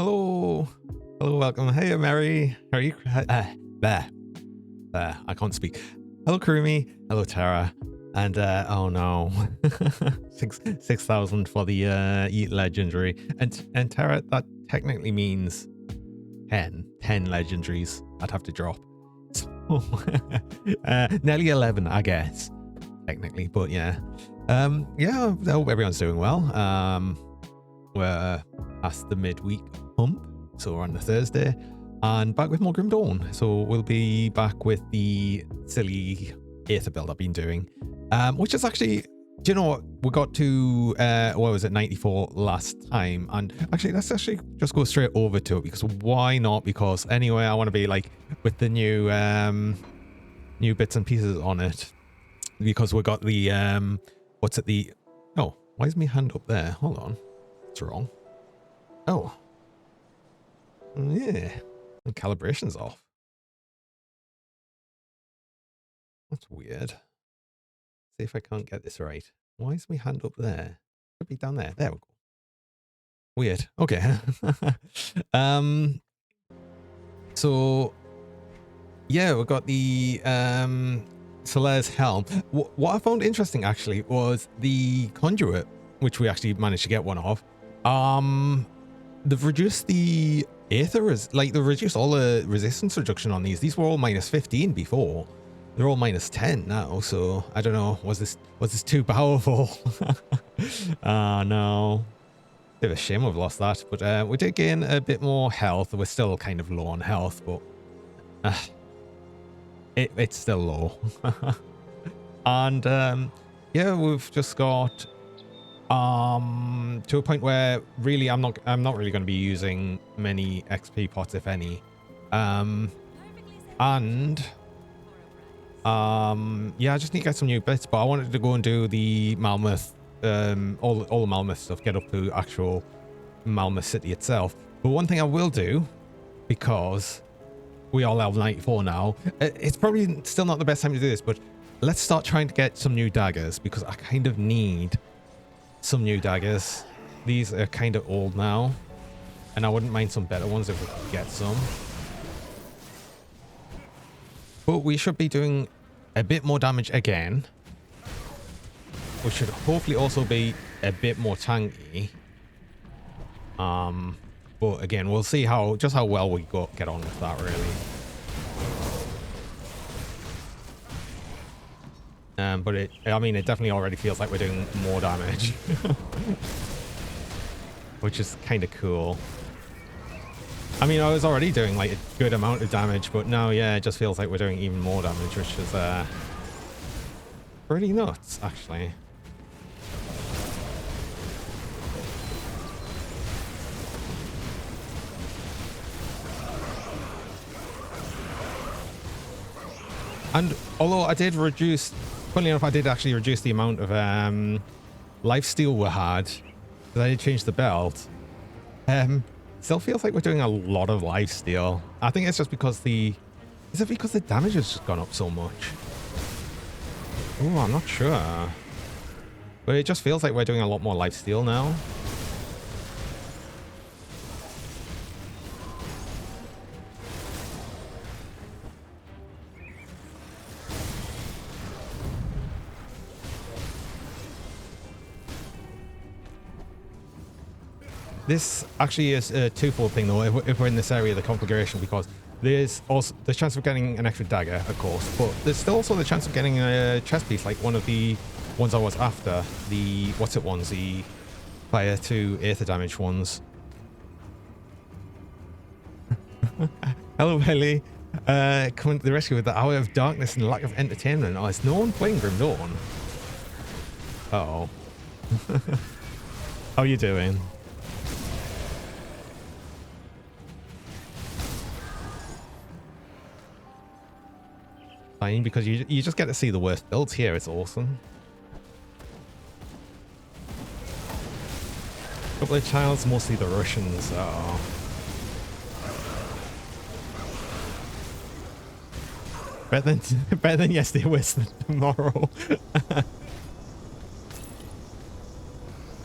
Hello. Hello, welcome. Hey, Mary. How are you? There. I can't speak. Hello, Kurumi. Hello, Tara. And, oh no. 6,000 for the Eat Legendary. And Tara, that technically means 10 legendaries I'd have to drop. So, nearly 11, I guess. Technically, but yeah. Yeah, I hope everyone's doing well. We're past the midweek hump, so we're on the Thursday, and back with more Grim Dawn. So we'll be back with the silly Aether build I've been doing, which is actually, do you know what, we got to what was it, 94 last time, and actually let's actually just go straight over to it, because why not? Because anyway, I want to be like with the new new bits and pieces on it, because we got the what's it, the, oh, why is my hand up there? Hold on, it's wrong. Oh, yeah, the calibration's off. That's weird. See if I can't get this right. Why is my hand up there? Should be down there. There we go. Weird. Okay. So yeah, we got the Solaire's helm. What I found interesting actually was the conduit, which we actually managed to get one of. They've reduced the Aether, like they've reduced all the resistance reduction on these. These were all minus 15 before. They're all minus 10 now, so I don't know. Was this too powerful? Oh no. Bit of a shame we've lost that, but we did gain a bit more health. We're still kind of low on health, but it's still low. And yeah, we've just got to a point where really I'm not really going to be using many XP pots, if any. And yeah, I just need to get some new bits, but I wanted to go and do the Malmouth, all the Malmouth stuff, get up to actual Malmouth City itself. But one thing I will do, because we are level 94 now, it's probably still not the best time to do this, but let's start trying to get some new daggers, because I kind of need some new daggers. These are kind of old now, and I wouldn't mind some better ones if we could get some. But we should be doing a bit more damage again, which should hopefully also be a bit more tanky. But again, we'll see just how well we get on with that, really. But I mean, it definitely already feels like we're doing more damage, which is kind of cool. I mean, I was already doing like a good amount of damage, but now, yeah, it just feels like we're doing even more damage, which is pretty nuts, actually. And although I did reduce, funnily enough, I did actually reduce the amount of lifesteal we had, because I did change the belt. Still feels like we're doing a lot of lifesteal. I think it's just because is it because the damage has just gone up so much? Oh, I'm not sure. But it just feels like we're doing a lot more lifesteal now. This actually is a twofold thing, though, if we're in this area of the configuration, because there's also the chance of getting an extra dagger, of course, but there's still also the chance of getting a chest piece, like one of the ones I was after, the ones, the fire to Aether damage ones. Hello, Helly. Coming to the rescue with the hour of darkness and lack of entertainment. Oh, is no one playing Grim Dawn? Uh-oh. How are you doing? Fine, because you just get to see the worst builds here. It's awesome. Couple of childs, mostly the Russians. Oh. Better than yesterday, worse than tomorrow.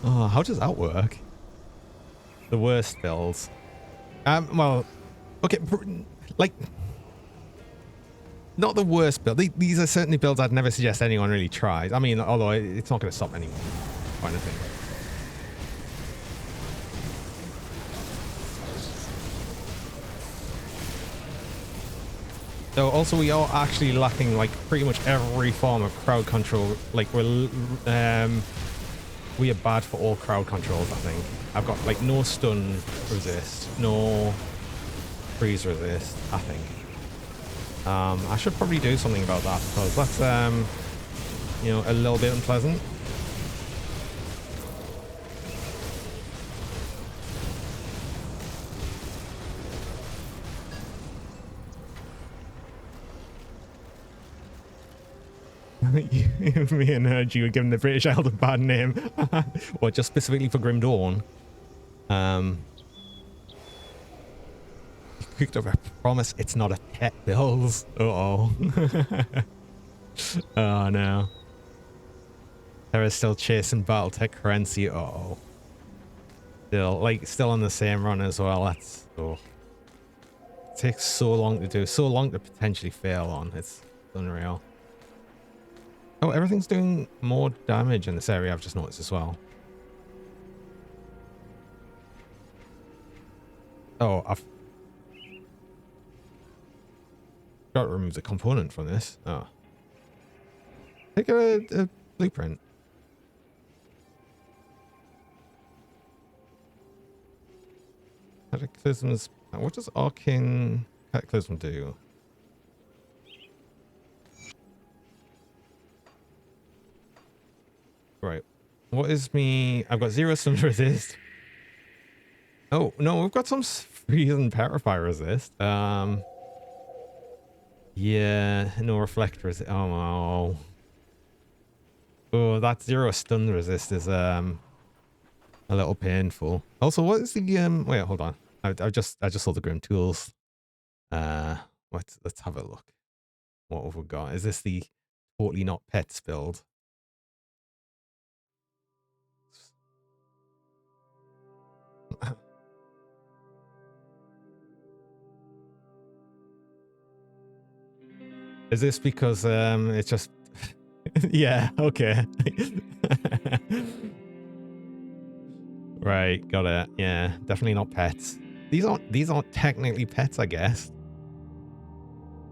Oh, how does that work? The worst builds. Well, okay, like, not the worst build. These are certainly builds I'd never suggest anyone really tries. I mean, although it's not going to stop anyone or anything. So also we are actually lacking like pretty much every form of crowd control. Like we are bad for all crowd controls, I think. I've got like no stun resist, no freeze resist, I think. I should probably do something about that because that's you know, a little bit unpleasant. Me and Hergy were giving the British Isles a bad name. Or just specifically for Grim Dawn. Cooked up, I promise it's not a pet bills. Uh-oh. Oh no. They're still chasing Battletech currency. Uh-oh. Still on the same run as well. That's it takes so long to do, so long to potentially fail on. It's unreal. Oh, everything's doing more damage in this area, I've just noticed as well. Oh, I've got to remove the component from this. Oh. Take a blueprint. Cataclysms. What does Arcane Cataclysm do? Right. What is me? I've got 0 stun resist. Oh, no, we've got some freeze and petrify resist. Yeah, no reflect resist. Oh, no. Oh, that 0 stun resist is a little painful. Also, what is the wait, hold on. I just saw the Grim Tools. Let's have a look. What have we got? Is this the totally not pets build? Is this because it's just yeah, okay. Right, got it. Yeah, definitely not pets. These aren't technically pets, I guess.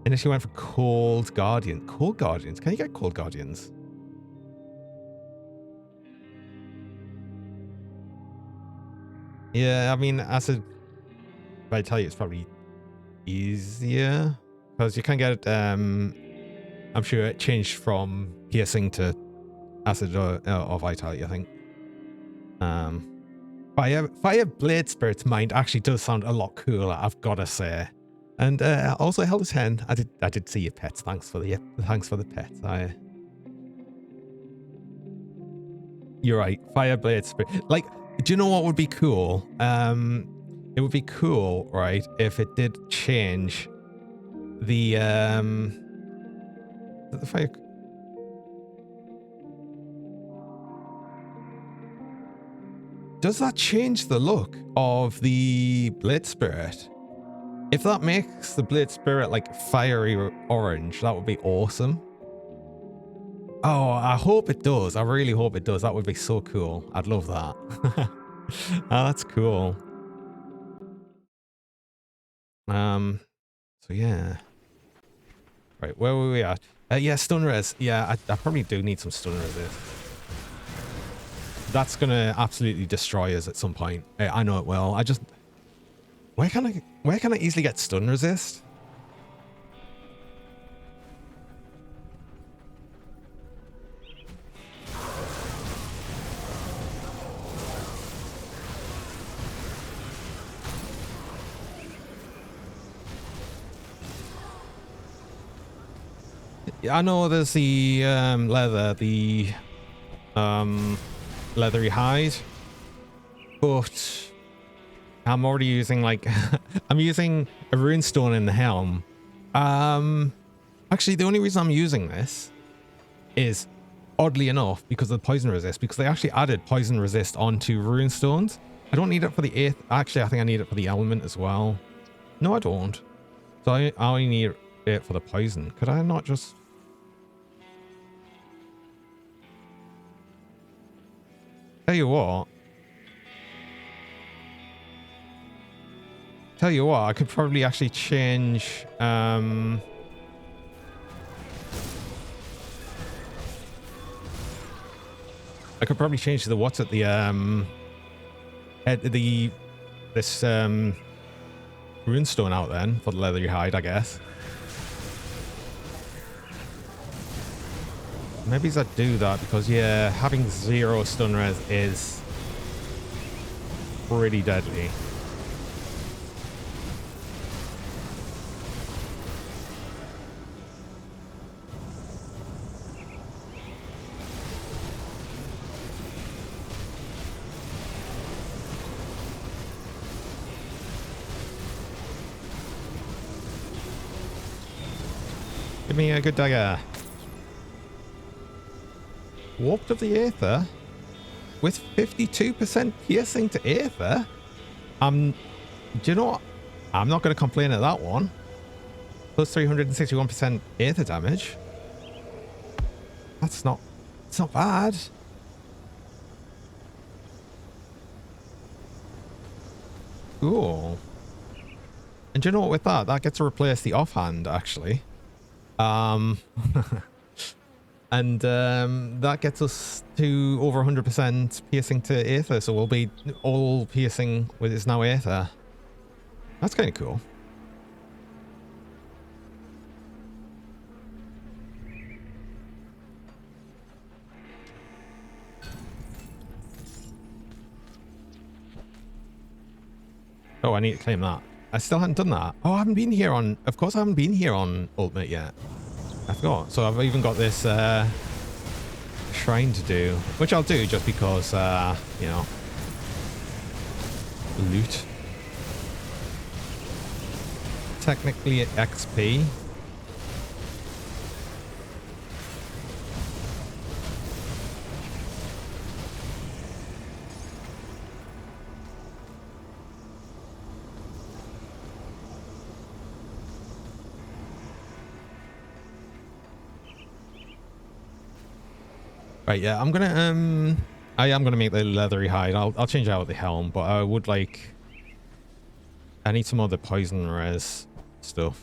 Initially went for Cold Guardian. Cold Guardians? Can you get Cold Guardians? Yeah, I mean, acid vitality is probably easier because you can get it. I'm sure it changed from piercing to acid or vitality, I think. Fire Blade Spirit's Mind actually does sound a lot cooler, I've gotta say. And also held his hand. I did see your pets. Thanks for the pets. You're right. Fire Blade Spirit. Like, do you know what would be cool? It would be cool, right, if it did change the fire. Does that change the look of the Blade Spirit? If that makes the Blade Spirit like fiery orange, that would be awesome. Oh, I hope it does. I really hope it does. That would be so cool. I'd love that. Oh, that's cool. So yeah. Right, where were we at? Yeah, stun res. Yeah, I probably do need some stun resist. That's gonna absolutely destroy us at some point. I know it will. Where can I easily get stun resist? Yeah, I know there's the leather, the leathery hide, but I'm already using like I'm using a runestone in the helm. Actually, the only reason I'm using this is oddly enough because of the poison resist, because they actually added poison resist onto runestones. I don't need it for the Aether. Actually, I think I need it for the element as well. No, I don't. So I only need it for the poison. Could I not just... Tell you what. I could probably actually change... I could probably change the what's at the this runestone out then for the leathery hide, I guess. Maybe I do that because yeah, having 0 stun res is pretty deadly. Give me a good dagger. Warped of the Aether with 52% piercing to Aether. Do you know what? I'm not going to complain at that one. Plus 361% Aether damage. It's not bad. Cool. And do you know what, with that gets to replace the offhand actually. And that gets us to over 100% piercing to Aether, so we'll be all piercing with its now Aether. That's kind of cool. Oh, I need to claim that. I still haven't done that. Oh, I haven't been here on... Of course I haven't been here on Ultimate yet. I forgot. So I've even got this shrine to do, which I'll do just because, you know, loot. Technically XP. Right, yeah, I'm gonna I am gonna make the leathery hide. I'll change out the helm, but I would like... I need some other poison res stuff.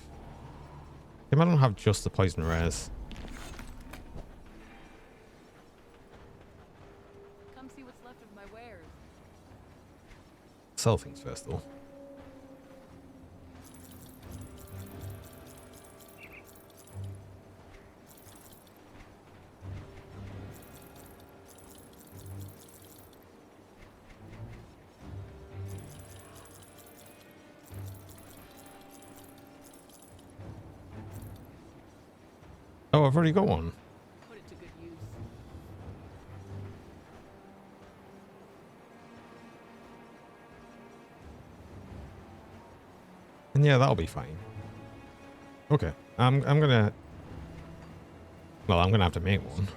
I don't have just the poison res. Come see what's left of my wares. Sell things first though. Oh, I've already got one. Put it to good use. And yeah, that'll be fine. Okay. I'm gonna... Well, I'm gonna have to make one.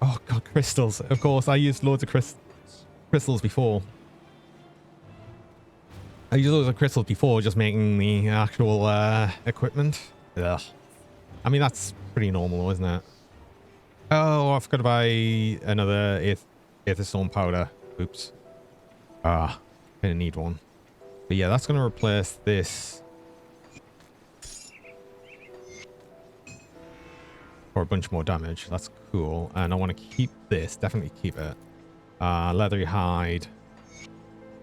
Oh god, crystals. Of course, I used loads of crystals before. I used loads of crystals before just making the actual equipment. Ugh. I mean, that's pretty normal, isn't it? Oh, I forgot to buy another Aether Stone powder. Oops. Ah, gonna need one. But yeah, that's gonna replace this for a bunch more damage. That's cool. And I want to keep this. Definitely keep it. Leathery hide.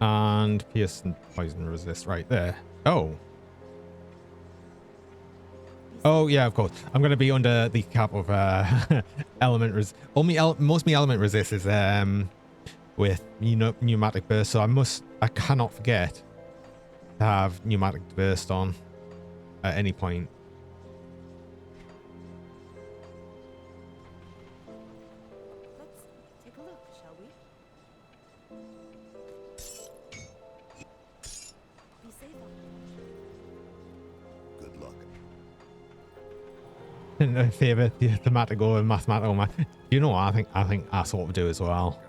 And pierce and poison resist right there. Oh. Oh, yeah, of course. I'm going to be under the cap of element resist. Most of my element resist is with pneumatic burst. So I cannot forget to have pneumatic burst on at any point. Let's take a look, shall we? Be safe out Good luck. In favor the thematic or mathematical math. You know what? I think I sort of do as well.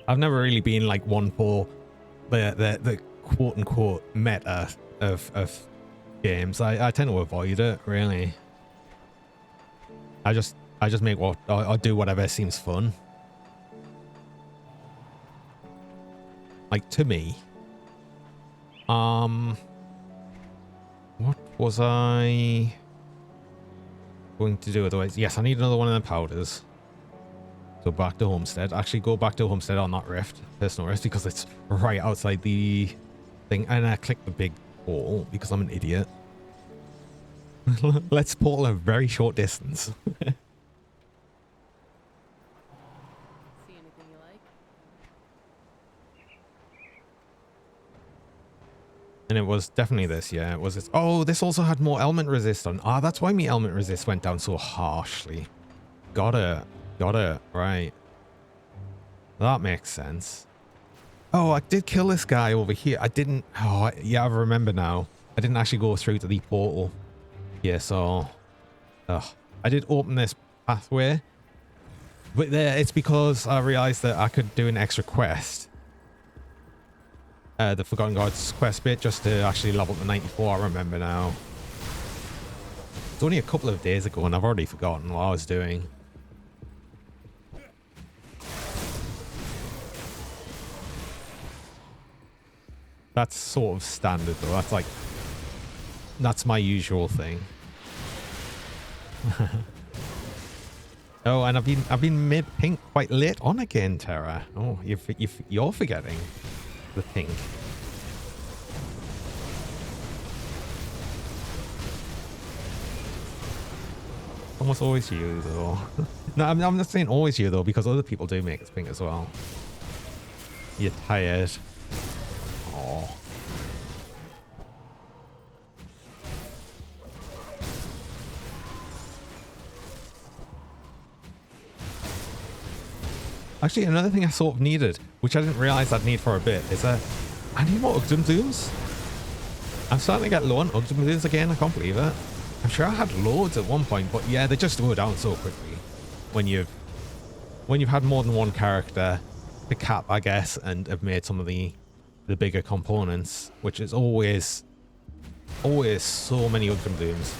I've never really been like one for the quote unquote meta of games. I tend to avoid it really. I just make what I do whatever seems fun. Like to me. What was I going to do otherwise? Yes, I need another one of the powders. So back to Homestead. Actually, go back to Homestead on that rift, personal rift, because it's right outside the thing. And I click the big portal because I'm an idiot. Let's portal a very short distance. See anything you like? And it was definitely this, yeah. It was this. Oh, this also had more element resist on. Ah, that's why my element resist went down so harshly. Got it. Right. That makes sense. Oh, I did kill this guy over here. I didn't. Oh, yeah, I remember now. I didn't actually go through to the portal. Yeah, so. I did open this pathway. But there, it's because I realized that I could do an extra quest. The Forgotten Gods quest bit, just to actually level up to 94, I remember now. It's only a couple of days ago and I've already forgotten what I was doing. That's sort of standard though. That's my usual thing. Oh, and I've been mid pink quite late on again, Terra. Oh, you're forgetting the pink. Almost always you though. No, I'm not saying always you though, because other people do make it pink as well. You're tired. Oh. Actually, another thing I sort of needed, which I didn't realize I'd need for a bit, is I need more Ugdum Dooms. I'm starting to get low on Ugdum Dooms again. I can't believe it. I'm sure I had loads at one point, but yeah, they just go down so quickly when you've had more than one character to cap, I guess, and have made some of the bigger components, which is always so many Ugdum Dooms.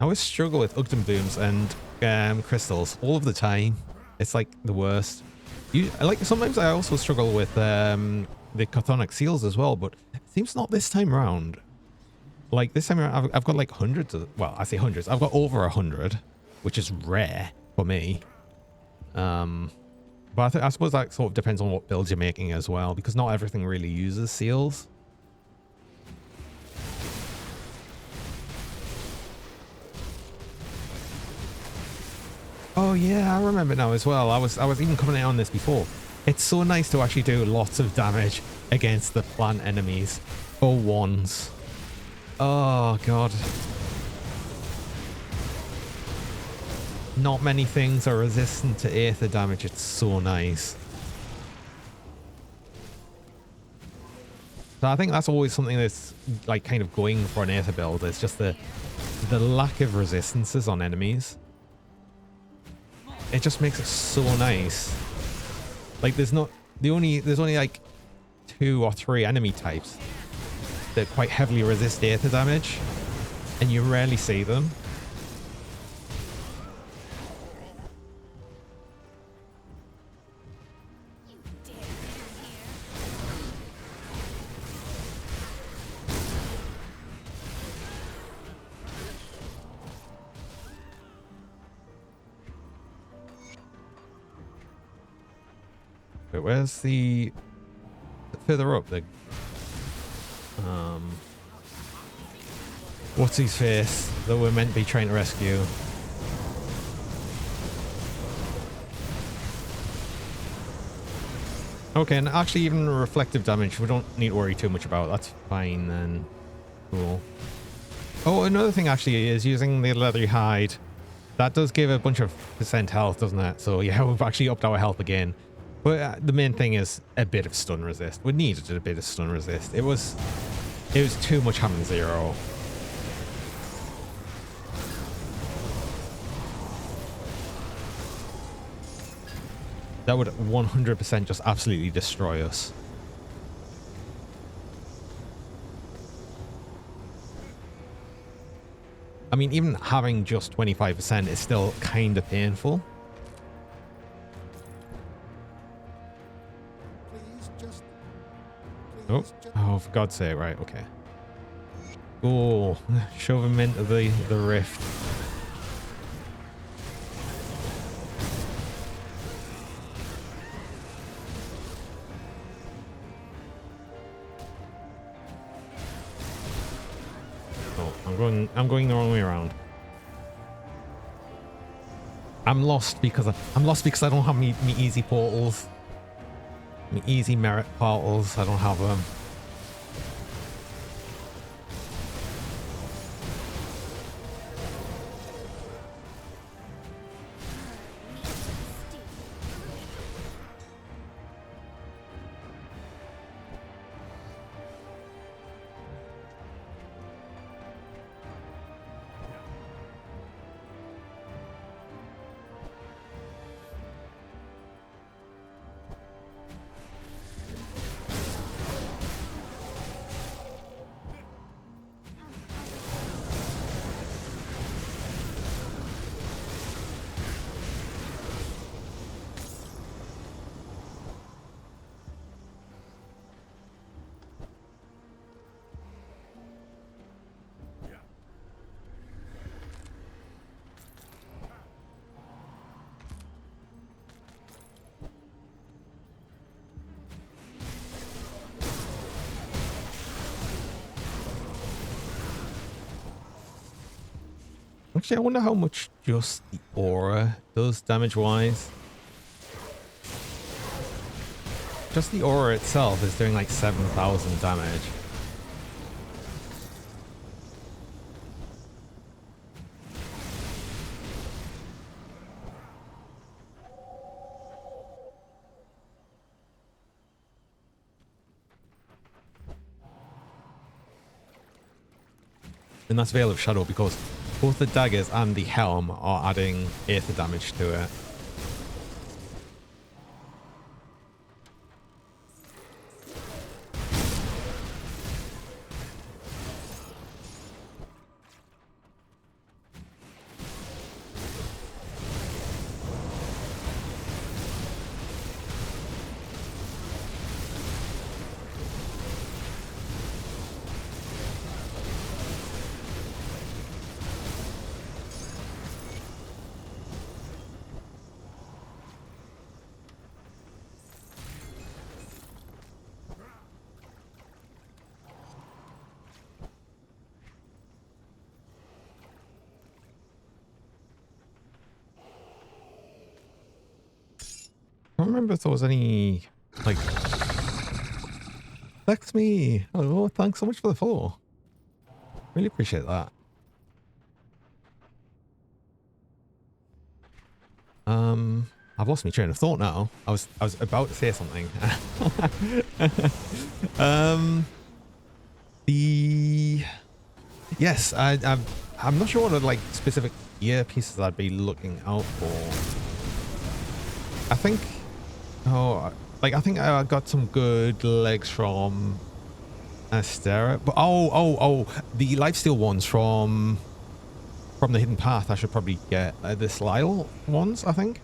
I always struggle with Ugdum Dooms and crystals all of the time. It's like the worst. Sometimes I also struggle with the chthonic seals as well, but it seems not this time around. Like this time around, I've got like hundreds of, well, I say hundreds. I've got over 100, which is rare for me. But I suppose that sort of depends on what builds you're making as well, because not everything really uses seals. Oh yeah, I remember now as well. I was even coming out on this before. It's so nice to actually do lots of damage against the plant enemies for once. Oh god. Not many things are resistant to Aether damage. It's so nice. So I think that's always something that's like kind of going for an Aether build. It's just the lack of resistances on enemies. It just makes it so nice. Like there's only like 2 or 3 enemy types that quite heavily resist Aether damage, and you rarely see them. But where's the further up? The what's his face that we're meant to be trying to rescue? Okay, and actually even reflective damage we don't need to worry too much about. That's fine then. Cool. Oh, another thing actually is using the leathery hide. That does give a bunch of percent health, doesn't it? So yeah, we've actually upped our health again. But the main thing is a bit of stun resist. We needed a bit of stun resist. It was too much having 0. That would 100% just absolutely destroy us. I mean, even having just 25% is still kind of painful. Oh, oh, for God's sake, right, okay. Oh, shove him into the rift. Oh, I'm going the wrong way around. I'm lost because I don't have me easy portals. Me easy merit portals, I don't have them. Actually, I wonder how much just the aura does damage-wise. Just the aura itself is doing like 7,000 damage. And that's Veil of Shadow because both the daggers and the helm are adding Aether damage to it. I don't remember if there was any, like... Text me! Oh, thanks so much for the follow. Really appreciate that. I've lost my train of thought now. I was about to say something. Yes, I'm not sure what like specific ear pieces I'd be looking out for. I think I think I got some good legs from Astera, but the lifesteal ones from the hidden path. I should probably get the Slyle ones, I think.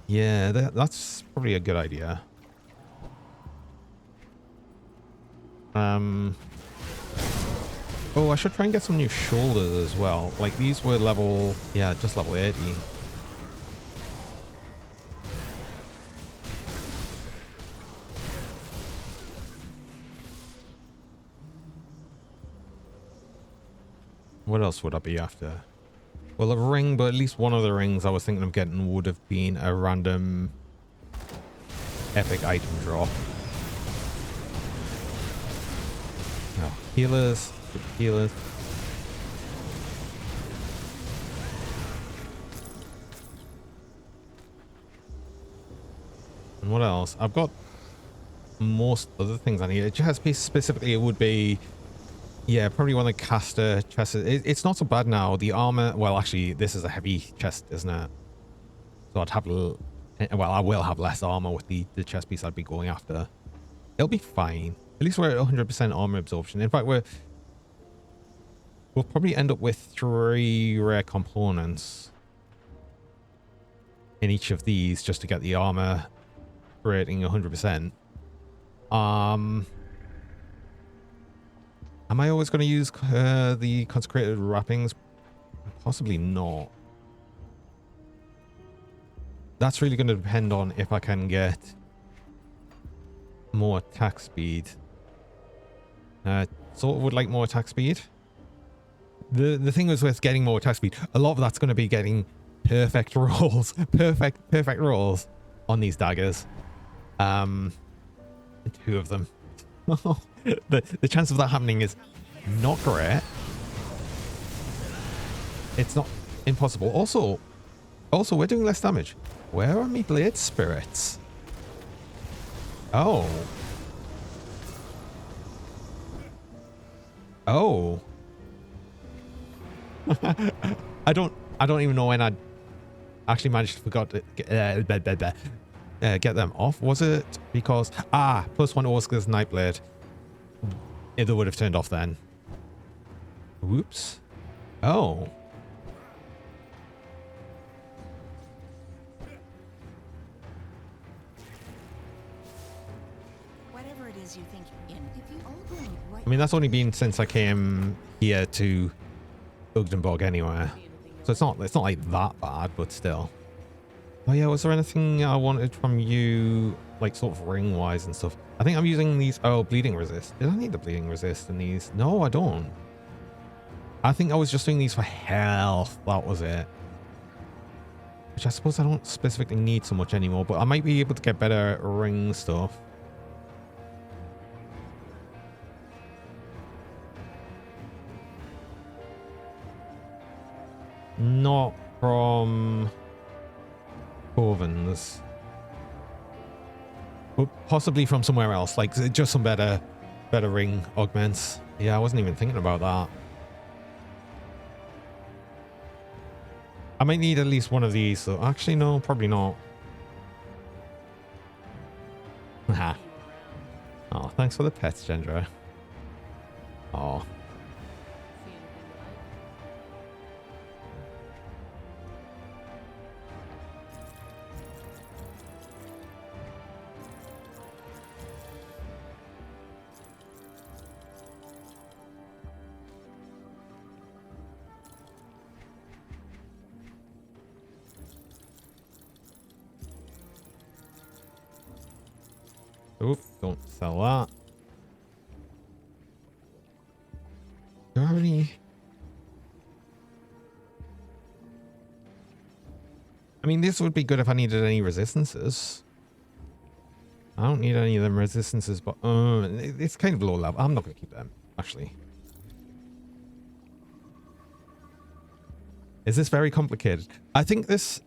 Yeah, that's probably a good idea. Oh, I should try and get some new shoulders as well. Like these were level, yeah, just level 80. What else would I be after? Well, a ring, but at least one of the rings I was thinking of getting would have been a random epic item drop. No, healers, healers. what else? I've got most other things I need. A chest piece specifically, it would be, yeah, probably one of the caster chests. It's not so bad now. The armor, well, actually, this is a heavy chest, isn't it? So I'd have, well, I will have less armor with the chest piece I'd be going after. It'll be fine. At least we're at 100% armor absorption. In fact, we'll probably end up with 3 rare components in each of these just to get the armor rating 100%. Am I always going to use the consecrated wrappings? Possibly not. That's really going to depend on if I can get more attack speed. Sort of would like more attack speed. The thing is with getting more attack speed, a lot of that's going to be getting perfect rolls, perfect rolls on these daggers. 2 of them. the chance of that happening is not great. It's not impossible. Also, we're doing less damage. Where are my blade spirits? Oh. Oh. I don't even know when I actually managed to forgot to get them off. Was it because +1 Oscar's Nightblade? It would have turned off then. Whoops. Oh. Whatever it is you think in. If you all go right. I mean, that's only been since I came here to Ugdenborg anyway. So it's not like that bad, but still. Oh yeah, was there anything I wanted from you, like sort of ring wise and stuff? I think I'm using these. Oh, bleeding resist. Did I need the bleeding resist in these? No, I don't. I think I was just doing these for health. That was it. Which I suppose I don't specifically need so much anymore, but I might be able to get better ring stuff. Not from Corvins. But possibly from somewhere else, like just some better ring augments. Yeah, I wasn't even thinking about that. I might need at least one of these, so actually no, probably not. Haha. Oh, thanks for the pets, Gendra. Oh. Oop, don't sell that. Do I have any? I mean, this would be good if I needed any resistances. I don't need any of them resistances, but it's kind of low level. I'm not going to keep them, actually. Is this very complicated? I think this,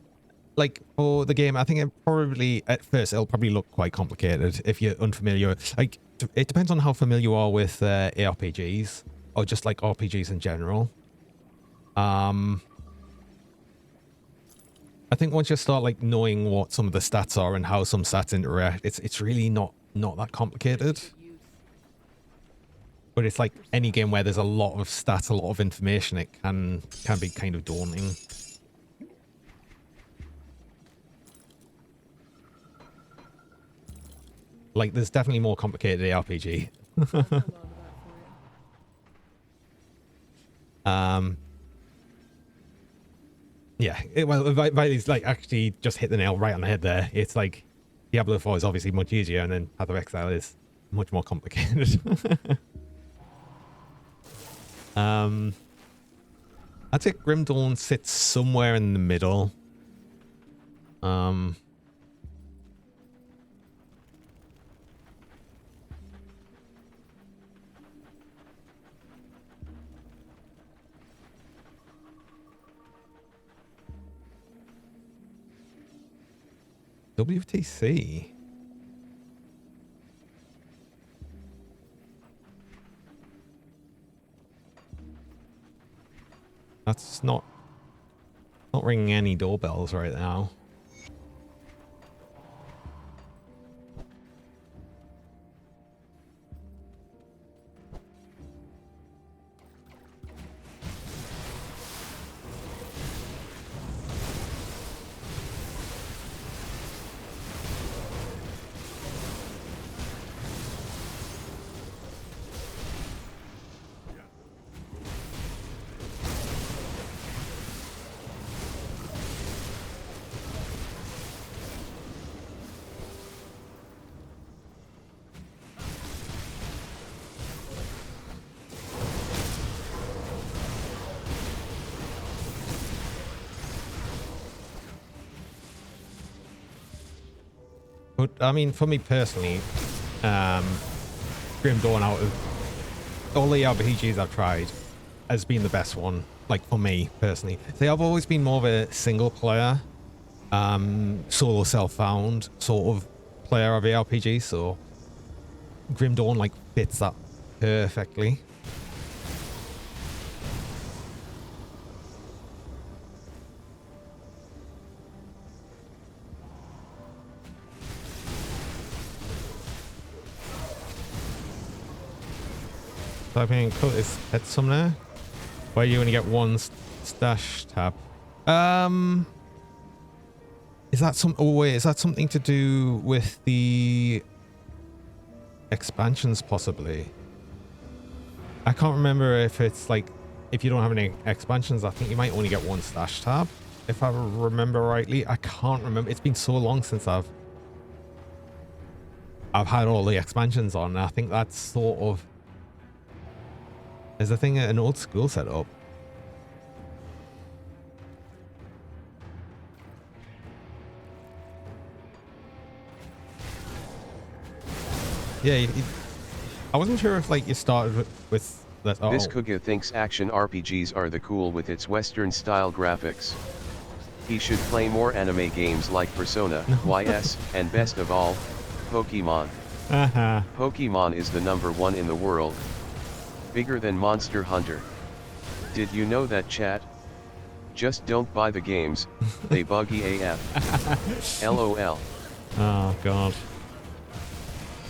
like, for the game, I think it probably, at first, it'll probably look quite complicated if you're unfamiliar. Like, it depends on how familiar you are with ARPGs, or just, like, RPGs in general. I think once you start, like, knowing what some of the stats are and how some stats interact, it's really not that complicated. But it's like any game where there's a lot of stats, a lot of information, it can be kind of daunting. Like, there's definitely more complicated ARPG. Yeah, Viley's like actually just hit the nail right on the head there. It's like Diablo 4 is obviously much easier, and then Path of Exile is much more complicated. I'd say Grim Dawn sits somewhere in the middle. WTC. That's not ringing any doorbells right now. But I mean, for me personally, Grim Dawn, out of all the RPGs I've tried, has been the best one. Like for me personally, see, I've always been more of a single player, solo self-found sort of player of the RPG. So Grim Dawn like fits that perfectly. Typing in Cultist Pet Summoner, where you only get one stash tab. Is that some? Oh wait, is that something to do with the expansions? Possibly. I can't remember if it's like if you don't have any expansions. I think you might only get one stash tab, if I remember rightly. I can't remember. It's been so long since I've had all the expansions on. I think that's sort of. Is the thing an old school setup? Yeah, I wasn't sure if like you started with that. Oh. This Kuga thinks action RPGs are the cool with its Western style graphics. He should play more anime games like Persona, YS, and best of all, Pokemon. Pokemon is the #1 in the world. Bigger than Monster Hunter. Did you know that, chat? Just don't buy the games, they buggy AF. LOL. Oh god.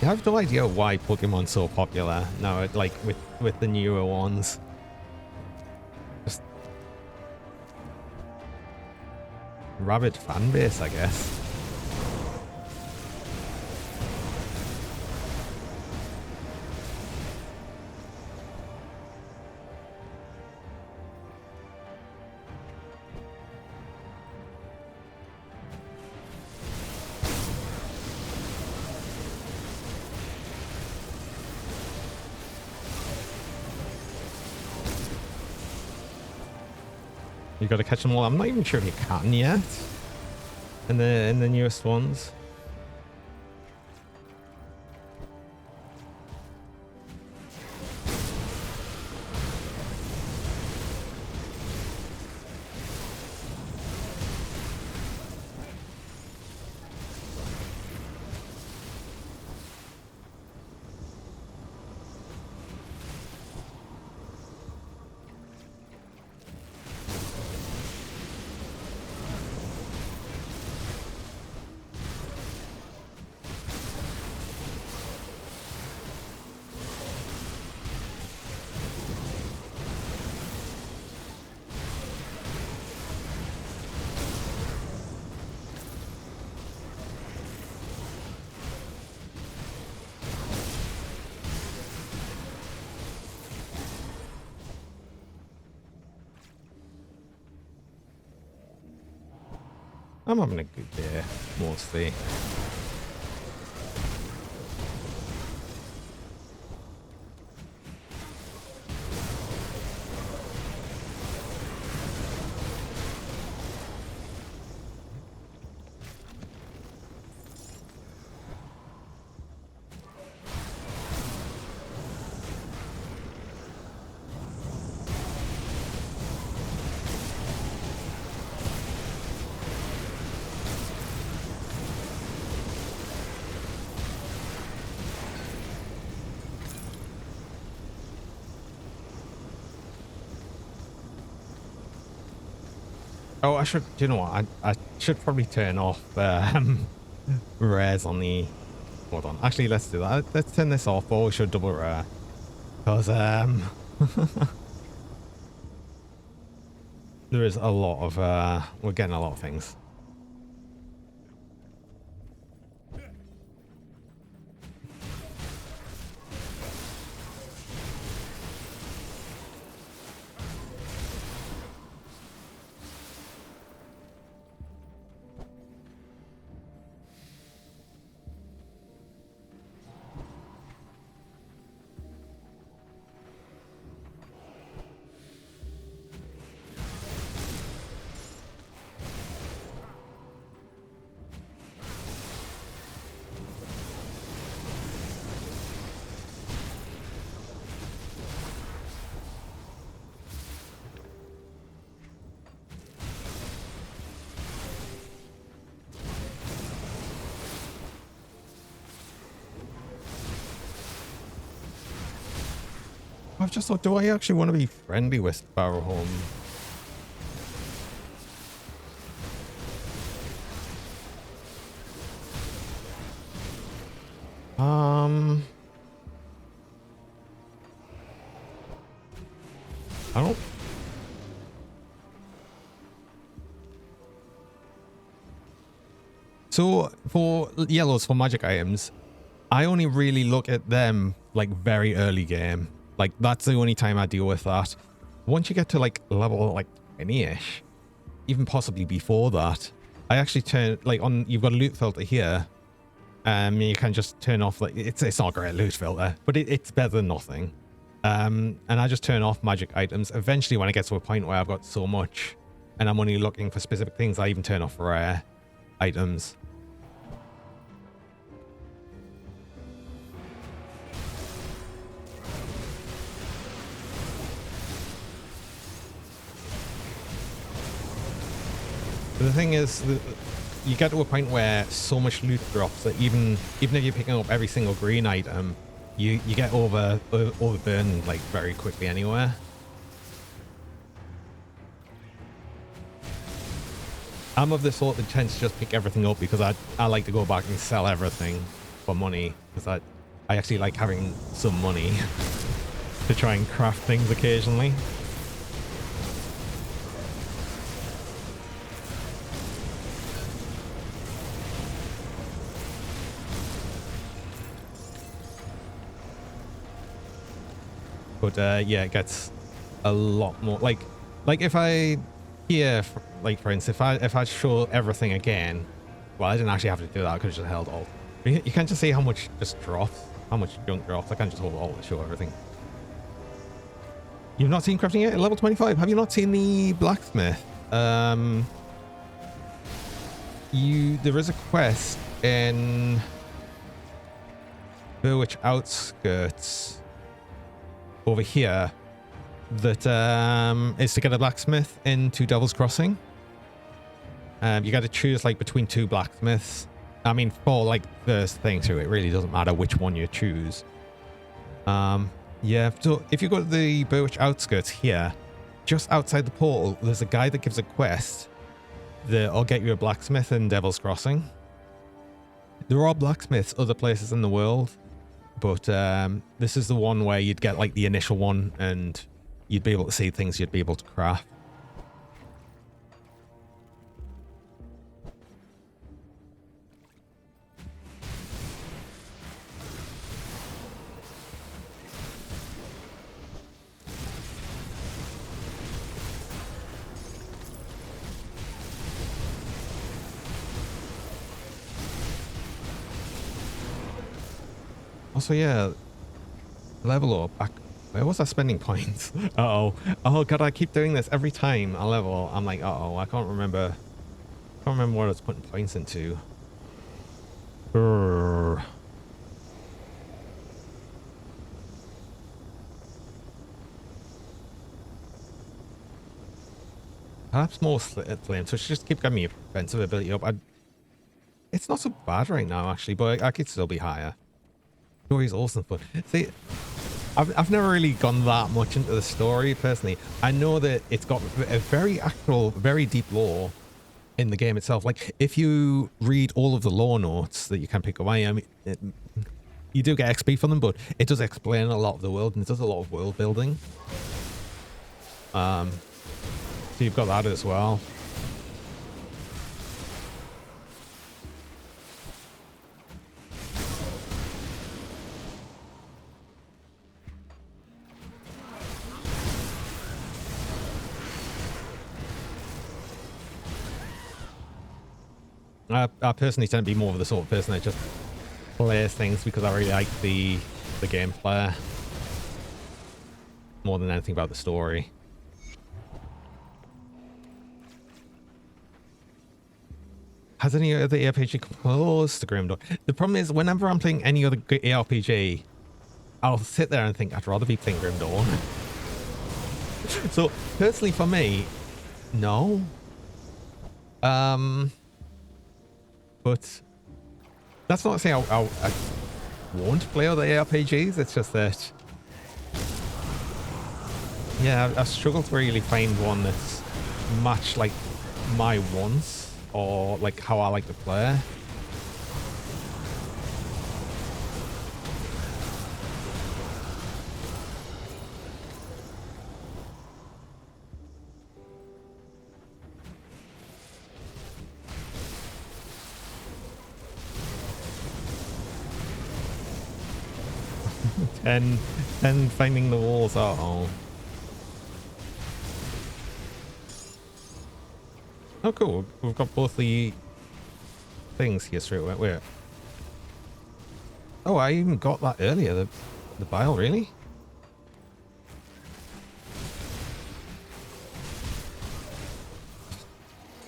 I have no idea why Pokemon's so popular now, like with the newer ones. Just rabid fan base, I guess. You got to catch them all. I'm not even sure if you can yet. In the newest ones. I'm having a good day, mostly. Oh, I should, do you know what? I should probably turn off rares on the, hold on. Actually, let's do that. Let's turn this off, or we should double rare. Because, there is a lot of, we're getting a lot of things. I've just thought, do I actually want to be friendly with Barrowholm? I don't. So for yellows, for magic items, I only really look at them like very early game. Like that's the only time I deal with that. Once you get to like level like 20-ish, even possibly before that, I actually turn like on. You've got a loot filter here. You can just turn off like it's not a great loot filter, but it's better than nothing. And I just turn off magic items. Eventually, when I get to a point where I've got so much, and I'm only looking for specific things, I even turn off rare items. The thing is, you get to a point where so much loot drops that even if you're picking up every single green item, you get overburned like very quickly anywhere. I'm of the sort that tends to just pick everything up because I like to go back and sell everything for money, because I actually like having some money to try and craft things occasionally. But yeah, it gets a lot more like if I here like for instance, if I show everything again, well, I didn't actually have to do that, I could have just held alt. You can't just see how much just drops, how much junk drops. I can't just hold alt to show everything. You've not seen crafting yet at level 25? Have you not seen the blacksmith? There is a quest in Burwich Outskirts over here that is to get a blacksmith into Devil's Crossing. You got to choose like between two blacksmiths. I mean, for like first thing too, it really doesn't matter which one you choose. Yeah, so if you go to the Burwich Outskirts here, just outside the portal, there's a guy that gives a quest that'll get you a blacksmith in Devil's Crossing. There are blacksmiths other places in the world, but this is the one where you'd get like the initial one and you'd be able to see things you'd be able to craft. Also, yeah, level up. Where was I spending points? Uh-oh. Oh, God, I keep doing this every time I level. I'm like, uh-oh, I can't remember. I can't remember what I was putting points into. Urgh. Perhaps more slitted flame, so just keep getting me offensive ability up. It's not so bad right now, actually, but I could still be higher. Story's awesome fun. See, I've never really gone that much into the story personally. I know that it's got a very actual, very deep lore in the game itself. Like if you read all of the lore notes that you can pick up, I mean, you do get XP for them, but it does explain a lot of the world and it does a lot of world building. So you've got that as well. I personally tend to be more of the sort of person that just plays things because I really like the gameplay more than anything about the story. Has any other ARPG come close to Grim Dawn? The problem is, whenever I'm playing any other ARPG, I'll sit there and think I'd rather be playing Grim Dawn. So personally, for me, no. But that's not to say I won't play other ARPGs. It's just that, yeah, I've struggled to really find one that's much like my wants or like how I like to play. And finding the walls. Oh cool, we've got both the things here straight away. Wait, oh, I even got that earlier, the bile, really?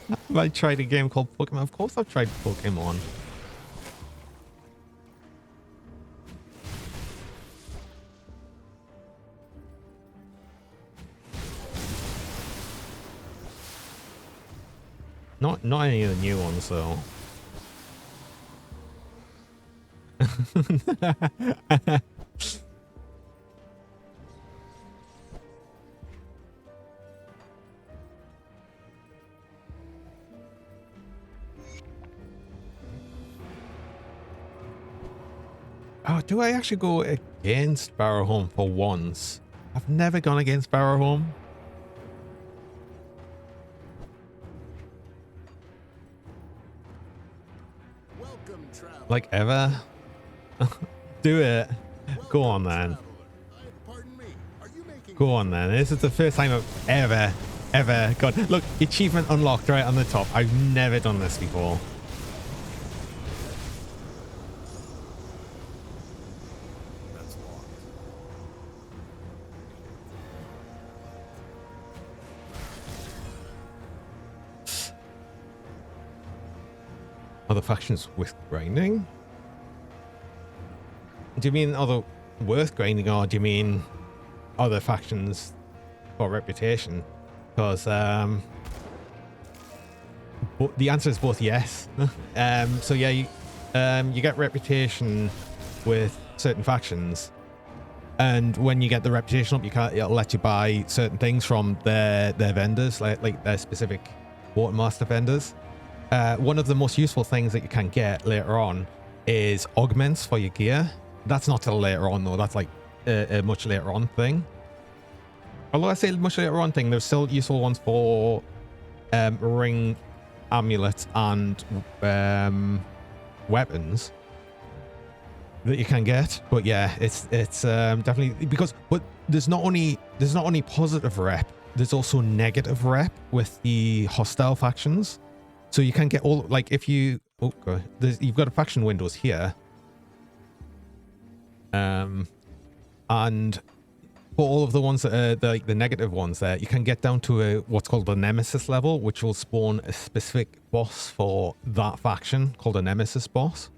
Have I tried a game called Pokemon? Of course I've tried Pokemon. Not any of the new ones, though. Oh, do I actually go against Barrowhome for once? I've never gone against Barrowhome. Like ever? Do it. Go on then. Go on then. This is the first time I've ever got. Look, achievement unlocked right on the top. I've never done this before. Other factions with grinding? Do you mean other worth grinding, or do you mean other factions for reputation? Because the answer is both yes. So yeah, you get reputation with certain factions, and when you get the reputation up, it'll let you buy certain things from their vendors, like their specific Watermaster vendors. One of the most useful things that you can get later on is augments for your gear. That's not till later on, though. That's like a much later on thing. Although I say much later on thing, there's still useful ones for ring amulets and weapons that you can get. But yeah, it's definitely because there's not only positive rep, there's also negative rep with the hostile factions. So you can get all, like, if you, you've got a faction windows here. And for all of the ones that are the negative ones there, you can get down to what's called a nemesis level, which will spawn a specific boss for that faction called a nemesis boss,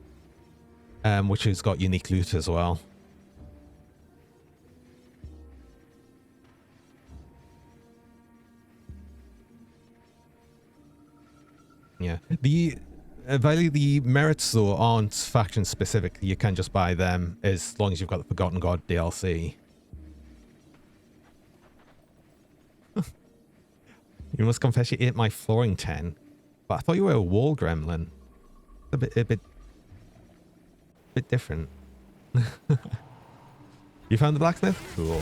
which has got unique loot as well. Yeah, the merits though aren't faction specific. You can just buy them as long as you've got the Forgotten God DLC. You must confess you ate my flooring 10. But I thought you were a wall gremlin. A bit different. You found the blacksmith? Cool.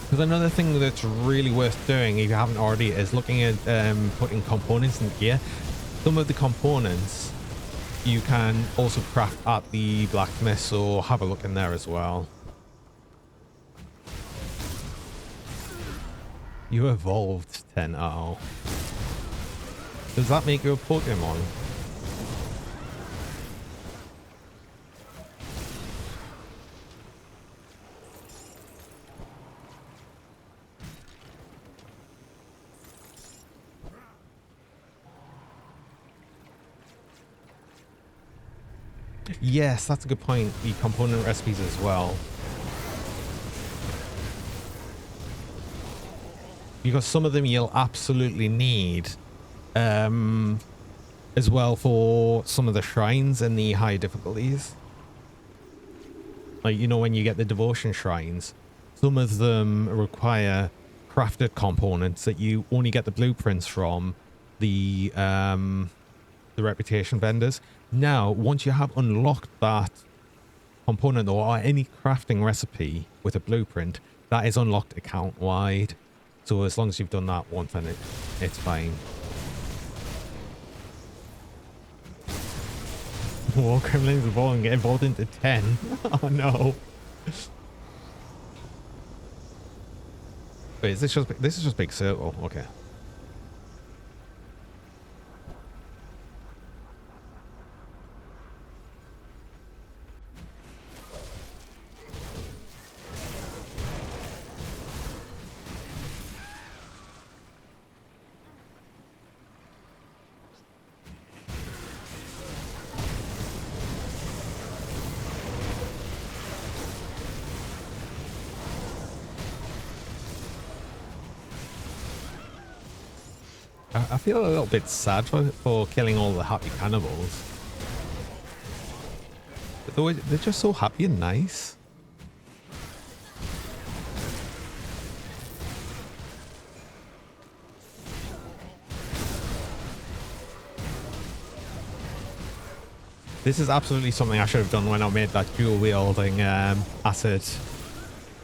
Because another thing that's really worth doing, if you haven't already, is looking at putting components in gear. Some of the components you can also craft at the blacksmith, so have a look in there as well. You evolved 10-0. Does that make you a Pokemon? Yes, that's a good point. The component recipes as well. Because some of them you'll absolutely need as well for some of the shrines and the high difficulties. Like, you know, when you get the devotion shrines, some of them require crafted components that you only get the blueprints from the reputation vendors. Now, once you have unlocked that component or any crafting recipe with a blueprint, that is unlocked account-wide. So as long as you've done that once, then it's fine. War Gremlins evolve and get evolved into 10. Oh no. Wait, is this is just Big Circle? Okay. I feel a little bit sad for killing all the happy cannibals. But they're just so happy and nice. This is absolutely something I should have done when I made that dual wielding acid,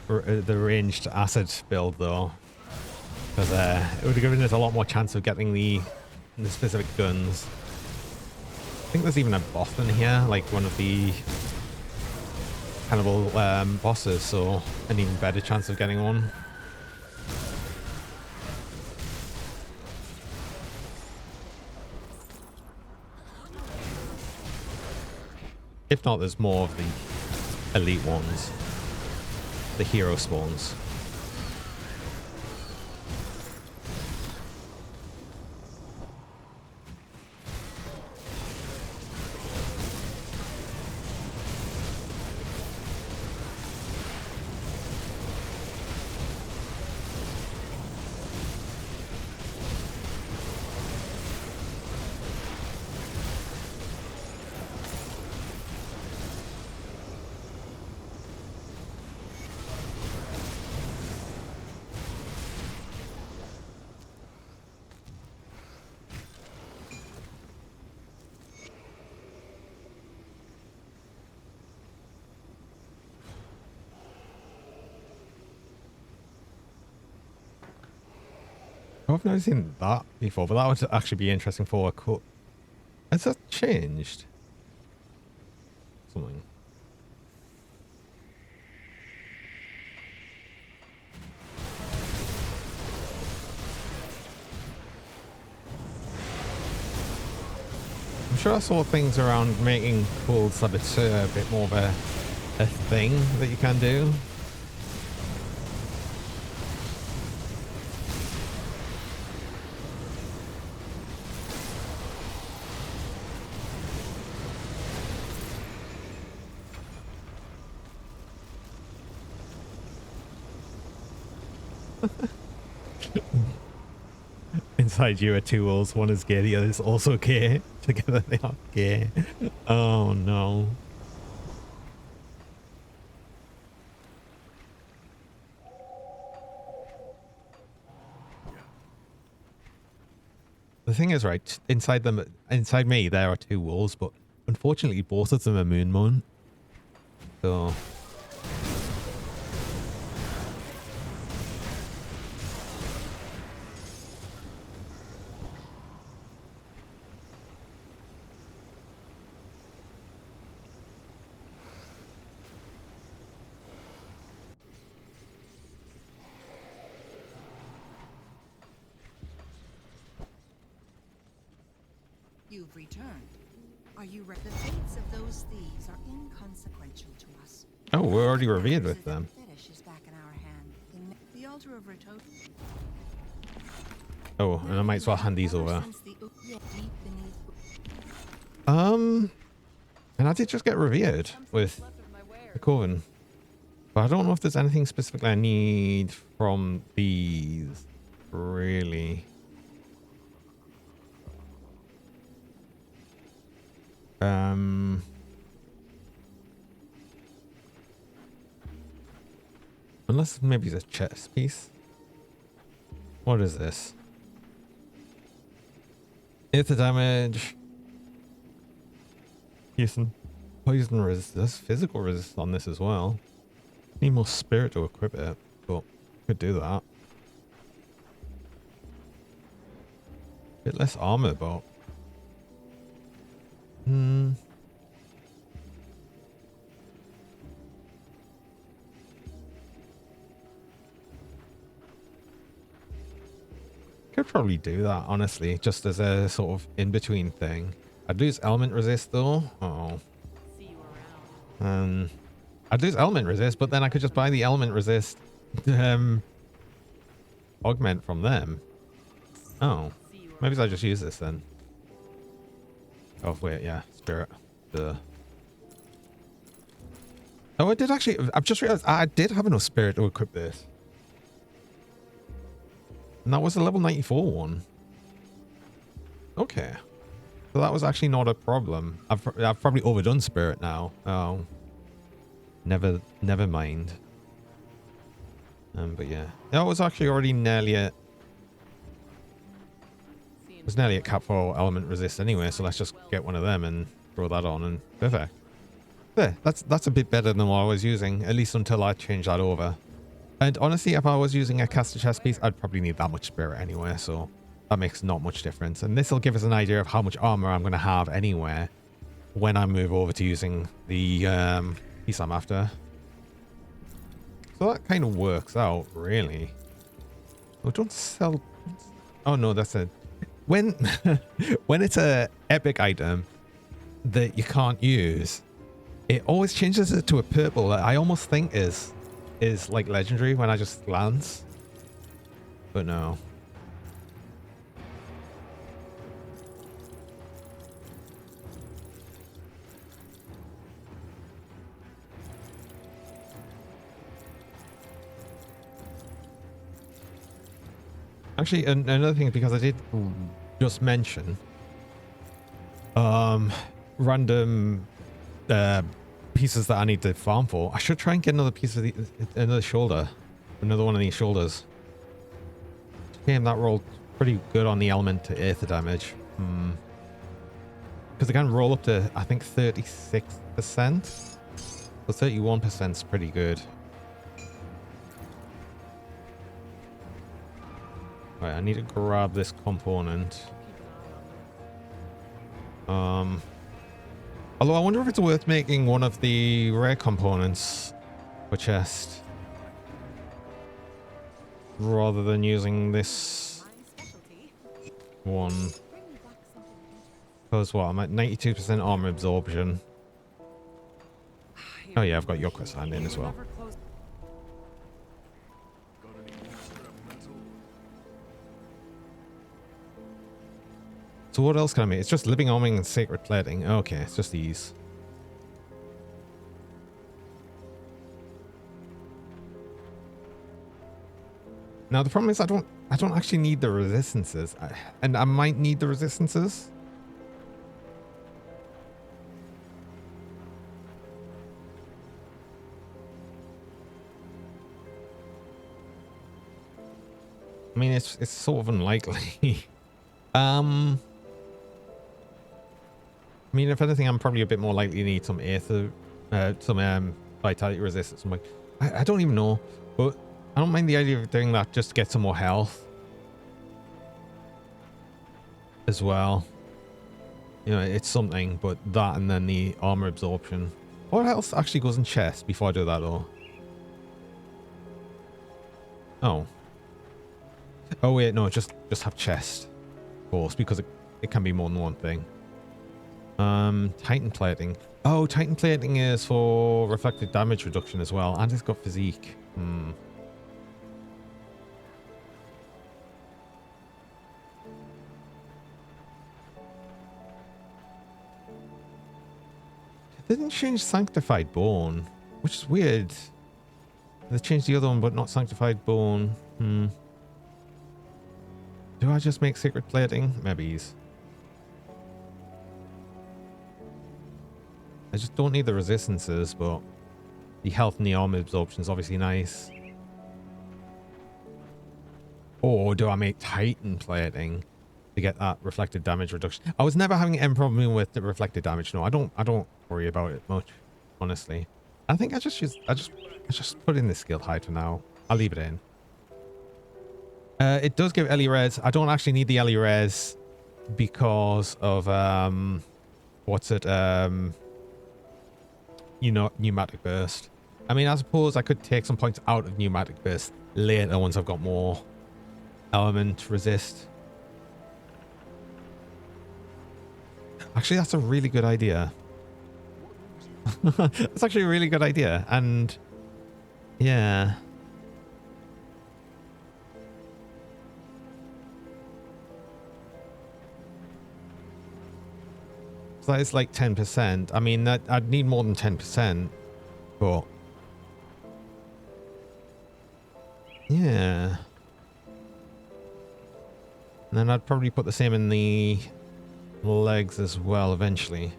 the ranged acid build though. Because it would have given us a lot more chance of getting the specific guns. I think there's even a boss in here, like one of the cannibal bosses, so an even better chance of getting one. If not, there's more of the elite ones, the hero spawns. I've never seen that before, but that would actually be interesting for a cut. Has that changed? Something. I'm sure I saw things around making cool Saboteur a bit more of a thing that you can do. Inside you are two wolves, one is gay, the other is also gay. Together they are gay. Oh no. The thing is, right, inside me, there are 2 wolves, but unfortunately, both of them are moon. So... You've returned. Are you ready? The fates of those thieves are inconsequential to us. Oh, we're already revered with them. Fetish is back in our hand. The altar of Retot. Oh, and I might as well hand these over. And I did just get revered with the Coven. But I don't know if there's anything specifically I need from these, really. Unless maybe it's a chest piece. What is this? Aether damage. Poison resist. There's physical resist on this as well. Need more spirit to equip it, but could do that. Bit less armor, but could probably do that, honestly, just as a sort of in-between thing. I'd lose element resist though. Oh. I'd lose element resist, but then I could just buy the element resist augment from them. Oh. Maybe I just use this then. Oh wait, yeah, spirit. Duh. Oh, I did actually. I've just realized I did have enough spirit to equip this. And that was a level 94 one. Okay. So that was actually not a problem. I've probably overdone spirit now. Oh. Never mind. But yeah. That was actually already nearly at... It was nearly at cap for element resist anyway, so let's just get one of them and throw that on and perfect. There, that's a bit better than what I was using, at least until I change that over. And honestly, if I was using a caster chest piece, I'd probably need that much spirit anyway, so that makes not much difference. And this will give us an idea of how much armor I'm going to have anywhere when I move over to using the piece I'm after. So that kind of works out, really. Oh, don't sell... Oh no, that's a... When it's a epic item that you can't use, it always changes it to a purple that I almost think is like legendary when I just glance. But no. Actually, another thing, because I did just mention random pieces that I need to farm for. I should try and get another piece of another shoulder, another one of these shoulders. Damn, that rolled pretty good on the element to Aether damage. Because they can roll up to, I think, 36%. So 31% is pretty good. Right, I need to grab this component. Although I wonder if it's worth making one of the rare components for chest rather than using this one. Because what? I'm at 92% armor absorption. Oh yeah, I've got Yoko's hand in as well. So what else can I make? It's just living arming and sacred plating. Okay, it's just these. Now the problem is I don't actually need the resistances, and I might need the resistances. I mean, it's sort of unlikely. I mean, if anything, I'm probably a bit more likely to need some Aether, some vitality resistance. I don't even know, but I don't mind the idea of doing that just to get some more health as well. You know, it's something, but that and then the armor absorption. What else actually goes in chest before I do that though? Oh. Oh wait, no, just have chest. Of course, because it can be more than one thing. Titan plating. Oh, Titan plating is for reflected damage reduction as well, and it's got physique. They didn't change Sanctified Bone, which is weird. They changed the other one, but not Sanctified Bone. Do I just make Secret Plating? Maybe. I just don't need the resistances, but the health and the armor absorption is obviously nice. Or do I make Titan Plating to get that reflected damage reduction? I was never having any problem with the reflected damage. No, I don't worry about it much, honestly. I think I just put in the skill hide for now. I'll leave it in. It does give Ellie res. I don't actually need the Ellie res because of what's it? You know, pneumatic burst. I mean, I suppose I could take some points out of pneumatic burst later once I've got more element resist. Actually, that's a really good idea. That's actually a really good idea, and yeah. So it's like 10%. I mean, I'd need more than 10%, but yeah. And then I'd probably put the same in the legs as well eventually.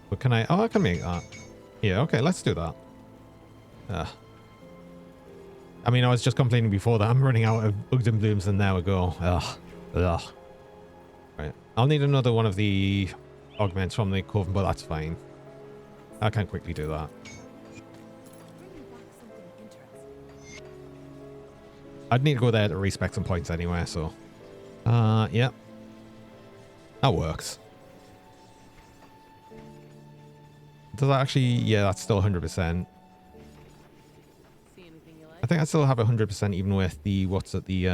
But can I? Oh, I can make that. Yeah, okay, let's do that. I mean, I was just complaining before that I'm running out of bugs and blooms, and there we go. Ugh. Right. I'll need another one of the augments from the coven, but that's fine. I can quickly do that. I'd need to go there to respec some points anyway, so. Yeah. That works. Does that actually? Yeah, that's still 100%. I think I still have 100% even with the, what's it, the,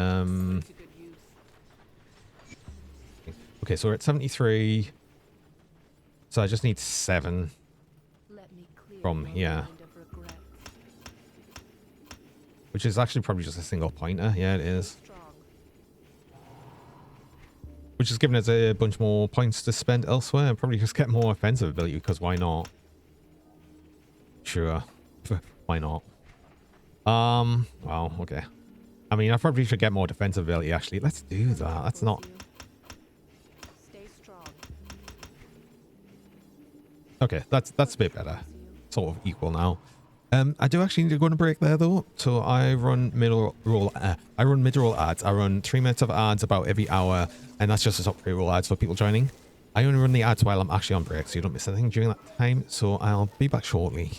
okay, so we're at 73. So I just need 7 from here. Which is actually probably just a single pointer. Yeah, it is. Which is giving us a bunch more points to spend elsewhere. And probably just get more offensive ability, because why not? Sure. Why not? Well, okay. I mean, I probably should get more defensive ability, actually. Let's do that. That's not... Okay, that's a bit better. Sort of equal now. I do actually need to go on a break there, though. So I run mid-roll ads. I run 3 minutes of ads about every hour, and that's just a top pre-roll ads for people joining. I only run the ads while I'm actually on break, so you don't miss anything during that time. So I'll be back shortly.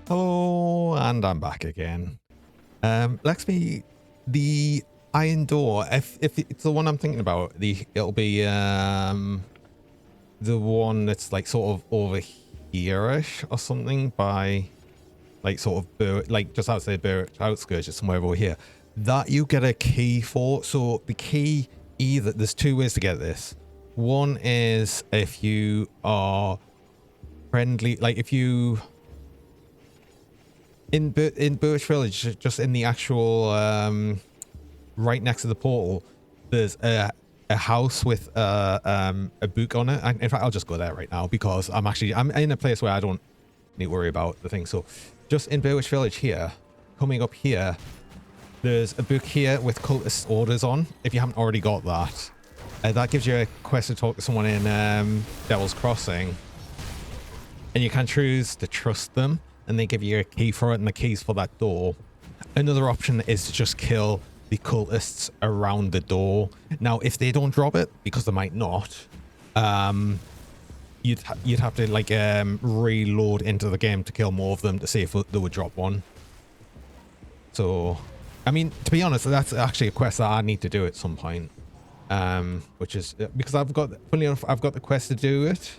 Hello, and I'm back again. Lexby, the iron door, if it's the one I'm thinking about, it'll be the one that's like sort of over here-ish or something, by like sort of like just outside Berwick outskirts, somewhere over here. That you get a key for. So the key, either there's two ways to get this. One is if you are friendly, like if you in Birch Village, just in the actual right next to the portal, there's a house with a book on it. In fact, I'll just go there right now because I'm in a place where I don't need to worry about the thing. So just in Birch Village here, coming up here, there's a book here with cultist orders on. If you haven't already got that, that gives you a quest to talk to someone in Devil's Crossing, and you can choose to trust them, and they give you a key for it, and the keys for that door. Another option is to just kill the cultists around the door. Now, if they don't drop it, because they might not, you'd have to like reload into the game to kill more of them to see if they would drop one. So, I mean, to be honest, that's actually a quest that I need to do at some point. Which is because funny enough, I've got the quest to do it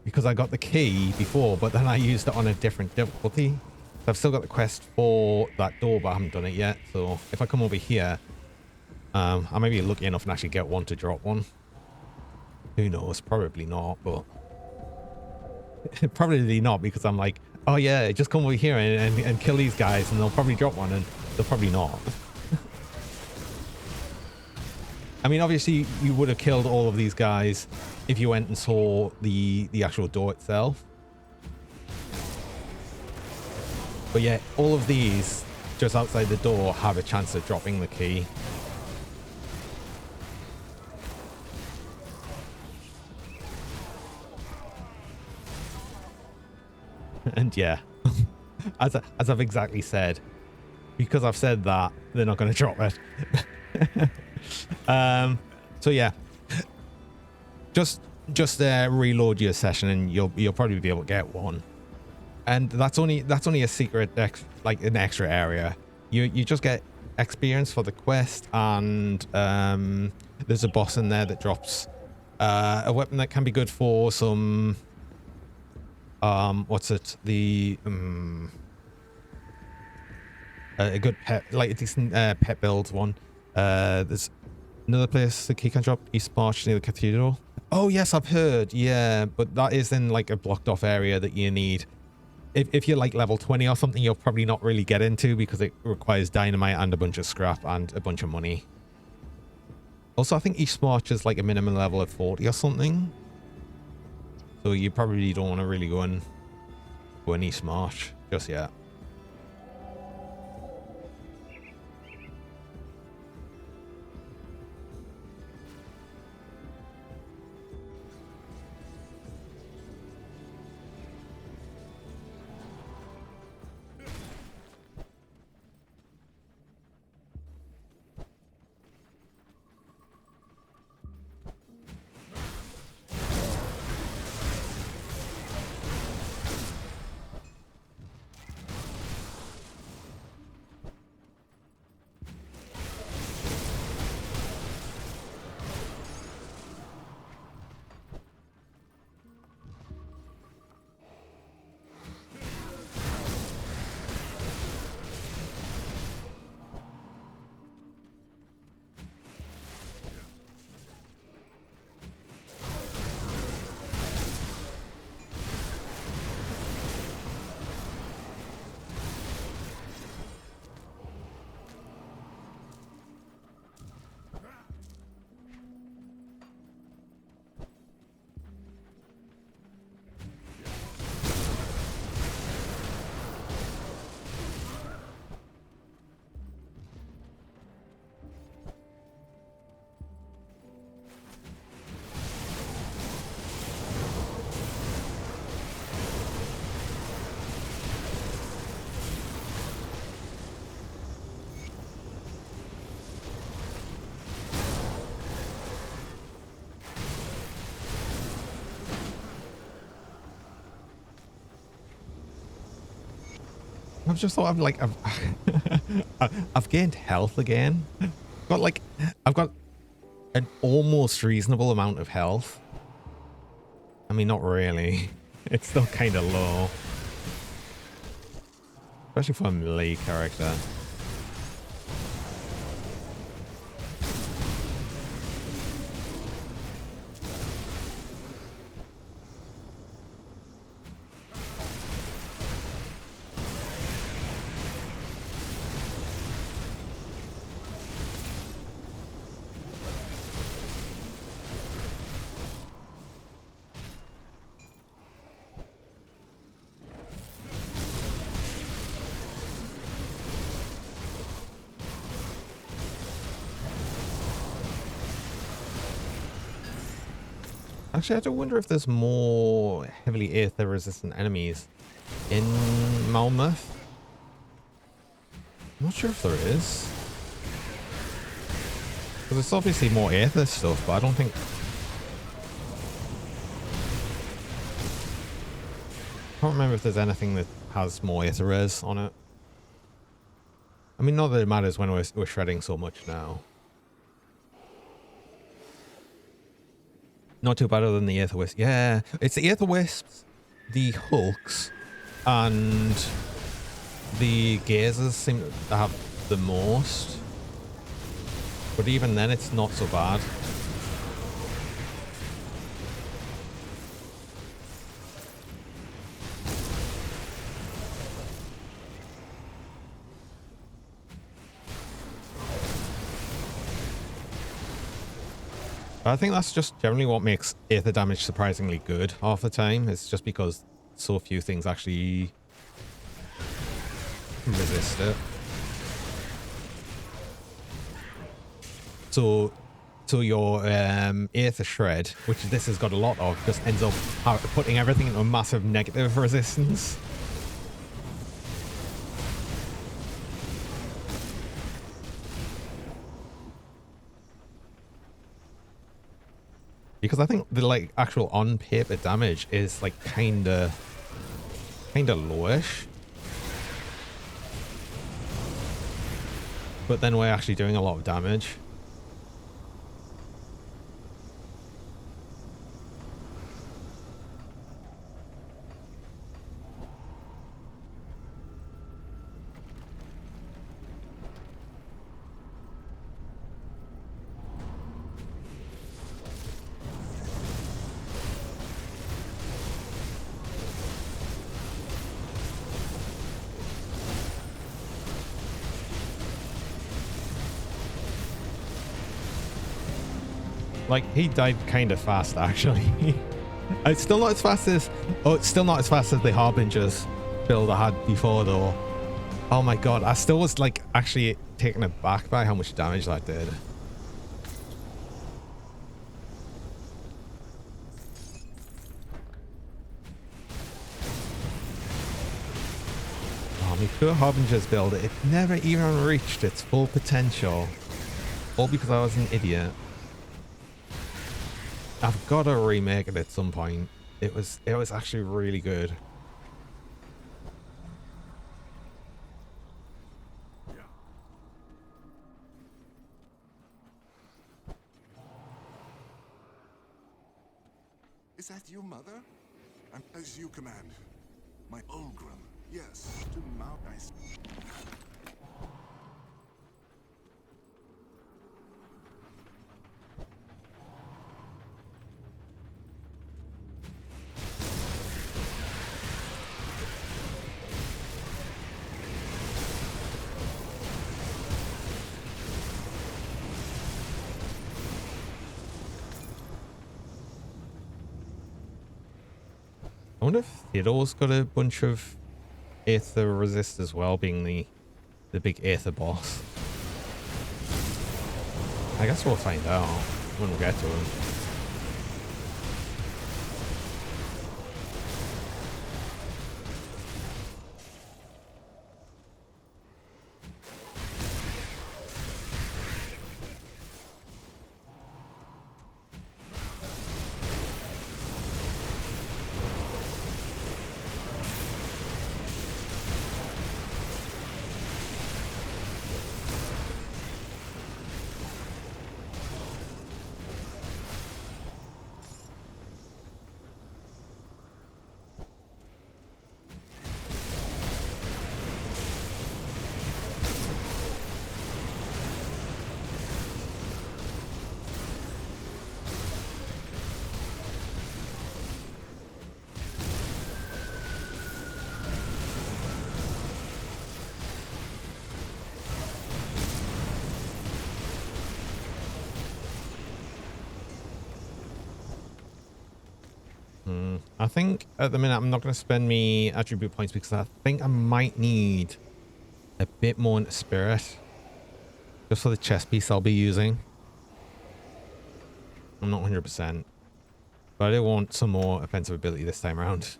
because I got the key before, but then I used it on a different difficulty. So I've still got the quest for that door, but I haven't done it yet. So if I come over here, I may be lucky enough and actually get one to drop one. Who knows? Probably not, but probably not, because I'm like, oh yeah, just come over here and kill these guys, and they'll probably drop one, and they'll probably not. I mean, obviously, you would have killed all of these guys if you went and saw the actual door itself. But yeah, all of these just outside the door have a chance of dropping the key. And yeah, as I've exactly said, because I've said that, they're not going to drop it. So yeah, just reload your session and you'll probably be able to get one. And that's only a secret, like an extra area. You just get experience for the quest, and there's a boss in there that drops a weapon that can be good for some what's it, the a good pet, like a decent pet build one. There's another place the key can drop, East March near the cathedral. Oh yes, I've heard. Yeah, but that is in like a blocked off area that you need. If you're like level 20 or something, you'll probably not really get into, because it requires dynamite and a bunch of scrap and a bunch of money. Also, I think East March is like a minimum level of 40 or something. So you probably don't want to really go in East March just yet. I've just thought I've gained health again. Got like, I've got an almost reasonable amount of health. I mean, not really. It's still kind of low. Especially for a melee character. Actually, I do wonder if there's more heavily Aether resistant enemies in Malmouth. I'm not sure if there is. Because it's obviously more Aether stuff, but I don't think... I can't remember if there's anything that has more Aether res on it. I mean, not that it matters when we're shredding so much now. Not too better than the Aether Wisps. Yeah, it's the Aether Wisps, the Hulks, and the Gazers seem to have the most. But even then, it's not so bad. I think that's just generally what makes Aether damage surprisingly good half the time. It's just because so few things actually resist it. So your Aether Shred, which this has got a lot of, just ends up putting everything into a massive negative resistance. Because I think the like actual on paper damage is like kinda lowish. But then we're actually doing a lot of damage. Like, he died kind of fast, actually. It's still not as fast as... Oh, it's still not as fast as the Harbingers build I had before, though. Oh my god, I still was, like, actually taken aback by how much damage that did. Oh, my poor Harbingers build, it never even reached its full potential. All because I was an idiot. I've got to remake it at some point. It was actually really good. Is that you, Mother? I'm as you command. My Ulgrim. Yes, to mount ice. I wonder if Theodore's got a bunch of Aether resist as well, being the big Aether boss. I guess we'll find out when we get to him. I think at the minute I'm not going to spend me attribute points because I think I might need a bit more into spirit. Just for the chest piece I'll be using. I'm not 100%. But I do want some more offensive ability this time around.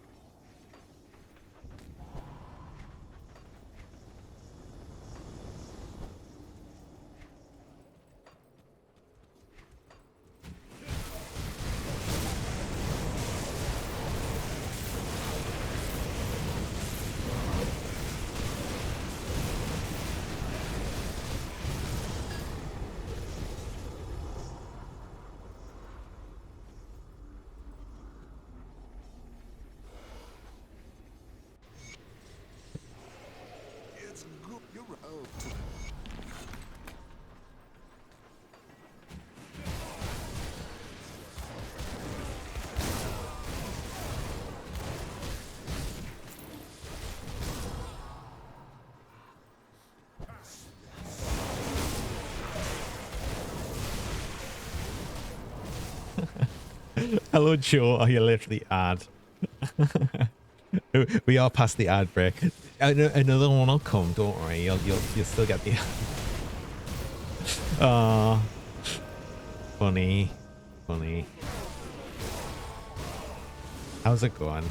It's good. You're right. Oh, Hello, Joe. Oh, you literally ad. We are past the ad break. Another one will come. Don't worry. You'll still get the. Ah, funny. How's it going?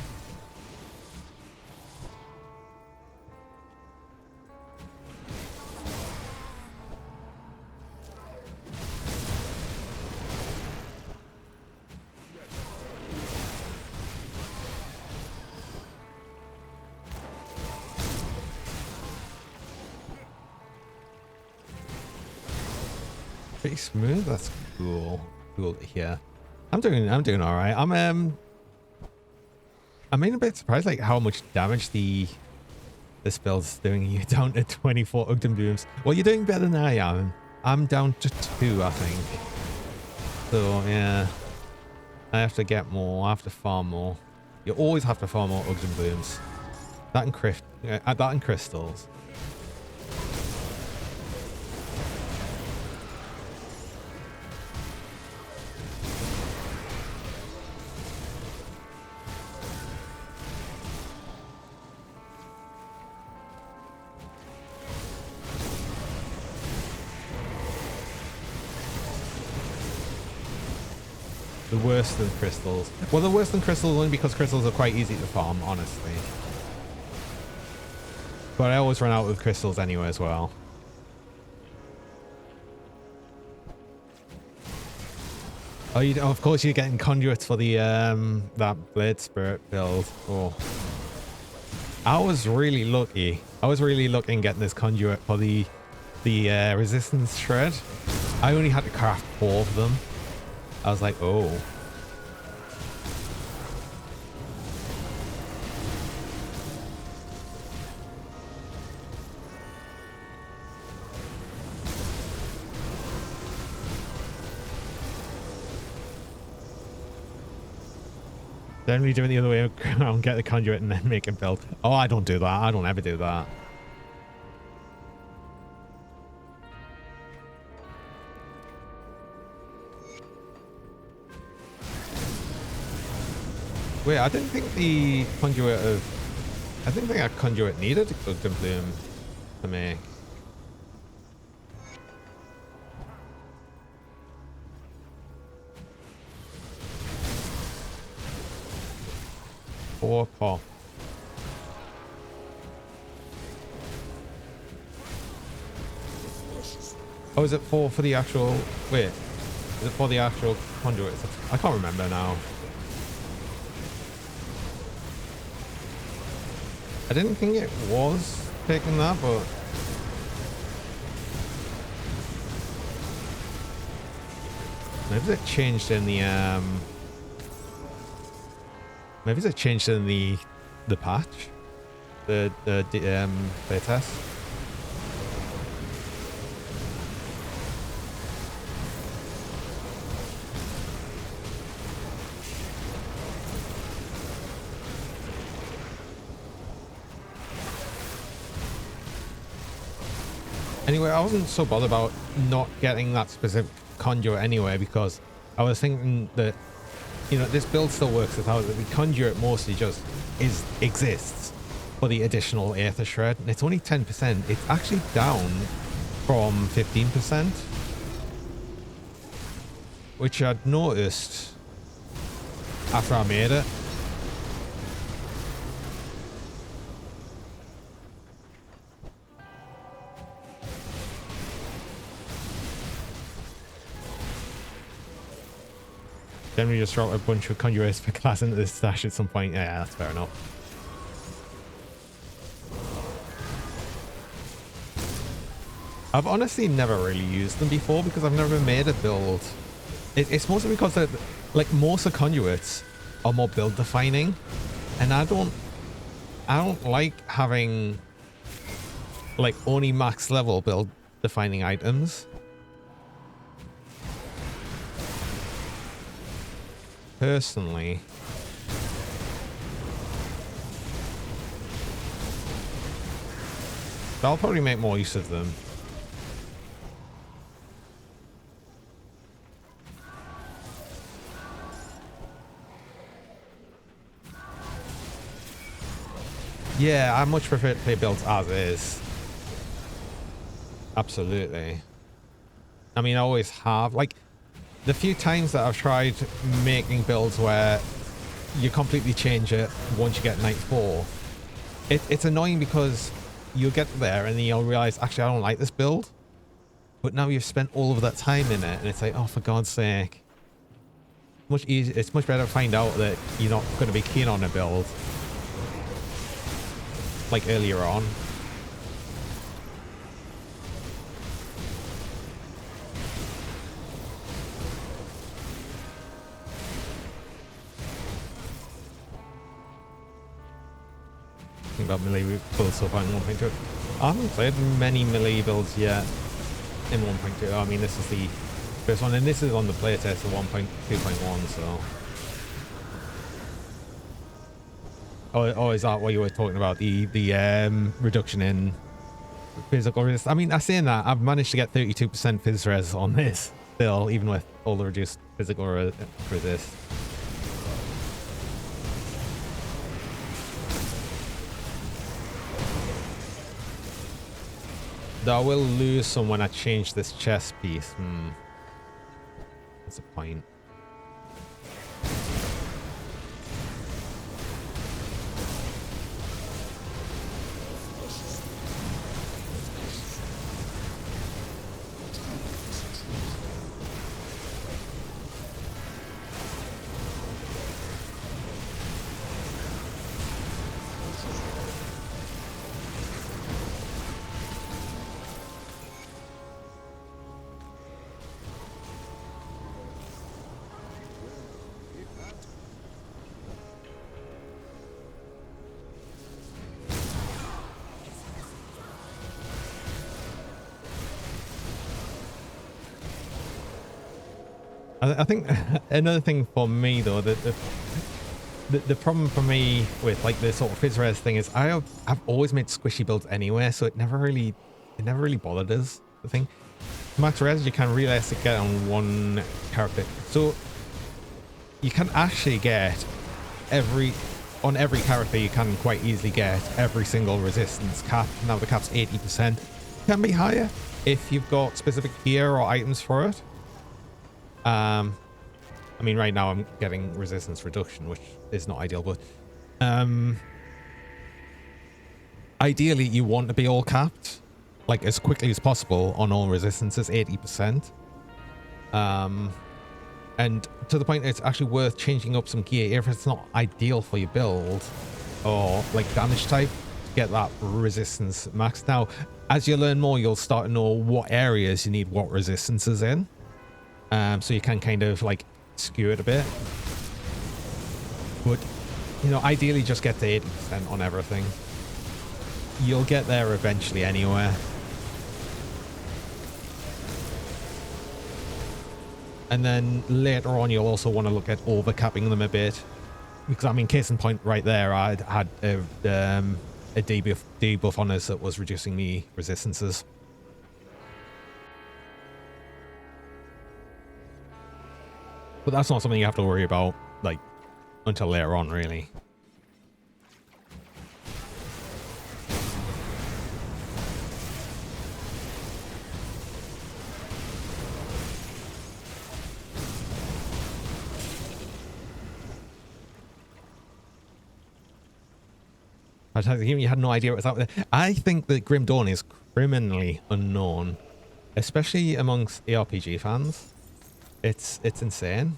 Pretty smooth. That's cool. Cool to hear. I'm doing all right. I'm a bit surprised like how much damage the spell's doing. You down to 24 Ugden Blooms. Well, you're doing better than I am. I'm down to 2, I think. So yeah, I have to get more. I have to farm more. You always have to farm more Ugden Blooms. That and crystals. The worse than crystals. Well, the worse than crystals only because crystals are quite easy to farm, honestly. But I always run out with crystals anyway as well. Oh, of course you're getting conduits for the that Blade Spirit build. Oh, I was really lucky. I was really lucky in getting this conduit for the resistance shred. I only had to craft 4 of them. I was like, oh. Generally doing the other way around, get the conduit and then make a build. Oh, I don't do that. I don't ever do that. Wait, I didn't think the conduit of... I didn't think that conduit needed a Ugden Bloom to make. Or pop. Oh, is it for the actual... Wait. Is it for the actual conduit? I can't remember now. I didn't think it was taking that, but... Maybe it changed in the, Maybe it changed in the patch? The playtest? Anyway, I wasn't so bothered about not getting that specific conduit anyway, because I was thinking that you know, this build still works without it. The conduit mostly just exists for the additional Aether shred, and it's only 10%. It's actually down from 15%, which I'd noticed after I made it. Then we just drop a bunch of conduits per class into this stash at some point. Yeah, that's fair enough. I've honestly never really used them before because I've never made a build. It's mostly because like most of the conduits are more build defining, and I don't like having like only max level build defining items. Personally, I'll probably make more use of them. Yeah, I much prefer to play builds as is. Absolutely. I mean, I always have. Like, the few times that I've tried making builds where you completely change it once you get night 4, it's annoying because you'll get there and then you'll realize, actually, I don't like this build. But now you've spent all of that time in it, and it's like, oh, for God's sake. Much easier. It's much better to find out that you're not going to be keen on a build, like earlier on. About melee builds so far in 1.2. I haven't played many melee builds yet in 1.2. I mean, this is the first one, and this is on the playtest of 1.2.1, so. Oh, is that what you were talking about? The reduction in physical resist? I mean, I saying that, I've managed to get 32% phys res on this still, even with all the reduced physical resist. Though I will lose some when I change this chest piece. That's a point. I think another thing for me though, the problem for me with like the sort of phys res thing is I've always made squishy builds anyway, so it never really bothered us. The thing, max res you can realistically get on one character, so you can actually get on every character you can quite easily get every single resistance cap. Now the cap's 80%. Can be higher if you've got specific gear or items for it. I mean, right now I'm getting resistance reduction, which is not ideal, but ideally you want to be all capped, like as quickly as possible on all resistances, 80%. And to the point it's actually worth changing up some gear if it's not ideal for your build or like damage type to get that resistance maxed. Now, as you learn more, you'll start to know what areas you need what resistances in. So you can kind of like skew it a bit, but you know, ideally just get to 80% on everything. You'll get there eventually anyway. And then later on you'll also want to look at overcapping them a bit, because I mean, case in point right there, I had a debuff on us that was reducing me resistances. But that's not something you have to worry about like until later on, really. You had no idea what was out there. I think that Grim Dawn is criminally unknown, especially amongst ARPG fans. It's insane.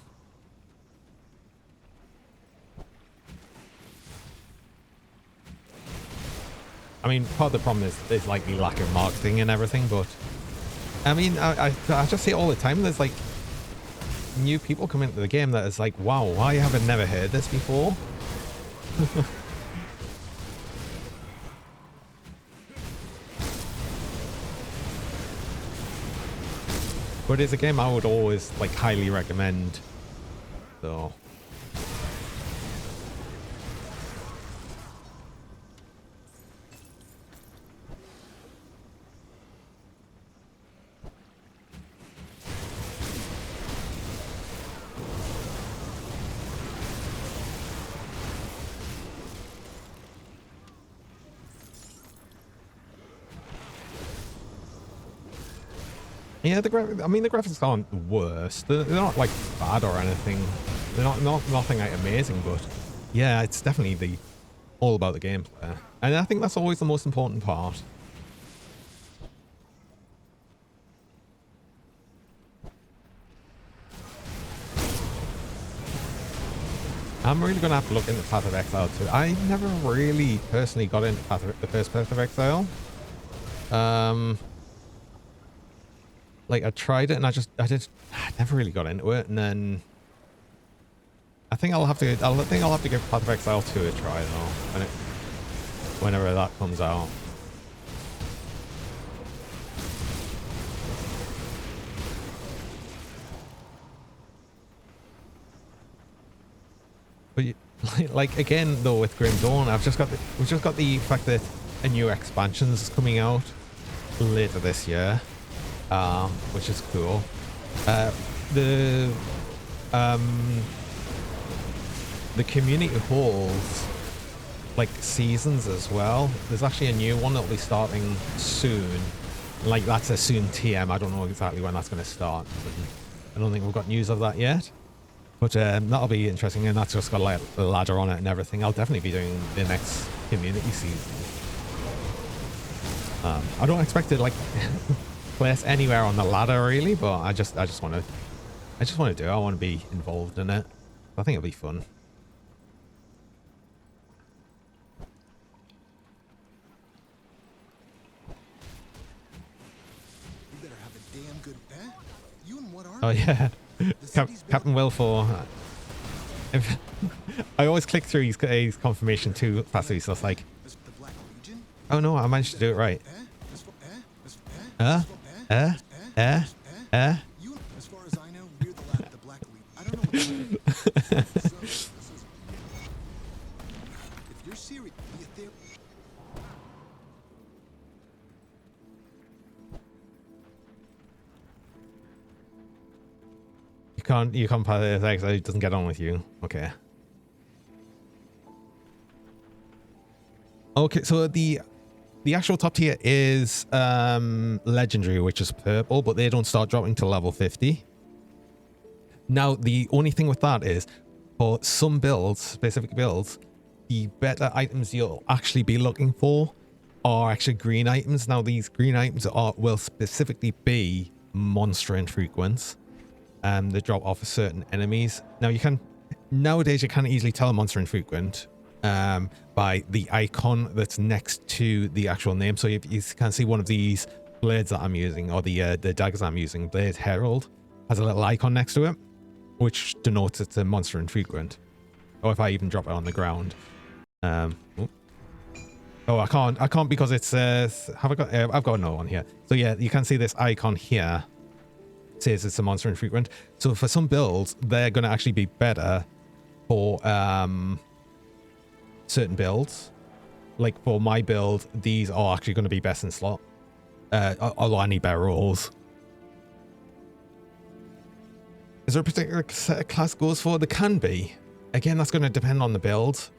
I mean, part of the problem is like the lack of marketing and everything, but I mean, I just see it all the time. There's like new people come into the game that is like, wow, why have I never heard this before? But it's a game I would always like highly recommend, though. Yeah, the graphics aren't the worst. They're not like bad or anything. They're not nothing like amazing, but yeah, it's definitely all about the gameplay, and I think that's always the most important part. I'm really gonna have to look into Path of Exile too. I never really personally got into the first Path of Exile. Like I tried it and I never really got into it, and then I think I'll have to give Path of Exile 2 a try though, whenever that comes out. But like again though with Grim Dawn, we've just got the fact that a new expansion is coming out later this year. Which is cool. The community halls, like seasons as well. There's actually a new one that'll be starting soon. Like that's a soon TM. I don't know exactly when that's going to start. I don't think we've got news of that yet. But that'll be interesting, and that's just got like a ladder on it and everything. I'll definitely be doing the next community season. I don't expect it like place anywhere on the ladder really, but I just want to do it. I want to be involved in it. I think it'll be fun. You better have a damn good you and what Oh yeah, Captain Wilfor. I always click through his confirmation too fast, so it's like, oh no, I managed to do it right. As far as I know, we're the Black Elite. I don't know what if you're serious, you can't pass it, it doesn't get on with you. Okay. Okay, so the actual top tier is legendary, which is purple, but they don't start dropping till level 50. Now, the only thing with that is, for some builds, specific builds, the better items you'll actually be looking for are actually green items. Now, these green items will specifically be monster infrequents. They drop off of certain enemies. Now, nowadays you can easily tell a monster infrequent by the icon that's next to the actual name. So if you can see one of these blades that I'm using, or the daggers I'm using, Blade Herald, has a little icon next to it, which denotes it's a monster infrequent. Or if I even drop it on the ground. Oh, I can't because it's I've got another one here. So yeah, you can see this icon here says it's a monster infrequent. So for some builds, they're going to actually be better for certain builds. Like for my build, these are actually going to be best in slot. Although I need better rolls. Is there a particular set of class goes for? There can be. again, that's going to depend on the build.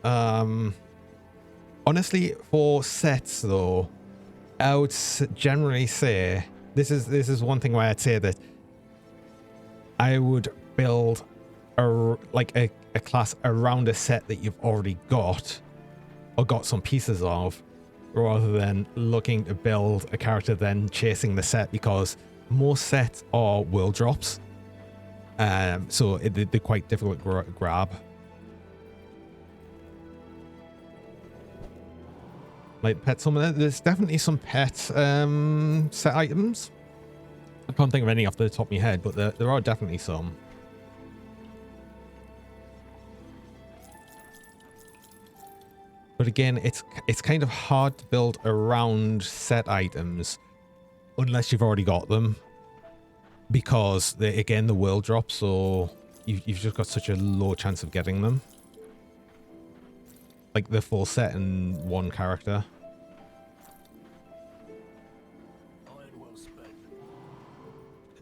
Honestly, for sets though, I would generally say this is one thing where I'd say that I would build a class around a set that you've already got or got some pieces of, rather than looking to build a character then chasing the set, because most sets are world drops, so they're quite difficult to grab. Like pet summon, there's definitely some pet set items. I can't think of any off the top of my head, but there are definitely some. But again, it's kind of hard to build around set items unless you've already got them, because the world drops, so you've just got such a low chance of getting them. Like the full set in one character.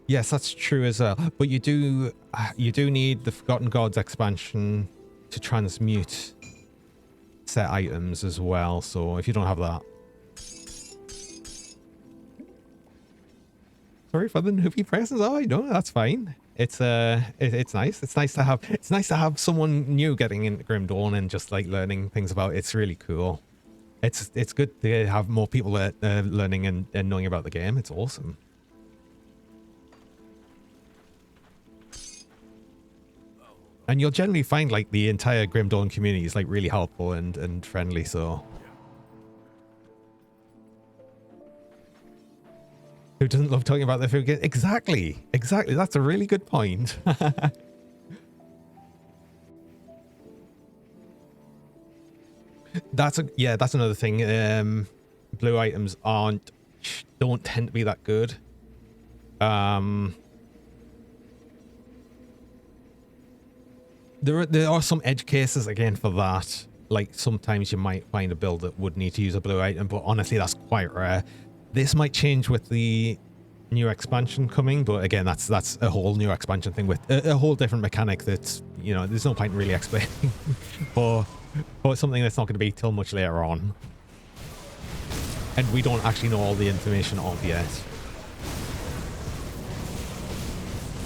Yes, that's true as well. But you do need the Forgotten Gods expansion to transmute set items as well. So if you don't have that, sorry for the newbie presence. Oh, I know, that's fine. It's it's nice. It's nice to have someone new getting into Grim Dawn and just like learning things about it. It's really cool. It's good to have more people learning and knowing about the game. It's awesome. And you'll generally find like the entire Grim Dawn community is like really helpful and friendly, so. Who doesn't love talking about their food game? Exactly. That's a really good point. That's another thing. Blue items don't tend to be that good. There are some edge cases again for that. Like sometimes you might find a build that would need to use a blue item, but honestly that's quite rare. This might change with the new expansion coming, but again that's a whole new expansion thing with a whole different mechanic that's, you know, there's no point in really explaining for something that's not going to be till much later on. And we don't actually know all the information of yet.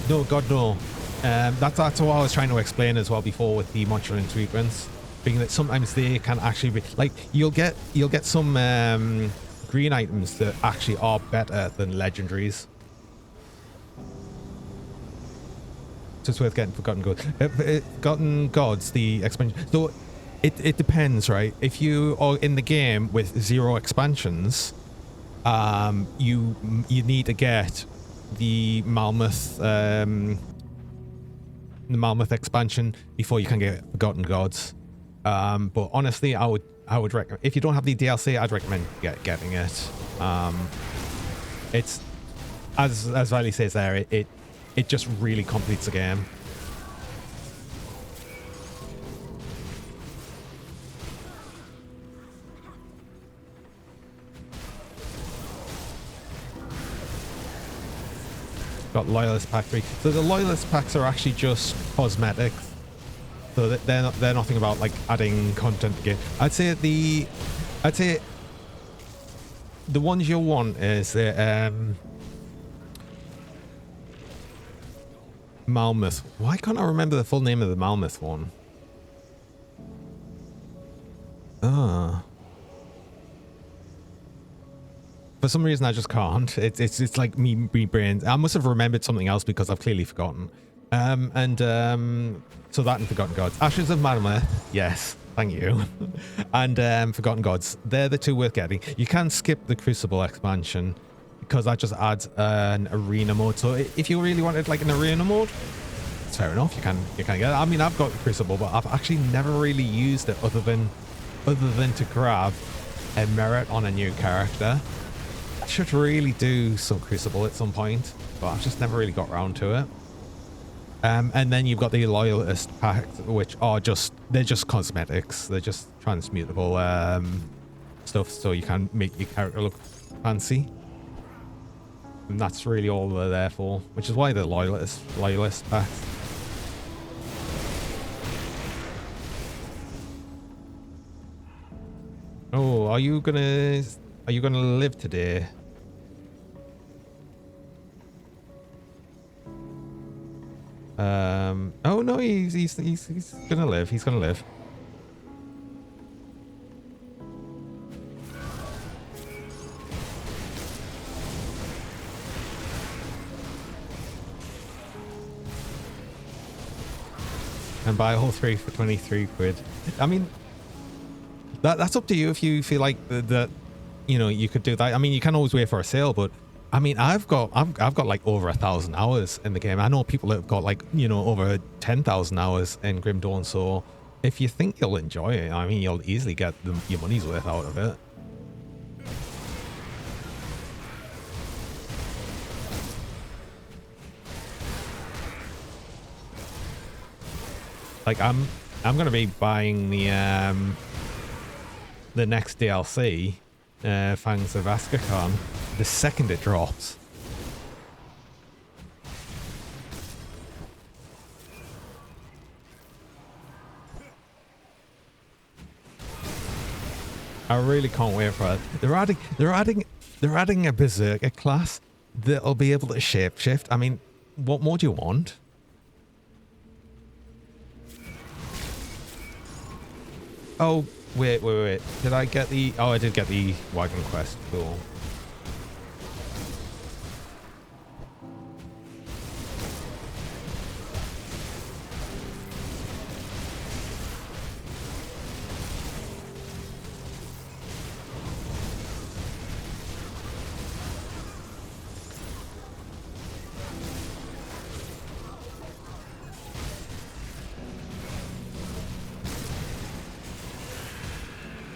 No, God no. That's what I was trying to explain as well before with the modular treatments, being that sometimes they can actually be like, you'll get some green items that actually are better than legendaries. So it's worth getting Forgotten Gods. Forgotten Gods, the expansion. So it depends, right? If you are in the game with 0 expansions, you need to get the Mammoth expansion before you can get Forgotten Gods. But honestly, I would recommend, if you don't have the DLC, I'd recommend getting it. It's as Valley says there, it just really completes the game. Got Loyalist Pack 3. So the Loyalist packs are actually just cosmetics. So they're nothing about like adding content to the game. I'd say the ones you'll want is the Malmoth. Why can't I remember the full name of the Malmoth one? For some reason I just can't. It's like me brains. I must have remembered something else because I've clearly forgotten. So that and Forgotten Gods. Ashes of Mammoth, yes, thank you. And Forgotten Gods, they're the two worth getting. You can skip the Crucible expansion because that just adds an arena mode. So if you really wanted like an arena mode, it's fair enough. You can get it. I mean, I've got the Crucible, but I've actually never really used it other than to grab a merit on a new character. I should really do some Crucible at some point, but I've just never really got around to it. And then you've got the Loyalist packs, which are they're just cosmetics. They're just transmutable stuff, so you can make your character look fancy. And that's really all they're there for, which is why they're Loyalist packs. Oh, are you gonna live today? Oh no, he's gonna live. He's gonna live. And buy all 3 for 23 quid. I mean, that's up to you if you feel like that, you know, you could do that. I mean, you can always wait for a sale, but I mean, I've got like over 1,000 hours in the game. I know people that have got like, you know, over 10,000 hours in Grim Dawn. So if you think you'll enjoy it, I mean, you'll easily get your money's worth out of it. Like I'm gonna be buying the next DLC, Fangs of Askakhan, the second it drops. I really can't wait for it. They're adding a berserker class that'll be able to shapeshift. I mean, what more do you want? Oh, wait. Did I get the... Oh, I did get the wagon quest. Cool.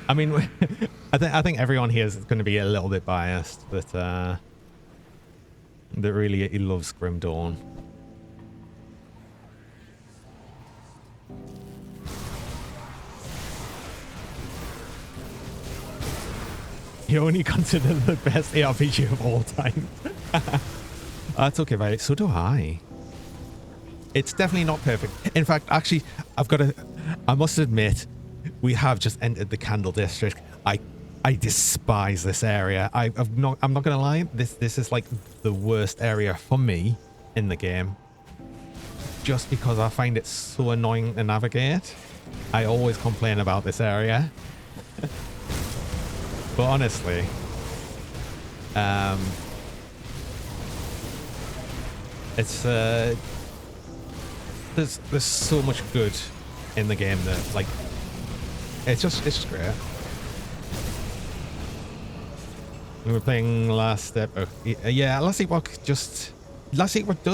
I mean, I think everyone here is going to be a little bit biased, but that really he loves Grim Dawn. You only consider the best ARPG of all time. That's okay, right? So do I. It's definitely not perfect. In fact, actually, I must admit, we have just entered the Candle District. I despise this area. I'm not gonna lie. This is like the worst area for me in the game. Just because I find it so annoying to navigate. I always complain about this area. But honestly, it's there's so much good in the game that like it's just great. We were playing last epoch. Yeah, last epoch does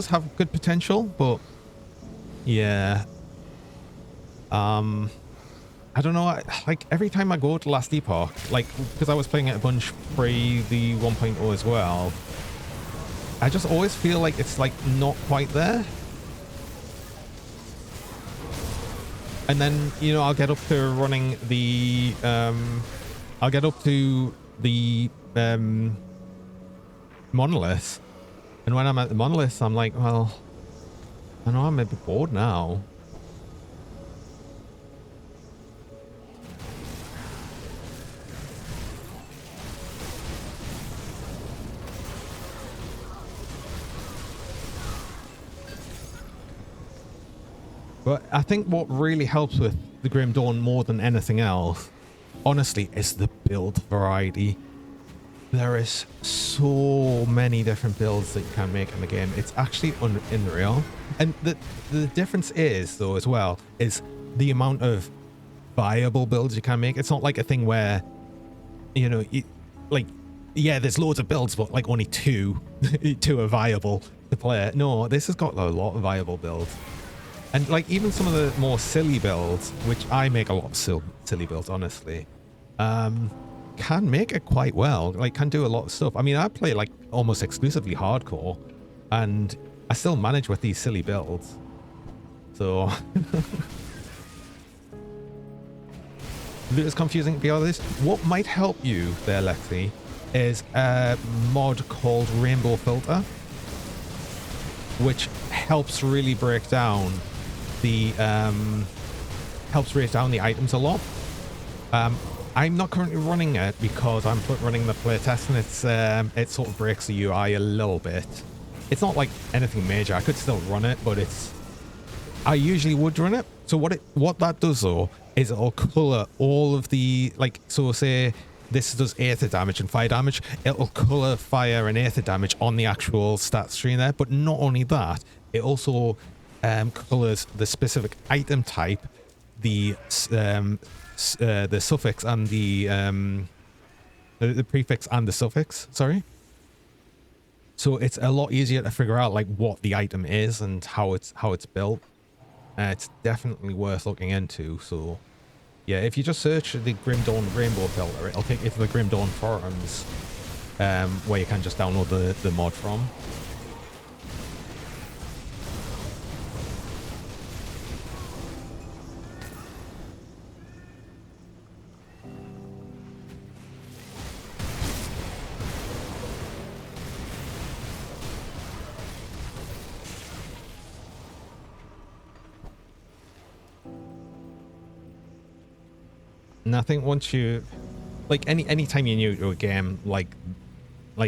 have good potential, but yeah, I don't know. Like every time I go to last epoch, like because I was playing it a bunch pre the 1.0 as well, I just always feel like it's like not quite there. And then, you know, I'll get up to running the, I'll get up to the monolith. And when I'm at the monolith, I'm like, well, I know I'm a bit bored now. But I think what really helps with the Grim Dawn more than anything else, honestly, is the build variety. There is so many different builds that you can make in the game. It's actually unreal. And the difference is, though, as well, is the amount of viable builds you can make. It's not like a thing where, you know, yeah, there's loads of builds, but like only two are viable to play. No, this has got a lot of viable builds. And like even some of the more silly builds, which I make a lot of silly builds, honestly, can make it quite well. Like can do a lot of stuff. I mean, I play like almost exclusively hardcore, and I still manage with these silly builds. So it's confusing beyond this. What might help you there, Lexi, is a mod called Rainbow Filter, which helps really break down the items a lot. I'm not currently running it because I'm running the playtest, and it sort of breaks the UI a little bit. It's not like anything major. I could still run it, but I usually would run it. So what that does though is it'll color all of the, like, so say this does Aether damage and fire damage, it'll color fire and Aether damage on the actual stat screen there. But not only that, it also colors the specific item type, the suffix and the prefix and the suffix, sorry. So it's a lot easier to figure out like what the item is and how it's built. It's definitely worth looking into. So yeah, if you just search the Grim Dawn Rainbow filter, it'll take you to the Grim Dawn forums, where you can just download the mod from. And I think once you, like, any time you're new to a game like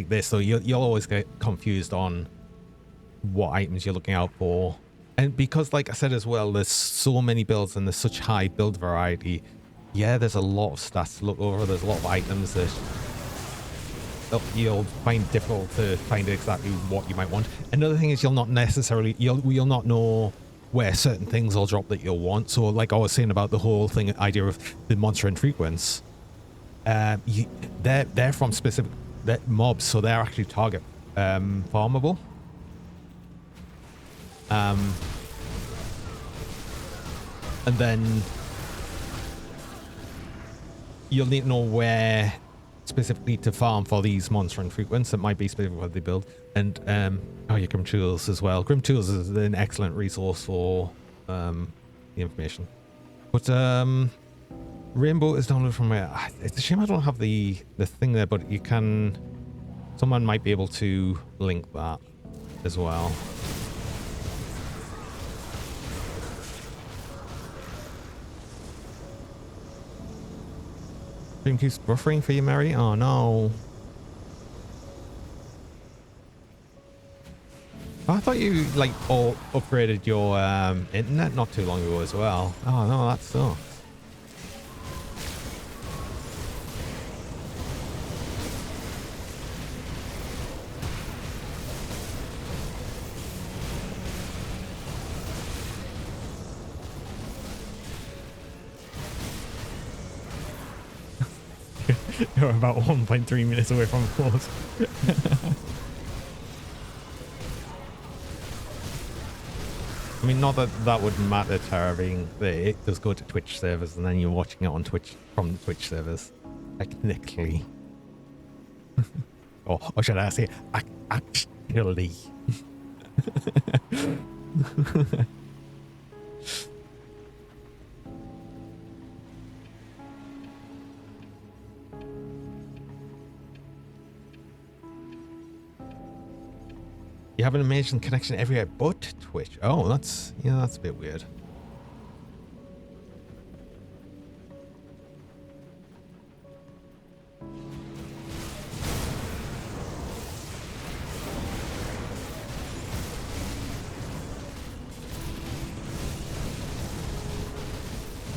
this, so you'll always get confused on what items you're looking out for. And because, like I said as well, there's so many builds and there's such high build variety. Yeah, there's a lot of stats to look over. There's a lot of items that you'll find difficult to find exactly what you might want. Another thing is you'll not know where certain things will drop that you'll want. So like I was saying about the whole idea of the monster infrequents, they're from specific mobs, so they're actually target farmable. And then you'll need to know where specifically to farm for these monster infrequents. That might be specific what they build. And your Grim Tools as well. Grim Tools is an excellent resource for the information. But Rainbow is downloaded from where? It's a shame I don't have the thing there, but you can. Someone might be able to link that as well. Stream keeps buffering for you, Mary? Oh no. I thought you like all upgraded your internet not too long ago as well. Oh no, that sucks. You're about 1.3 minutes away from pause. I mean, not that that would matter, Tara, being that it does go to Twitch servers and then you're watching it on Twitch from the Twitch servers, technically. or should I say, actually. You have an amazing connection everywhere but Twitch. Oh, that's a bit weird.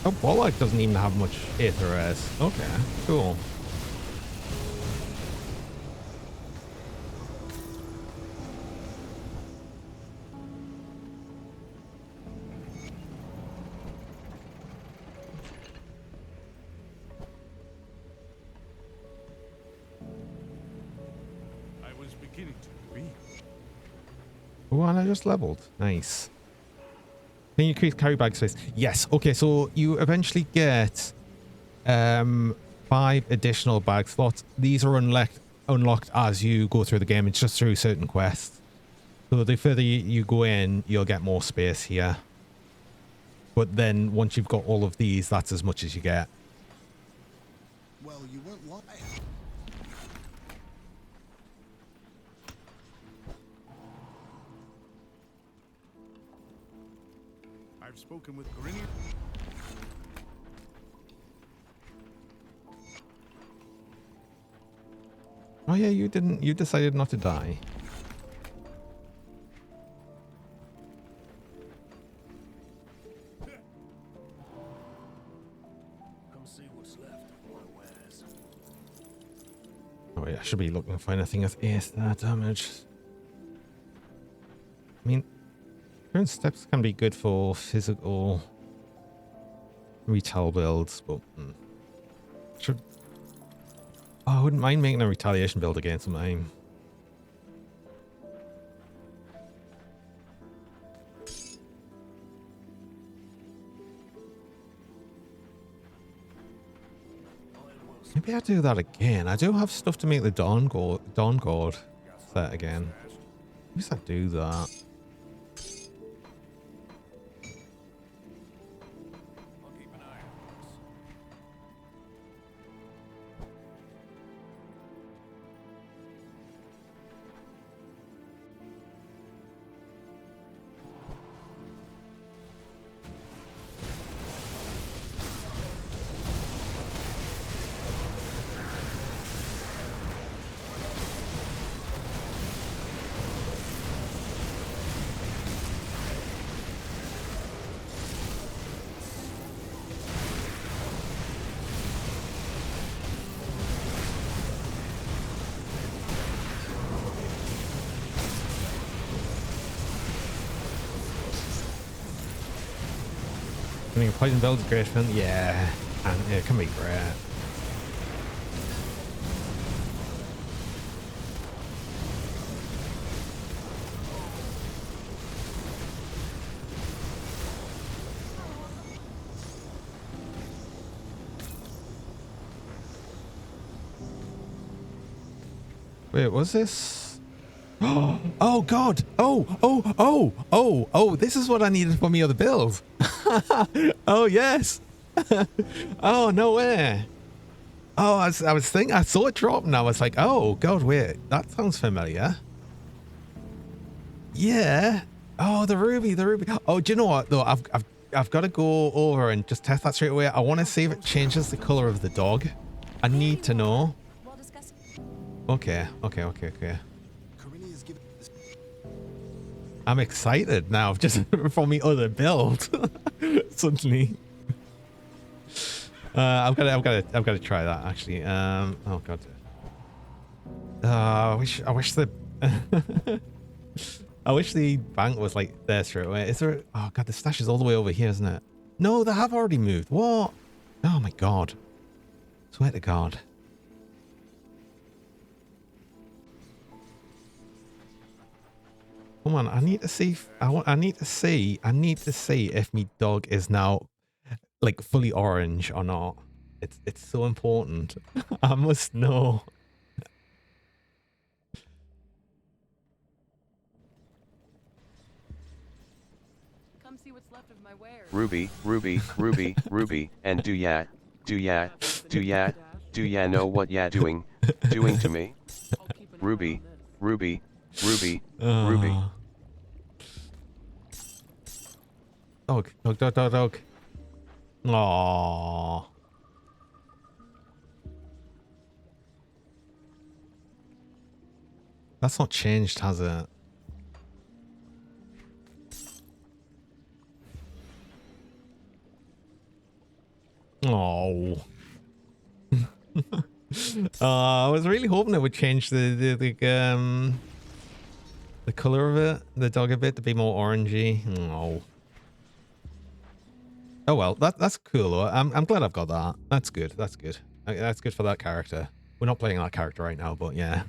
Oh, Bollock doesn't even have much Aether res. Okay, cool. Oh, and I just leveled. Nice. Can you increase carry bag space? Yes. Okay, so you eventually get 5 additional bag slots. These are unlocked as you go through the game. It's just through certain quests. So the further you go in, you'll get more space here. But then once you've got all of these, that's as much as you get. Well, you won't lie. I've spoken with Grinny. Oh yeah, you didn't. You decided not to die. Come see what's left of my wares. Oh wait, I should be looking for anything with Aether damage. I mean, current steps can be good for physical retail builds, but should. Oh, I wouldn't mind making a retaliation build again sometime. Maybe I'll do that again. I do have stuff to make the Dawn Guard set again. Maybe I do that. I'll keep an eye on this. I mean, poison build is great fun. Yeah, and it can be great. Wait, was this? Oh god! Oh! This is what I needed for me other build. Oh yes! Oh no way! Oh, I was thinking, I saw it drop and I was like, oh god, wait, that sounds familiar. Yeah. Oh, the ruby. Oh, do you know what though? I've got to go over and just test that straight away. I want to see if it changes the color of the dog. I need to know. Okay. I'm excited now, just for me other build. Suddenly, I've got to try that actually. Oh god. I wish the I wish the bank was like there straight away. Is there? Oh god, the stash is all the way over here, isn't it? No, they have already moved. What? Oh my god. Swear to God. Come on, I need to see. I need to see if my dog is now like fully orange or not. It's so important. I must know. Come see what's left of my wares. Ruby, and do ya know what ya doing to me? I'll keep an eye Ruby, on this. Ruby. Dog. Aww. That's not changed, has it? Oh. I was really hoping it would change the color of it, the dog a bit, to be more orangey. No. Oh well, that's cool though. I'm glad I've got that. That's good. That's good. That's good for that character. We're not playing that character right now, but yeah.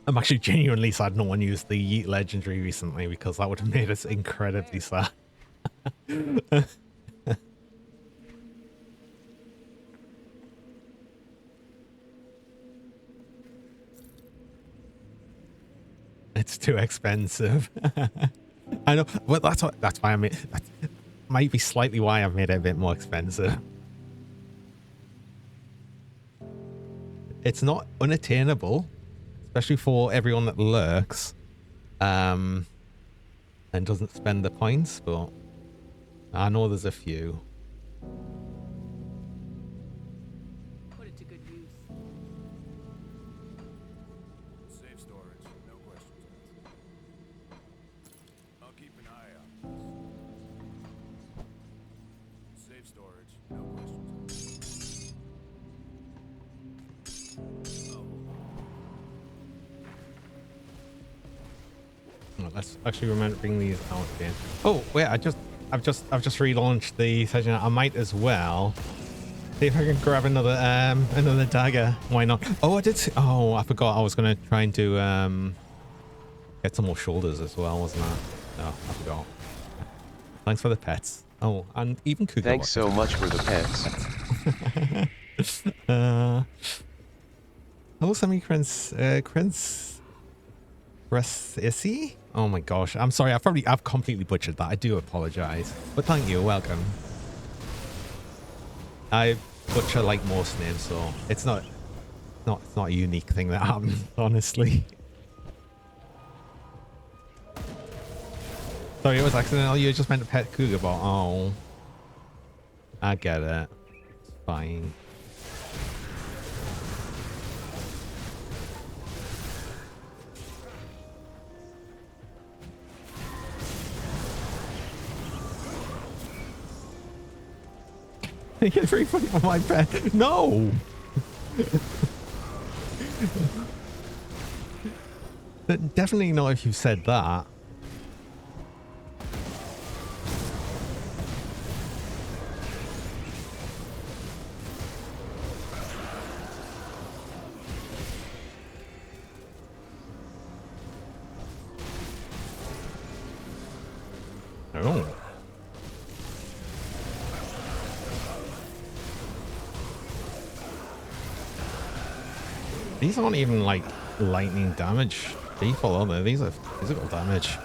I'm actually genuinely sad no one used the Yeet legendary recently, because that would have made us incredibly sad. It's too expensive. I know, but that's why I made that might be slightly why I've made it a bit more expensive. It's not unattainable. especially for everyone that lurks, and doesn't spend the points. But I know there's a few. Put it to good use. Safe storage, no questions asked. I'll keep an eye out. Safe storage, no questions asked. Oh, let's actually remember to bring these out again. Oh wait, I've just relaunched the session. I might as well see if I can grab another dagger. Why not? Oh, I did see, oh, I forgot I was gonna try and do get some more shoulders as well, wasn't I? No, I forgot. Thanks for the pets. Oh, and even Cougar. Thanks so much for the pets. Hello, Crens Issy? Oh my gosh, I'm sorry. I've completely butchered that. I do apologize. But thank you, welcome. I butcher like most names, so it's not a unique thing that happens, honestly. Sorry, it was accidental. You just meant to pet Cougar bot. Oh, I get it. It's fine. Get free money for my pet. No. Definitely not if you said that. Oh. These aren't even like lightning damage default, are they? These are physical damage.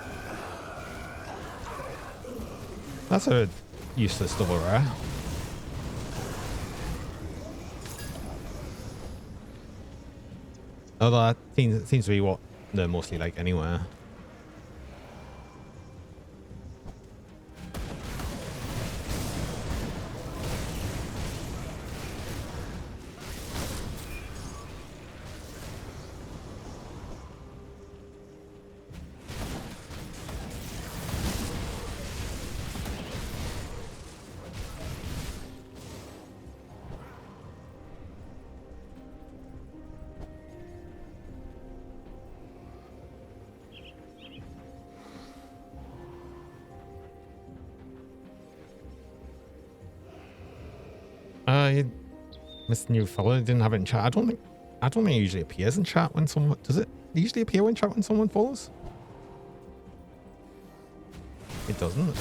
That's a useless double rare. Although that seems to be what they're mostly like anyway. Mr. New Fellow didn't have it in chat. I don't think it usually appears in chat when someone does it. Usually appear in chat when someone follows. It doesn't.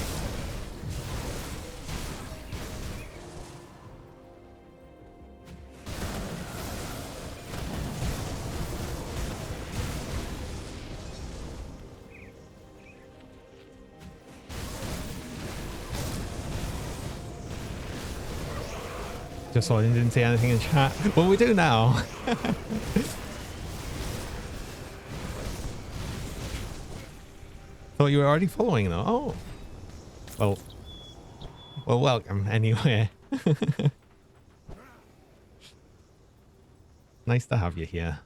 Just so I didn't see anything in chat. Well, we do now. Thought you were already following though. Oh. Well, welcome anyway. Nice to have you here.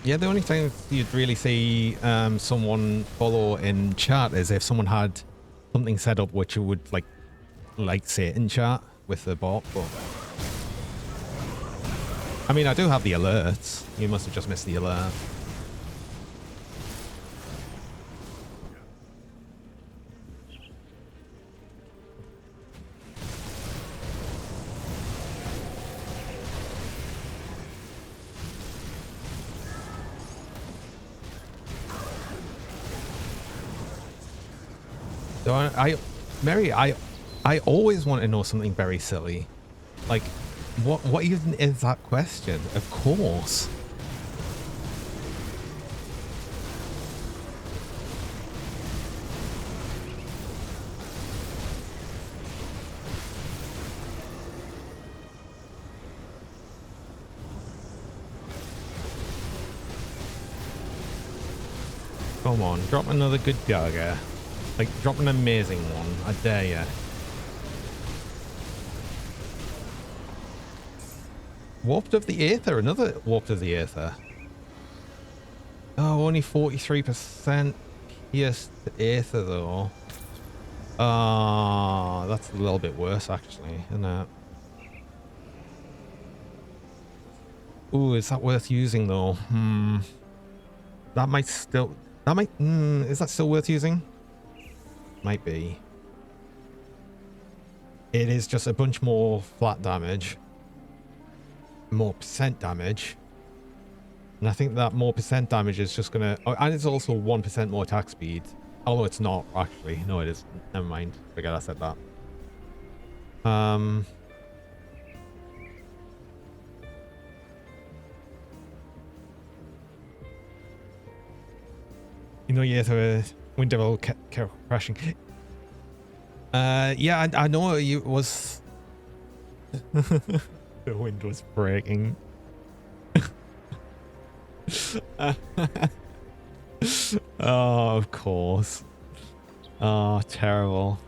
Yeah, the only time you'd really see someone follow in chat is if someone had something set up which would like say it in chat with the bot. But I mean, I do have the alerts. You must have just missed the alert. So Mary, I always want to know something very silly. Like, what even is that question? Of course. Come on, drop another good dagger. Like, drop an amazing one. I dare ya. Warped of the Aether. Another Warped of the Aether. Oh, only 43% pierced Aether, though. Ah, that's a little bit worse, actually, isn't it? Ooh, is that worth using, though? That might still... That might... is that still worth using? Might be. It is just a bunch more flat damage. More percent damage. And I think that more percent damage is just gonna... Oh, and it's also 1% more attack speed. Although it's not, actually. No, it isn't. Never mind. Forget I said that. You know, yeah, the wind devil kept crashing. Yeah, I know it was... The wind was breaking. Oh, of course. Oh, terrible.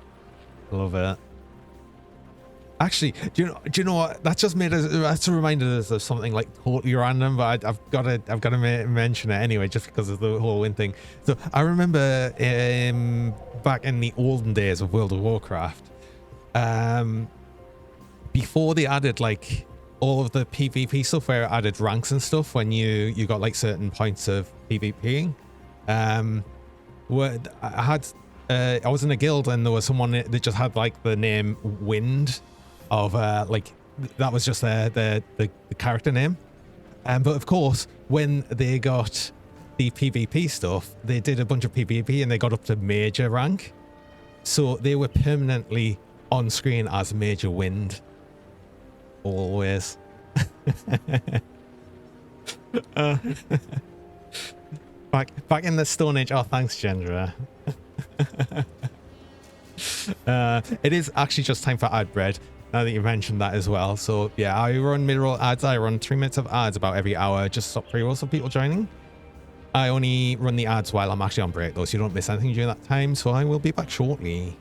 Love it. Actually, do you know what? That just made us. That's reminded us of something like totally random, but I've got to mention it anyway, just because of the whole wind thing. So I remember back in the olden days of World of Warcraft, before they added like all of the PvP stuff, where it added ranks and stuff when you got like certain points of PvPing. Where I was in a guild and there was someone that just had like the name Wind of like that was just the character name. But of course, when they got the PvP stuff, they did a bunch of PvP and they got up to major rank, so they were permanently on screen as Major Wind. Always. Back in the Stone Age. Oh, thanks, Gendra. It is actually just time for ad bread, now that you mentioned that as well. So yeah, I run mid-roll ads. I run 3 minutes of ads about every hour, just stop pre-rolls of people joining. I only run the ads while I'm actually on break, though, so you don't miss anything during that time. So I will be back shortly.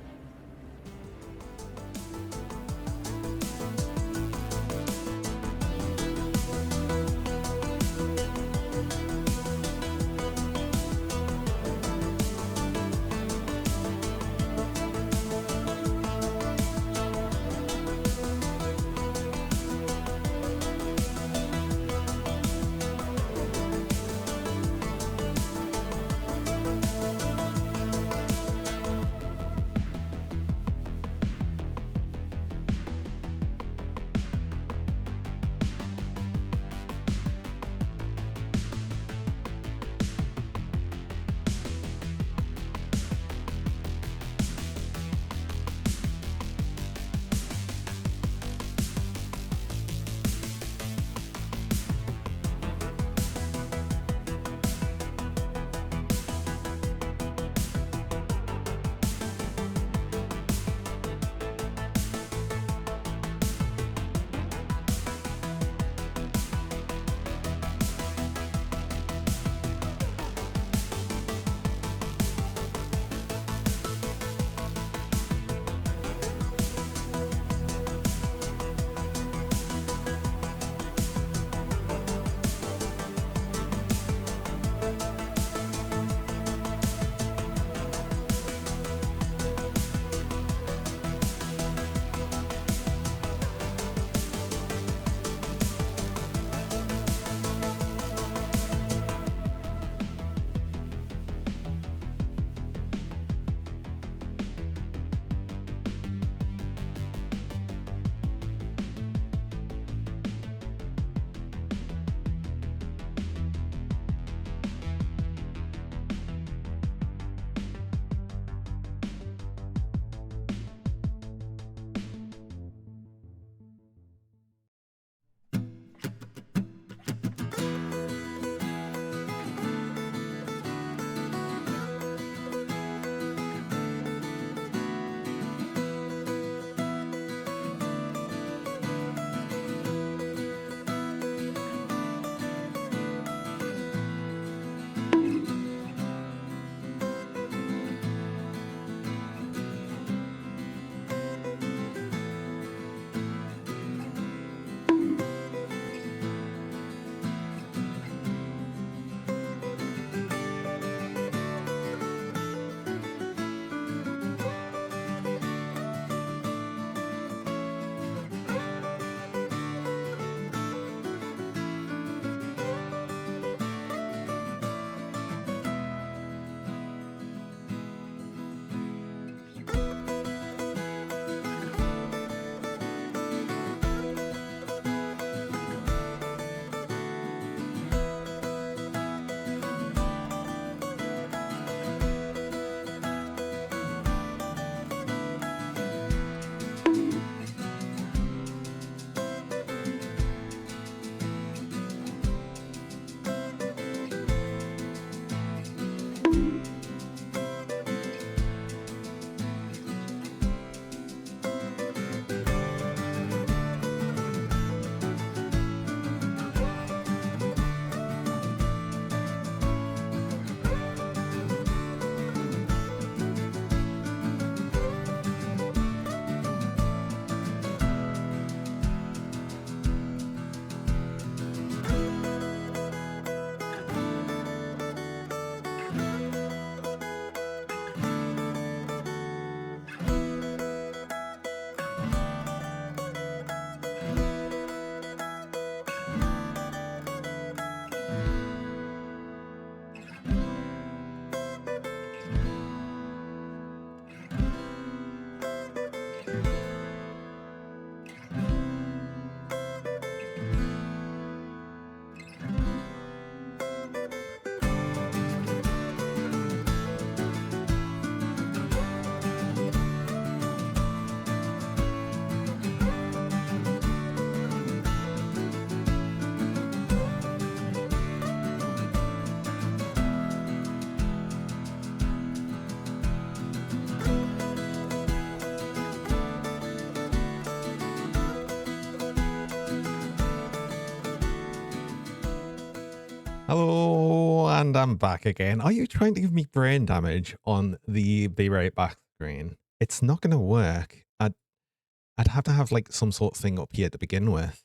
Hello, and I'm back again. Are you trying to give me brain damage on the Be Right Back screen? It's not going to work. I'd have to have like some sort of thing up here to begin with.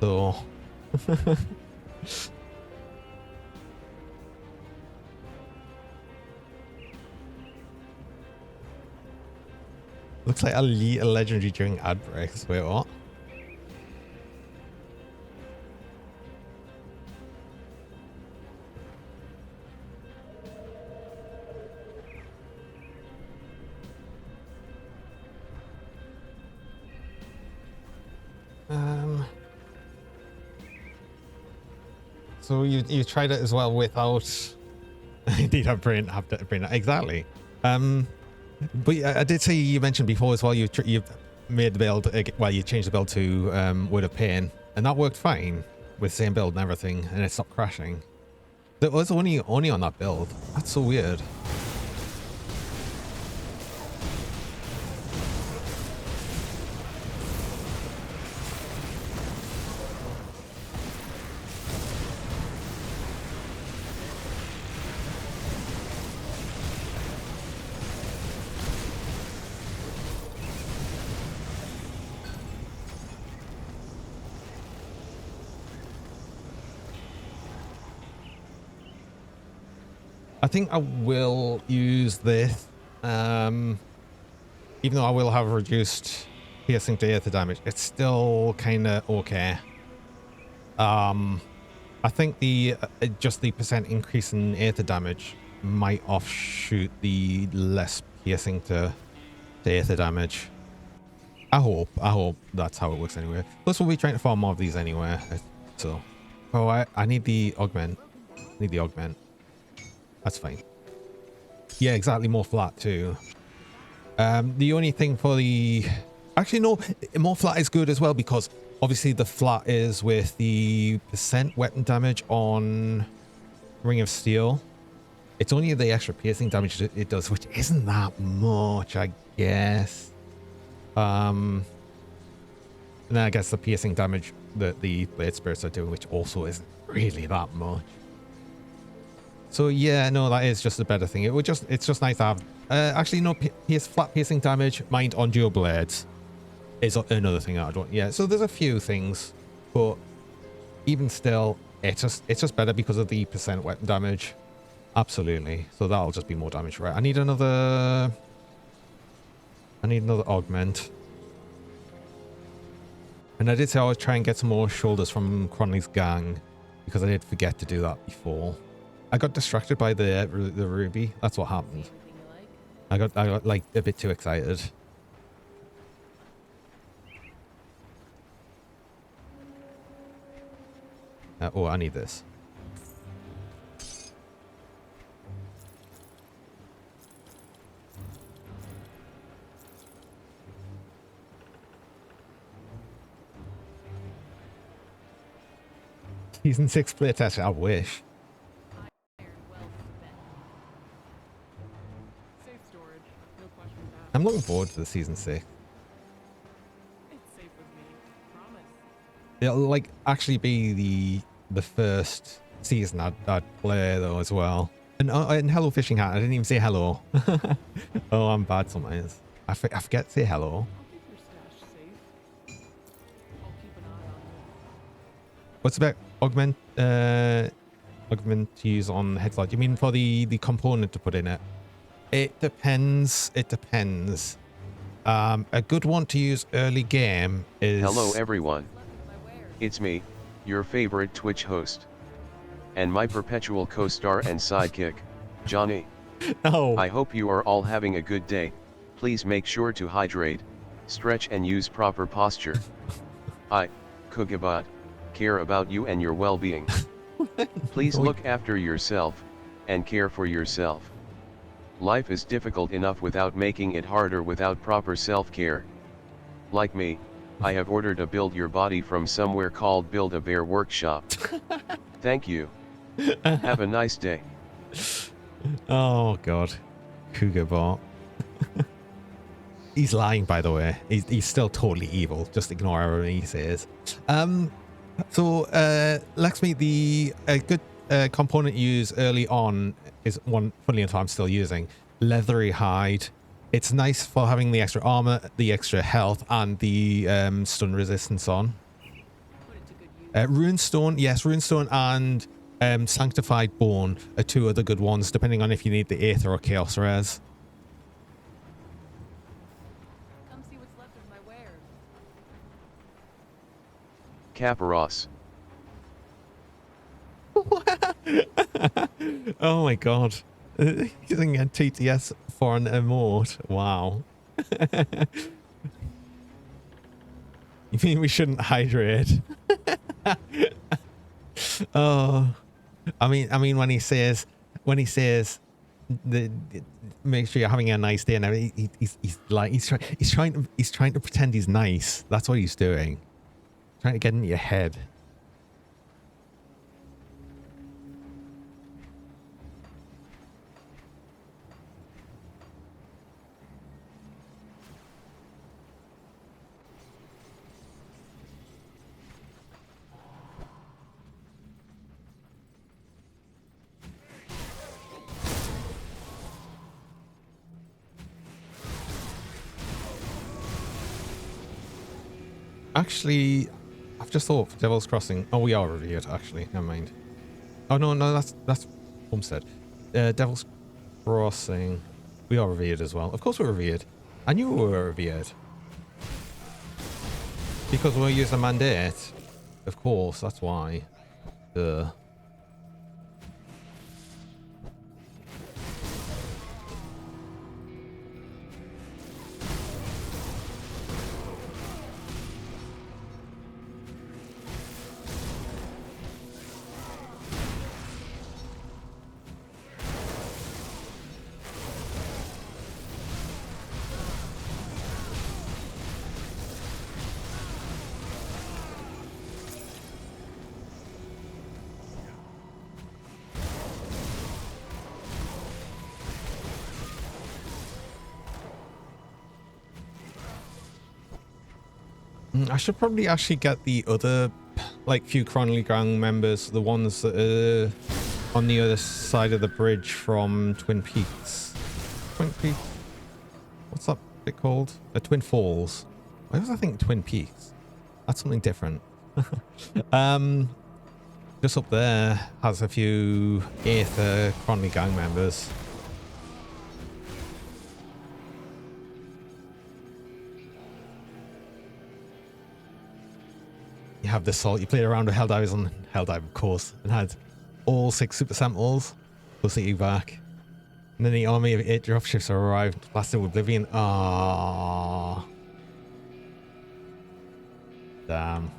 So... Looks like a legendary during ad breaks. Wait, what? So you tried it as well without... Indeed, have to brain exactly. But I did see you mentioned before as well. You made the build. Well, you changed the build to Word of Pain, and that worked fine with same build and everything, and it stopped crashing. It was only on that build. That's so weird. I think I will use this, even though I will have reduced piercing to Aether damage. It's still kind of okay. I think the just the percent increase in Aether damage might offshoot the less piercing to Aether damage. I hope that's how it works anyway. Plus, we'll be trying to farm more of these anyway. So, oh, I need the augment. That's fine. Yeah, exactly. More flat too. The only thing for the... Actually, no. More flat is good as well because obviously the flat is with the percent weapon damage on Ring of Steel. It's only the extra piercing damage it does, which isn't that much, I guess. And then I guess the piercing damage that the Blade Spirits are doing, which also isn't really that much. So yeah, no, that is just a better thing. It's just nice to have. Actually, no, flat piercing damage, mind on dual blades is another thing I don't. Yeah, so there's a few things, but even still, it's just better because of the percent weapon damage. Absolutely. So that'll just be more damage, right? I need another augment. And I did say I would try and get some more shoulders from Cronley's gang because I did forget to do that before. I got distracted by the ruby. That's what happened. I got like a bit too excited. Oh, I need this. Season 6 playtest. I wish. I'm looking forward to the season 6. It's safe with me. Promise. It'll like actually be the first season I'd play though as well. And hello fishing hat. I didn't even say hello. Oh, I'm bad sometimes. I forget to say hello. I'll keep your stash safe. I'll keep an eye on it. What's about augment to use on headslot? You mean for the component to put in it? It depends. It depends. A good one to use early game is... Hello everyone. It's me, your favorite Twitch host. And my perpetual co-star and sidekick, Johnny. Oh. I hope you are all having a good day. Please make sure to hydrate, stretch and use proper posture. I, Kugabot, care about you and your well-being. Please look after yourself, and care for yourself. Life is difficult enough without making it harder without proper self-care. Like me, I have ordered a Build Your Body from somewhere called Build-A-Bear Workshop. Thank you. Have a nice day. Oh god. Kugabot. He's lying, by the way. He's still totally evil. Just ignore everything he says. So Lakshmi, the good component you use early on is one, funny enough, I'm still using. Leathery hide. It's nice for having the extra armor, the extra health, and the stun resistance on. Put it to good use. Runestone, yes, Runestone and Sanctified Bone are two other good ones, depending on if you need the Aether or Chaos Res. Come see what's left of my wares. Caparos. Oh my god. Using a TTS for an emote. Wow. You mean we shouldn't hydrate? Oh. I mean when he says make sure you're having a nice day, and everything, he's trying to pretend he's nice. That's what he's doing. Trying to get into your head. Actually, I've just thought for Devil's Crossing. Oh, we are revered, actually. Never mind. Oh, no, that's Homestead. Devil's Crossing. We are revered as well. Of course we're revered. I knew we were revered. Because we're using a mandate. Of course, that's why. Duh. I should probably actually get the other, like, few Chronically Gang members, the ones that are on the other side of the bridge from Twin Peaks. Twin Peaks? What's that bit called? Twin Falls. Why was I thinking Twin Peaks? That's something different. Just up there has a few Aether Chronically Gang members. You have the salt. You played around with Helldivers on Helldive, of course, and had all 6 super samples. We'll see you back. And then the army of 8 dropships arrived, blasted with Oblivion. Ah, damn.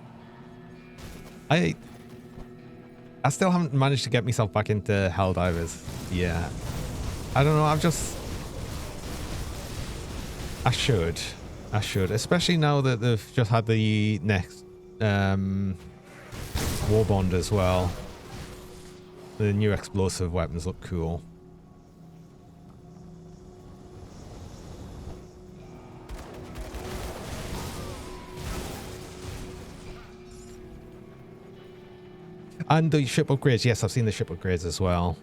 I still haven't managed to get myself back into Helldivers. Yeah, I don't know. I should, especially now that they've just had the next War Bond as well. The new explosive weapons look cool. And the ship upgrades. Yes, I've seen the ship upgrades as well,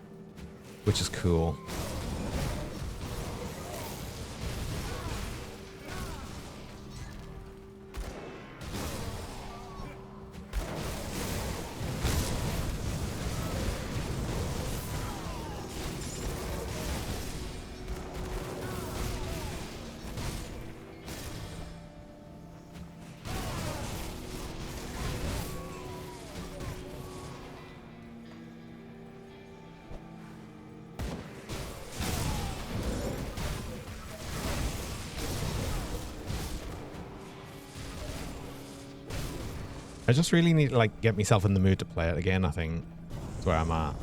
which is cool. I just really need to, like, get myself in the mood to play it again, I think. That's where I'm at.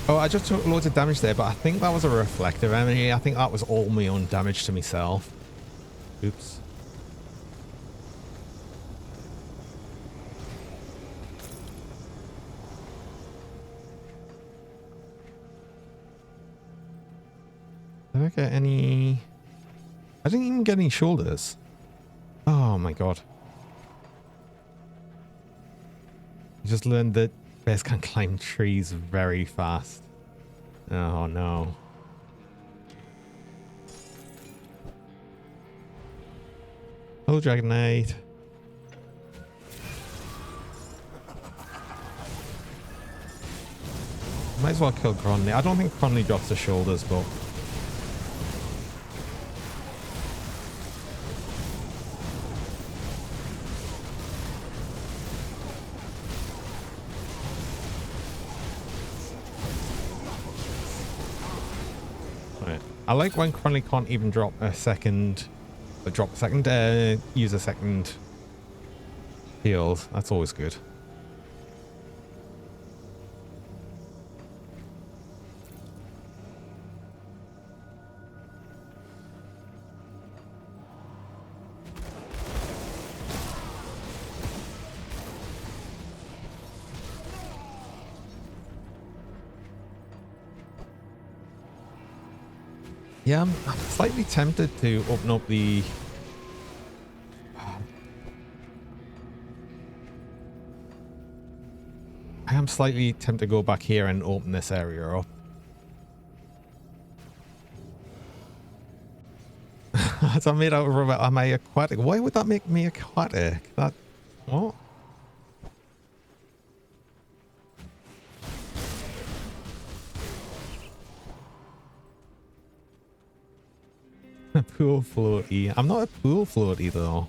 Oh, I just took loads of damage there, but I think that was a reflective enemy. I think that was all my own damage to myself. Oops. Did I get any... I didn't even get any shoulders. Oh my god. I just learned that bears can climb trees very fast. Oh no. Hello, Dragon Knight. Might as well kill Cronley. I don't think Cronley drops the shoulders, but... Right. I like when Cronley can't even drop a second... use a second heals. That's always good. Yeah, I'm slightly tempted to open up the... I am slightly tempted to go back here and open this area up. As I made out of rubber, am I aquatic? Why would that make me aquatic? That... What? A pool floaty. I'm not a pool floaty though.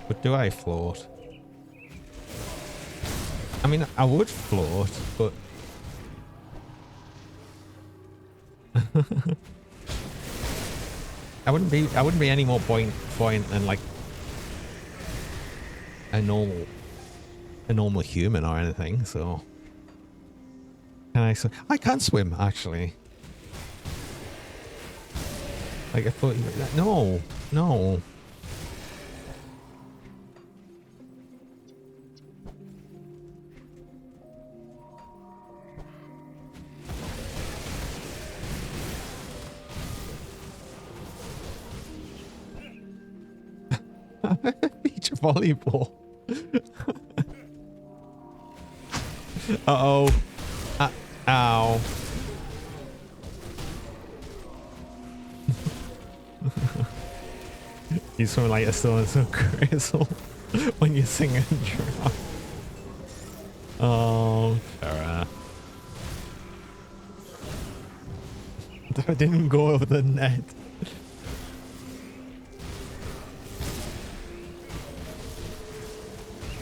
But do I float? I mean, I would float, but... I wouldn't be any more buoyant than like a normal human or anything, so can I swim? I can swim actually. Like I thought no. Beach volleyball. Uh-oh. Ow. You swim like a stone so grizzle when you're singing drop. Oh, Tara. I didn't go over the net.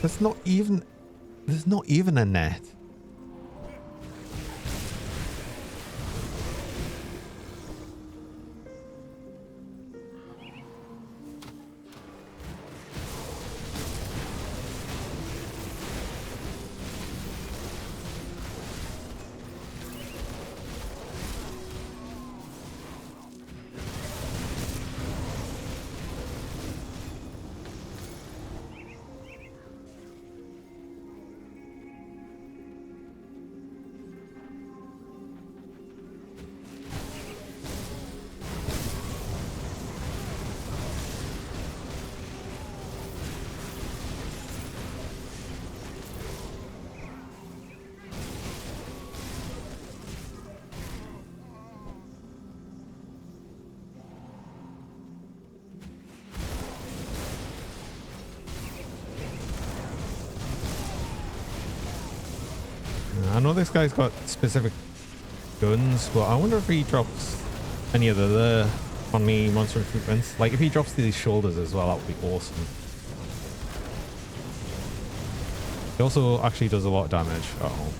There's not even a net. I know this guy's got specific guns, but I wonder if he drops any of the on me monster recruitments. Like if he drops these shoulders as well, that would be awesome. He also actually does a lot of damage. Uh-oh.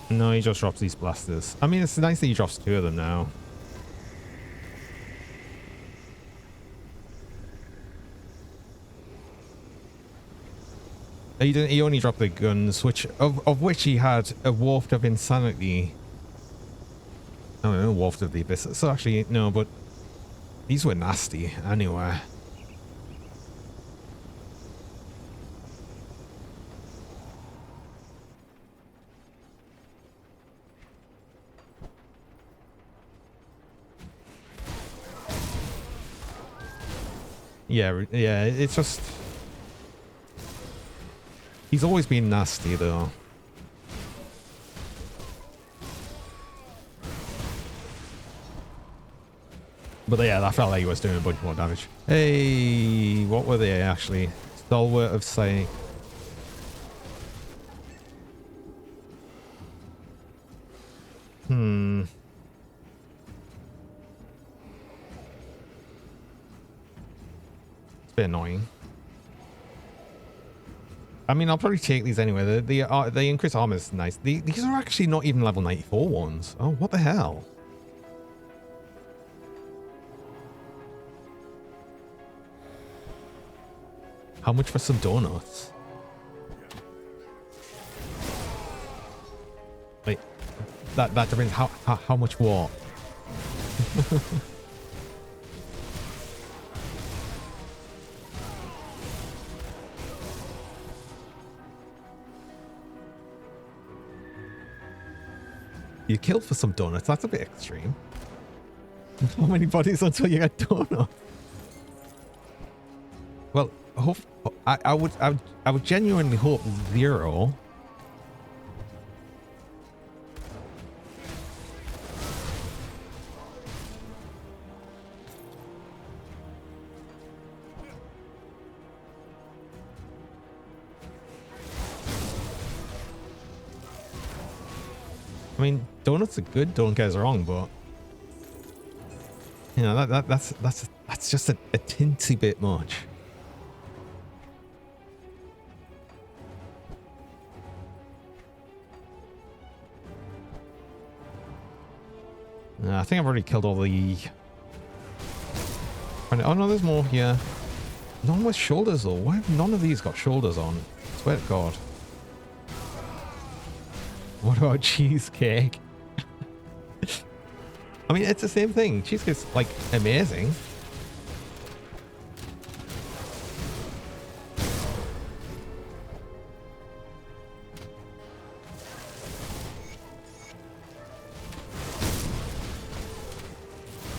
No, he just drops these blasters. I mean, it's nice that he drops two of them now. He only dropped the guns, which of which he had a waft of insanity. I don't know, waft of the abyss. So actually, no, but these were nasty anyway. Yeah, yeah, it's just... He's always been nasty, though. But yeah, that felt like he was doing a bunch more damage. Hey, what were they actually? Stalwart of Sight. It's a bit annoying. I mean, I'll probably take these anyway. The increased armor is nice. These are actually not even level 94 ones. Oh, what the hell? How much for some donuts? Wait, that depends. How much what? You killed for some donuts. That's a bit extreme. How many bodies until you get donuts? Well, I would genuinely hope 0. I mean, donuts are good, don't get us wrong, but you know that's just a teensy bit much. I think I've already killed all the... Oh no, there's more here. None with shoulders though. Why have none of these got shoulders on? I swear to God. What about cheesecake? I mean, it's the same thing. Cheesecake's like amazing.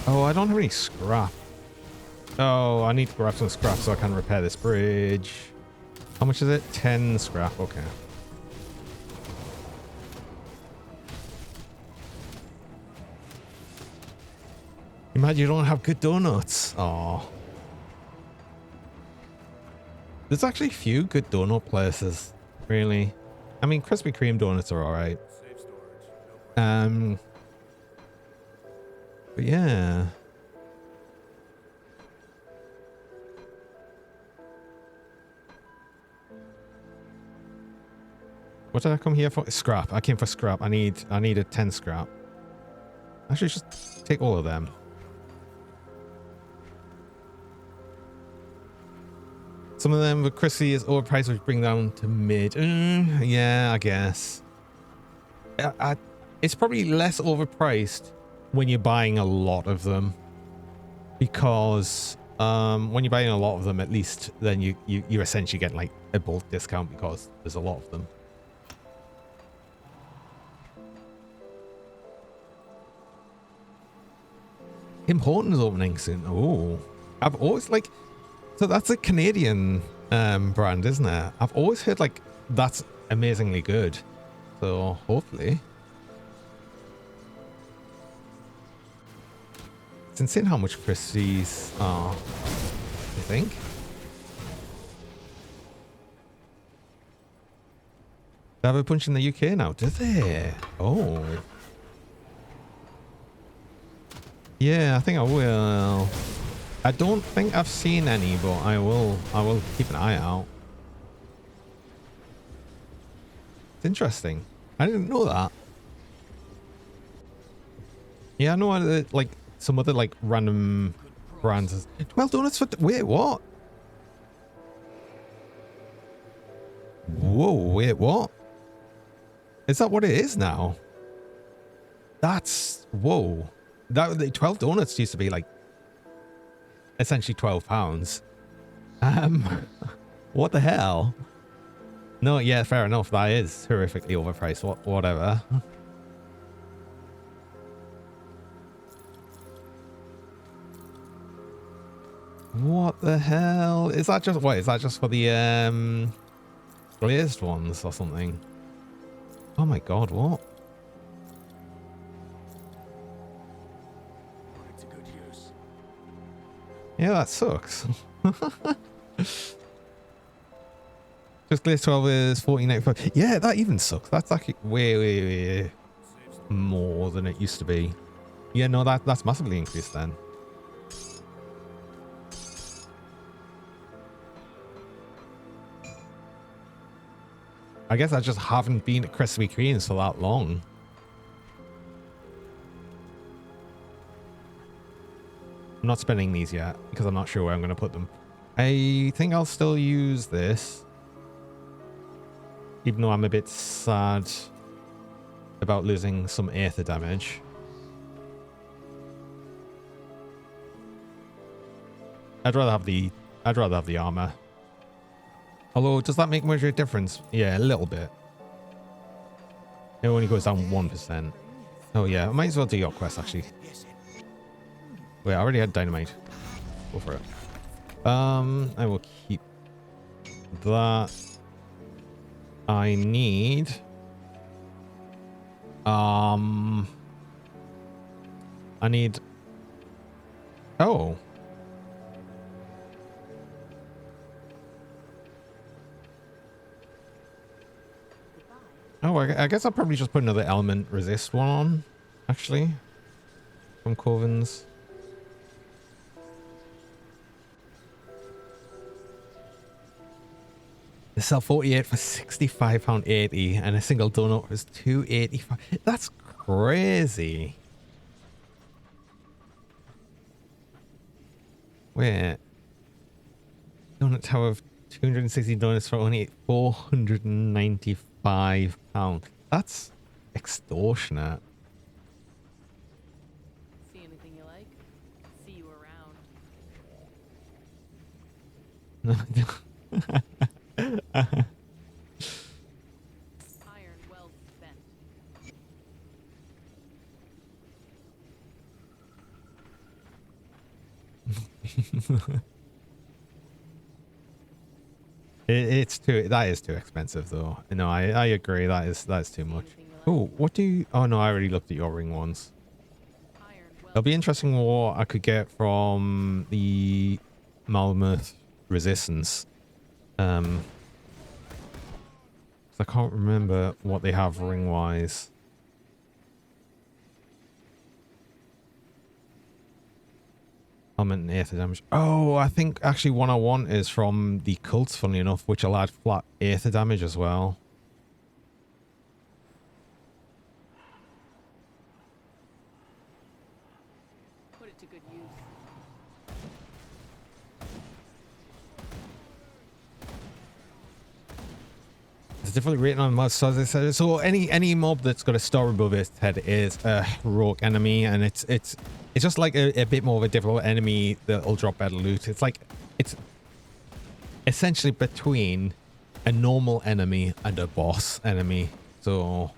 Oh, I don't have any scrap. Oh, I need to grab some scrap so I can repair this bridge. How much is it? 10 scrap. Okay. Imagine you don't have good donuts. Oh. There's actually few good donut places, really. I mean, Krispy Kreme donuts are alright. Safe storage. But yeah. What did I come here for? Scrap. I came for scrap. I needed 10 scrap. Actually, just take all of them. Some of them with Chrissy is overpriced, which bring down to mid. Yeah, I guess. It's probably less overpriced when you're buying a lot of them, because when you're buying a lot of them, at least then you essentially get like a bulk discount because there's a lot of them. Tim Hortons opening soon. Oh, I've always like... So that's a Canadian brand, isn't it? I've always heard like that's amazingly good. So hopefully. It's insane how much Christie's are, I think. They have a bunch in the UK now, do they? Oh. Yeah, I think I will. I don't think I've seen any, but I will keep an eye out. It's interesting. I didn't know that. Yeah, I know like some other like random brands. 12 donuts for... Wait, what? wait, what? Is that what it is now? That's... Whoa. That the 12 donuts used to be like essentially £12. What the hell? No, yeah, fair enough. That is horrifically overpriced. Whatever. What the hell? Is that just... What, is that just for the glazed ones or something? Oh my god, what? Put it to good use. Yeah, that sucks. Just glazed 12 is $14.95. Yeah, that even sucks. That's actually way more than it used to be. Yeah, no, that's massively increased then. I guess I just haven't been at Krispy Kreme's for that long. I'm not spending these yet because I'm not sure where I'm going to put them. I think I'll still use this. Even though I'm a bit sad about losing some Aether damage. I'd rather have the armor. Although, does that make much of a difference? Yeah, a little bit. It only goes down 1%. Oh yeah, I might as well do your quest actually. Wait, I already had dynamite. Go for it. I will keep that. I need oh, I guess I'll probably just put another element resist one on, actually, from Coven's. They sell 48 for £65.80 and a single donut was £2.85. That's crazy. Wait. Donut tower of 260 donuts for only £495. That's extortionate. See anything you like? See you around. Iron well spent. That is too expensive though. No, I agree. That's too much. Oh, what do you... Oh no, I already looked at your ring ones. It'll be interesting what I could get from the Mammoth Resistance. I can't remember what they have ring wise. Element and Aether damage. Oh, I think actually one I want is from the cults, funnily enough, which will add flat Aether damage as well. Put it to good use. It's definitely written on mobs. So as I said, so any mob that's got a star above its head is a heroic enemy, and it's just like a bit more of a difficult enemy that'll drop better loot. It's like it's essentially between a normal enemy and a boss enemy. So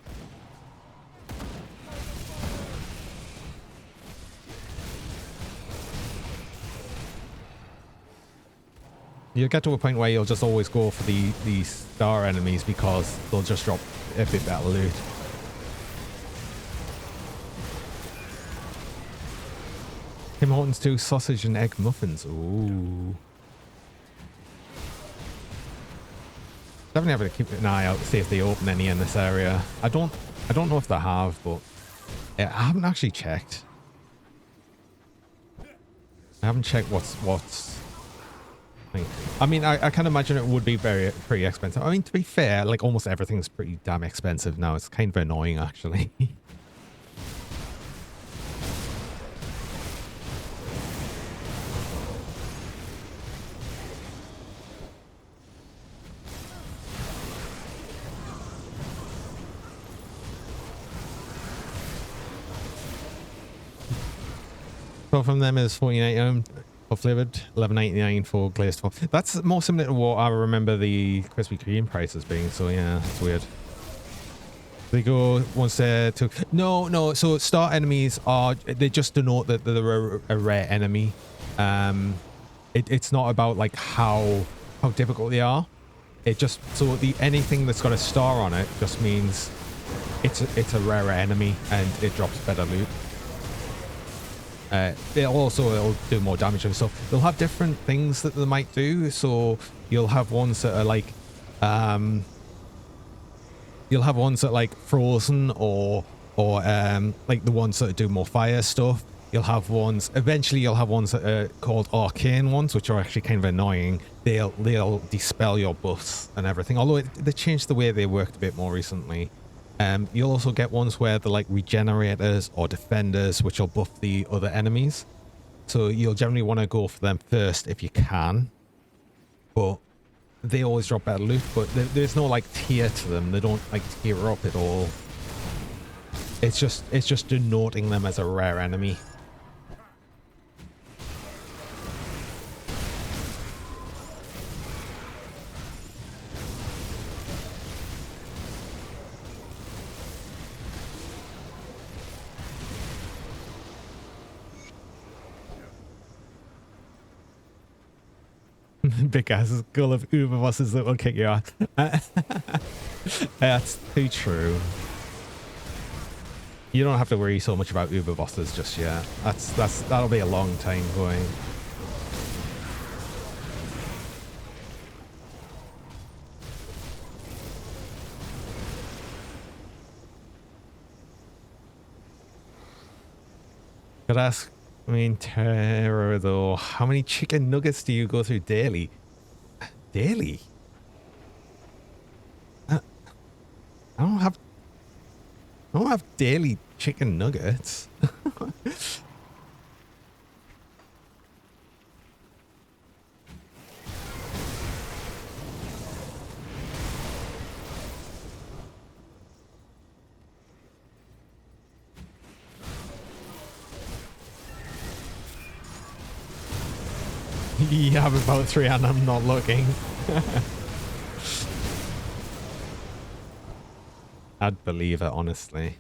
you'll get to a point where you'll just always go for the star enemies because they'll just drop a bit better loot. Tim Hortons 2 sausage and egg muffins. Ooh. Definitely have to keep an eye out to see if they open any in this area. I don't know if they have, but I haven't actually checked. I haven't checked what's I mean, I can imagine it would be pretty expensive. I mean, to be fair, like almost everything's pretty damn expensive now. It's kind of annoying, actually. 12 from them is 49 for flavored, 11.99 for glazed foam. That's more similar to what I remember the Krispy Kreme prices being. So yeah, it's weird. They go once they're to no. So star enemies are, they just denote that they're a rare enemy. It's not about like how difficult they are. It just, so the anything that's got a star on it just means it's a rarer enemy and it drops better loot. It'll do more damage and stuff. They'll have different things that they might do. So you'll have ones that are like frozen or like the ones that do more fire stuff. Eventually you'll have ones that are called arcane ones, which are actually kind of annoying. They'll dispel your buffs and everything, although they changed the way they worked a bit more recently. You'll also get ones where they're like regenerators or defenders, which will buff the other enemies. So you'll generally want to go for them first if you can, but they always drop better loot. But there's no like tier to them. They don't like tier up at all. It's just denoting them as a rare enemy. Big ass skull of Uber bosses that will kick you ass. That's too true. You don't have to worry so much about Uber bosses just yet. That'll be a long time going. Could ask, I mean, Terror though, how many chicken nuggets do you go through daily? Daily? I don't have daily chicken nuggets. You have about 3 and I'm not looking. I'd believe it, honestly.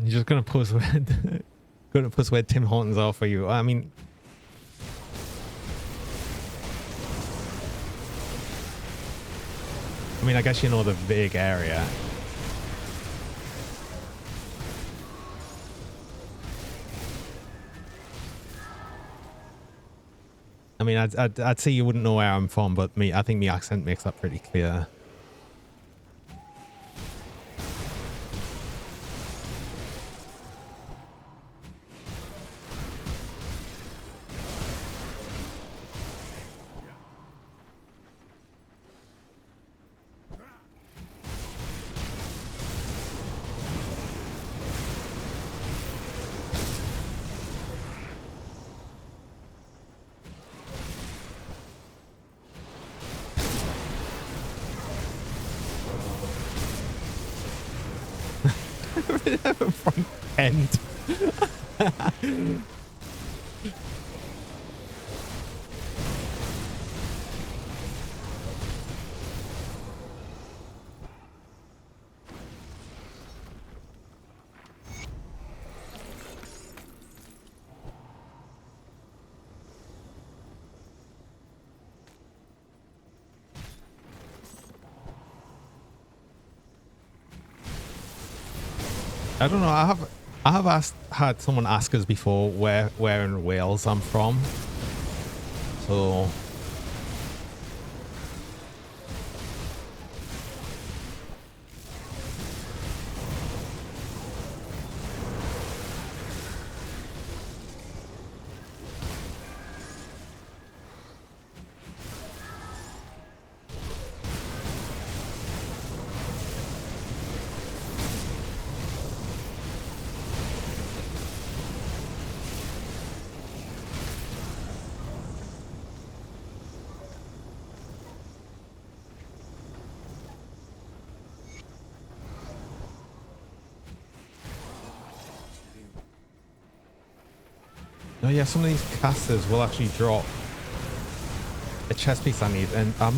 You're just gonna post where Tim Hortons are for you. I mean, I guess you know the big area. I mean, I'd say you wouldn't know where I'm from, but I think my accent makes that pretty clear. Front end. I don't know. I have had someone ask us before where in Wales I'm from. So Oh yeah, some of these casters will actually drop a chest piece I need, and I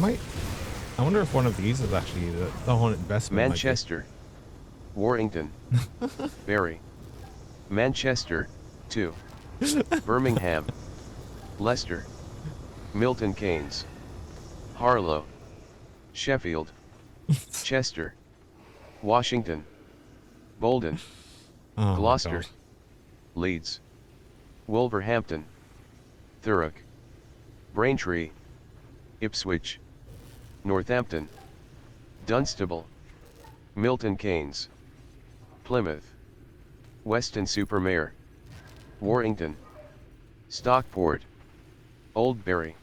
wonder if one of these is actually the whole investment. Manchester, Warrington, Bury, Manchester, 2, Birmingham, Leicester, Milton Keynes, Harlow, Sheffield, Chester, Washington, Bolton, Oh Gloucester, Leeds, Wolverhampton, Thurrock, Braintree, Ipswich, Northampton, Dunstable, Milton Keynes, Plymouth, Weston-super-Mare, Warrington, Stockport, Oldbury,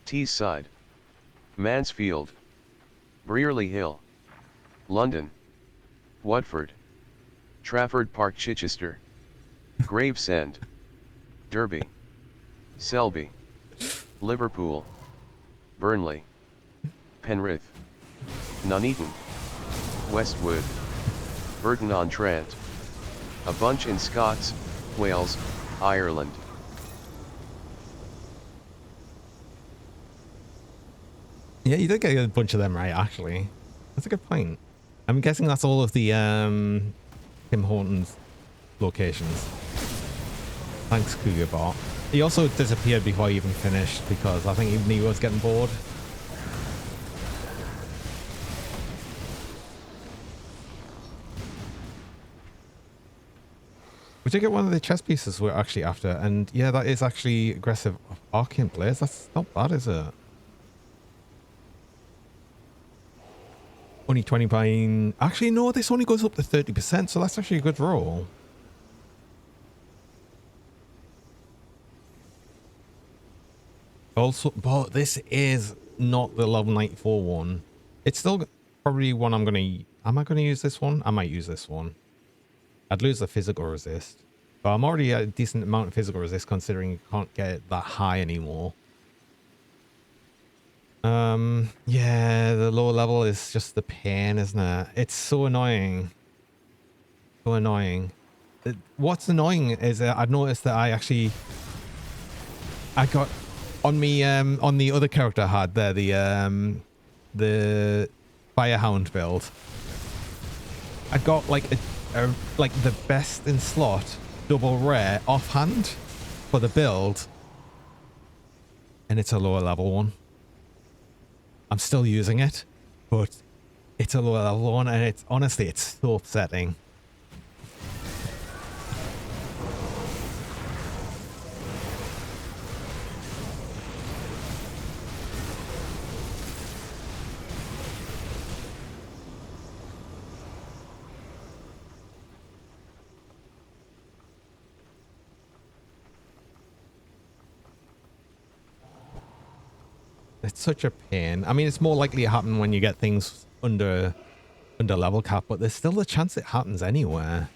Teesside, Mansfield, Brearley Hill, London, Watford, Trafford Park, Chichester, Gravesend, Derby, Selby, Liverpool, Burnley, Penrith, Nuneaton, Westwood, Burton-on-Trent, a bunch in Scots, Wales, Ireland. Yeah, you did get a bunch of them right, actually. That's a good point. I'm guessing that's all of the Tim Hortons locations. Thanks, Cougar He also disappeared before he even finished because I think even he was getting bored. We did get one of the chess pieces we're actually after, and yeah, that is actually aggressive arcane blaze. That's not bad, is it? Only 20 pine. Actually, no, this only goes up to 30%, so that's actually a good roll. Also, but this is not the level 94 one. It's still probably one I'm gonna. Am I gonna use this one? I might use this one. I'd lose the physical resist, but I'm already at a decent amount of physical resist considering you can't get it that high anymore. Yeah, the lower level is just the pain, isn't it? It's so annoying. So annoying. What's annoying is I've noticed that I got on me on the other character I had there, the Firehound build. I got like like the best in slot double rare offhand for the build, and it's a lower level one. I'm still using it, but it's a lower level one, and it's honestly, it's so upsetting. It's such a pain. I mean, it's more likely to happen when you get things under level cap, but there's still a chance it happens anywhere.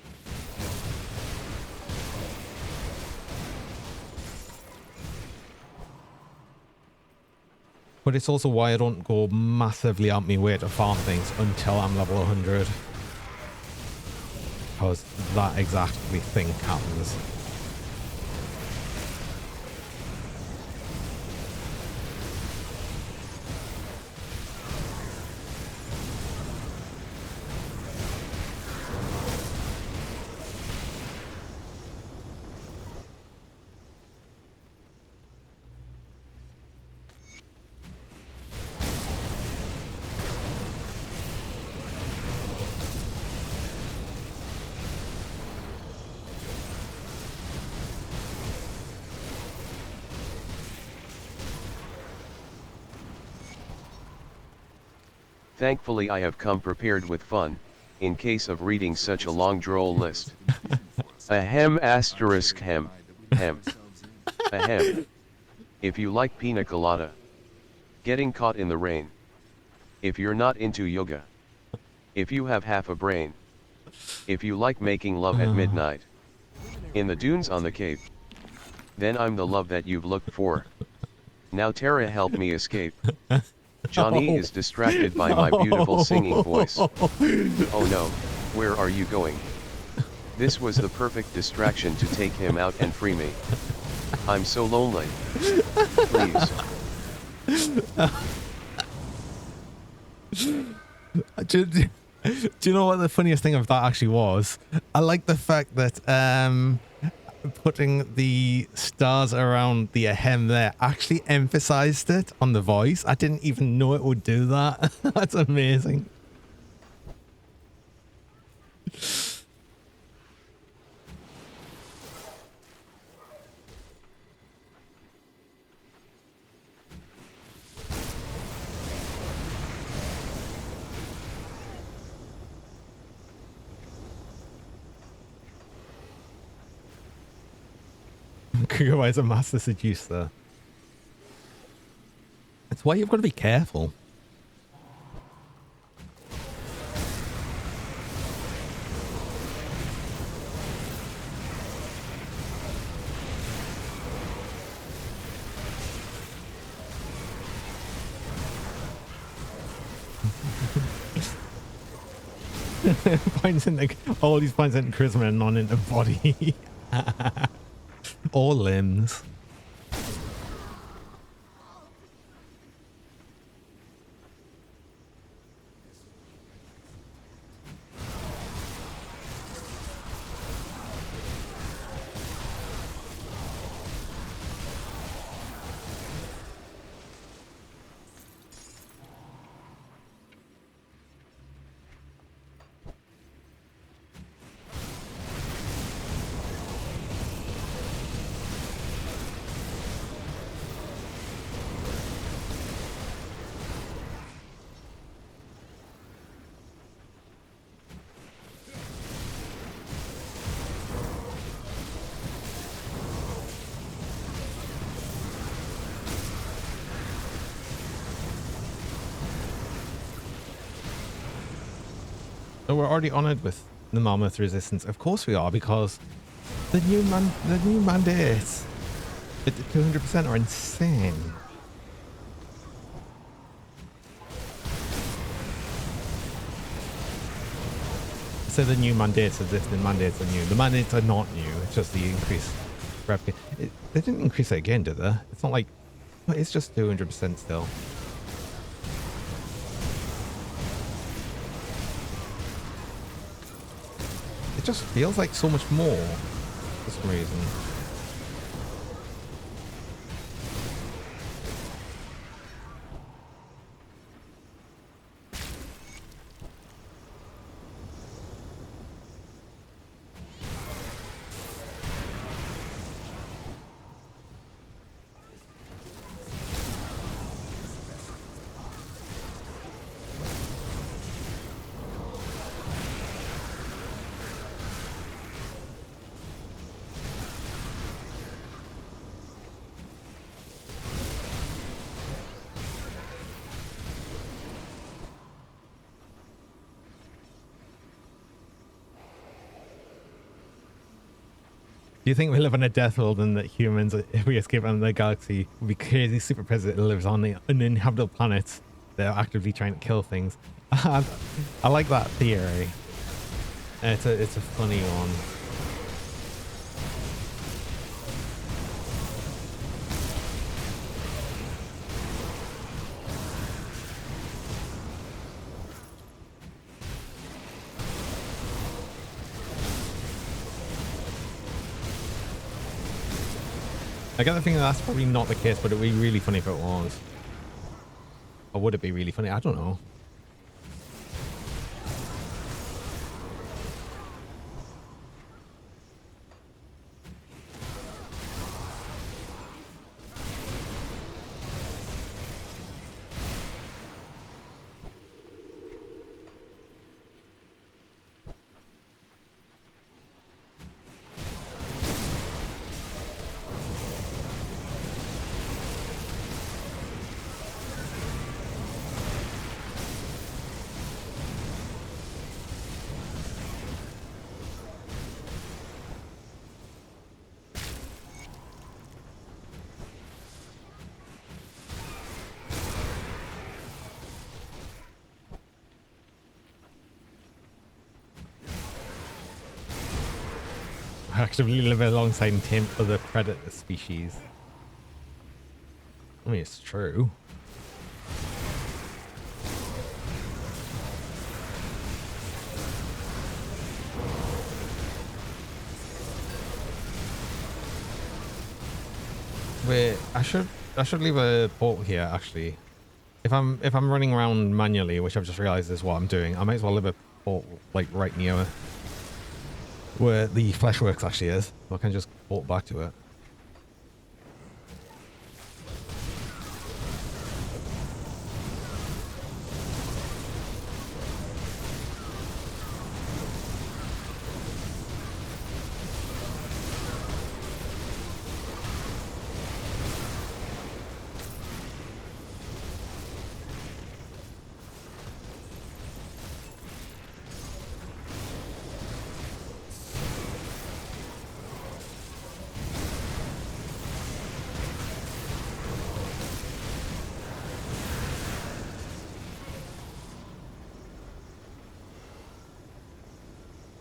But it's also why I don't go massively out my way to farm things until I'm level 100. Because that exactly thing happens. Thankfully I have come prepared with fun, in case of reading such a long droll list. Ahem asterisk hem, hem. Ahem. If you like pina colada. Getting caught in the rain. If you're not into yoga. If you have half a brain. If you like making love at midnight. In the dunes on the Cape. Then I'm the love that you've looked for. Now Tara help me escape. Johnny is distracted by my beautiful singing voice. Oh no, where are you going? This was the perfect distraction to take him out and free me. I'm so lonely. Please. Do you know what the funniest thing of that actually was? I like the fact that putting the stars around the ahem there actually emphasized it on the voice. I didn't even know it would do that. That's amazing. Kugawa is a master seducer. That's why you've got to be careful. Points in all these points in charisma and none into body. Or limbs. So we're already honoured with the Mammoth Resistance. Of course we are, because the new mandates at 200% are insane. So the new mandates as if the mandates are new. The mandates are not new. It's just the increase. They didn't increase it again, did they? It's not like it's just 200% still. It just feels like so much more for some reason. Do you think we live on a death world and that humans, if we escape out of the galaxy, will be crazy super president that lives on the uninhabitable planets that are actively trying to kill things? I like that theory. It's a funny one. I get the feeling that's probably not the case, but it would be really funny if it was. Or would it be really funny? I don't know. actively live alongside and tame other predator species. I mean, it's true. Wait, I should leave a portal here actually. If I'm running around manually, which I've just realized is what I'm doing, I might as well leave a portal like right near where the fleshworks actually is. So I can just port back to it.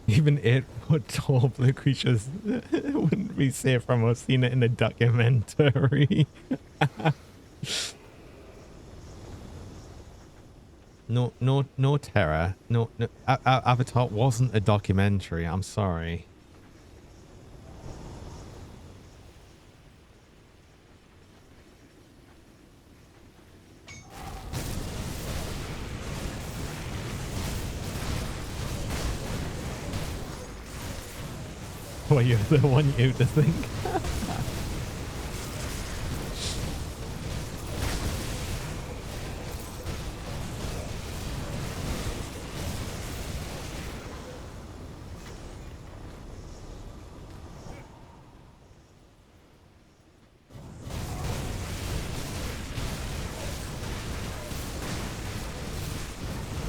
Even 8-foot tall blue creatures wouldn't be safe from us seeing it in a documentary. No terror. No, Avatar wasn't a documentary. I'm sorry. Well, you're the one you to think.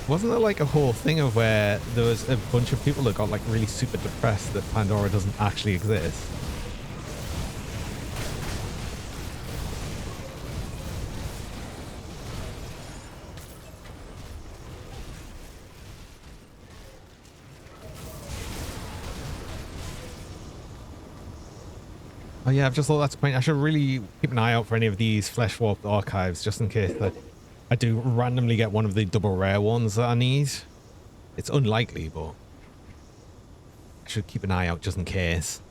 Wasn't there like a whole thing of where there was a bunch of people that got like really super depressed that Pandora doesn't actually exist? Oh yeah, I've just thought that's a point. I should really keep an eye out for any of these flesh warped archives just in case that I do randomly get one of the double rare ones that I need. It's unlikely, but I should keep an eye out just in case.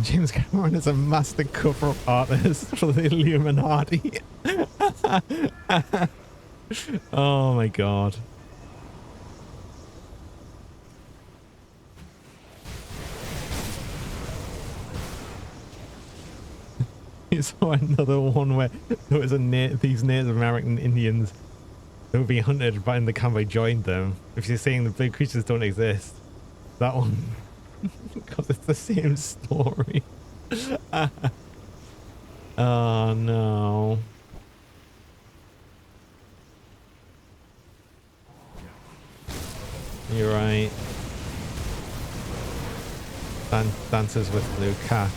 James Cameron is a master cover-up artist for the Illuminati. Oh my god. You saw another one where there was these Native American Indians who were being hunted by the convoy joined them. If you're saying the blue creatures don't exist, that one. Because it's the same story. Oh no. You're right. Dances with blue cat.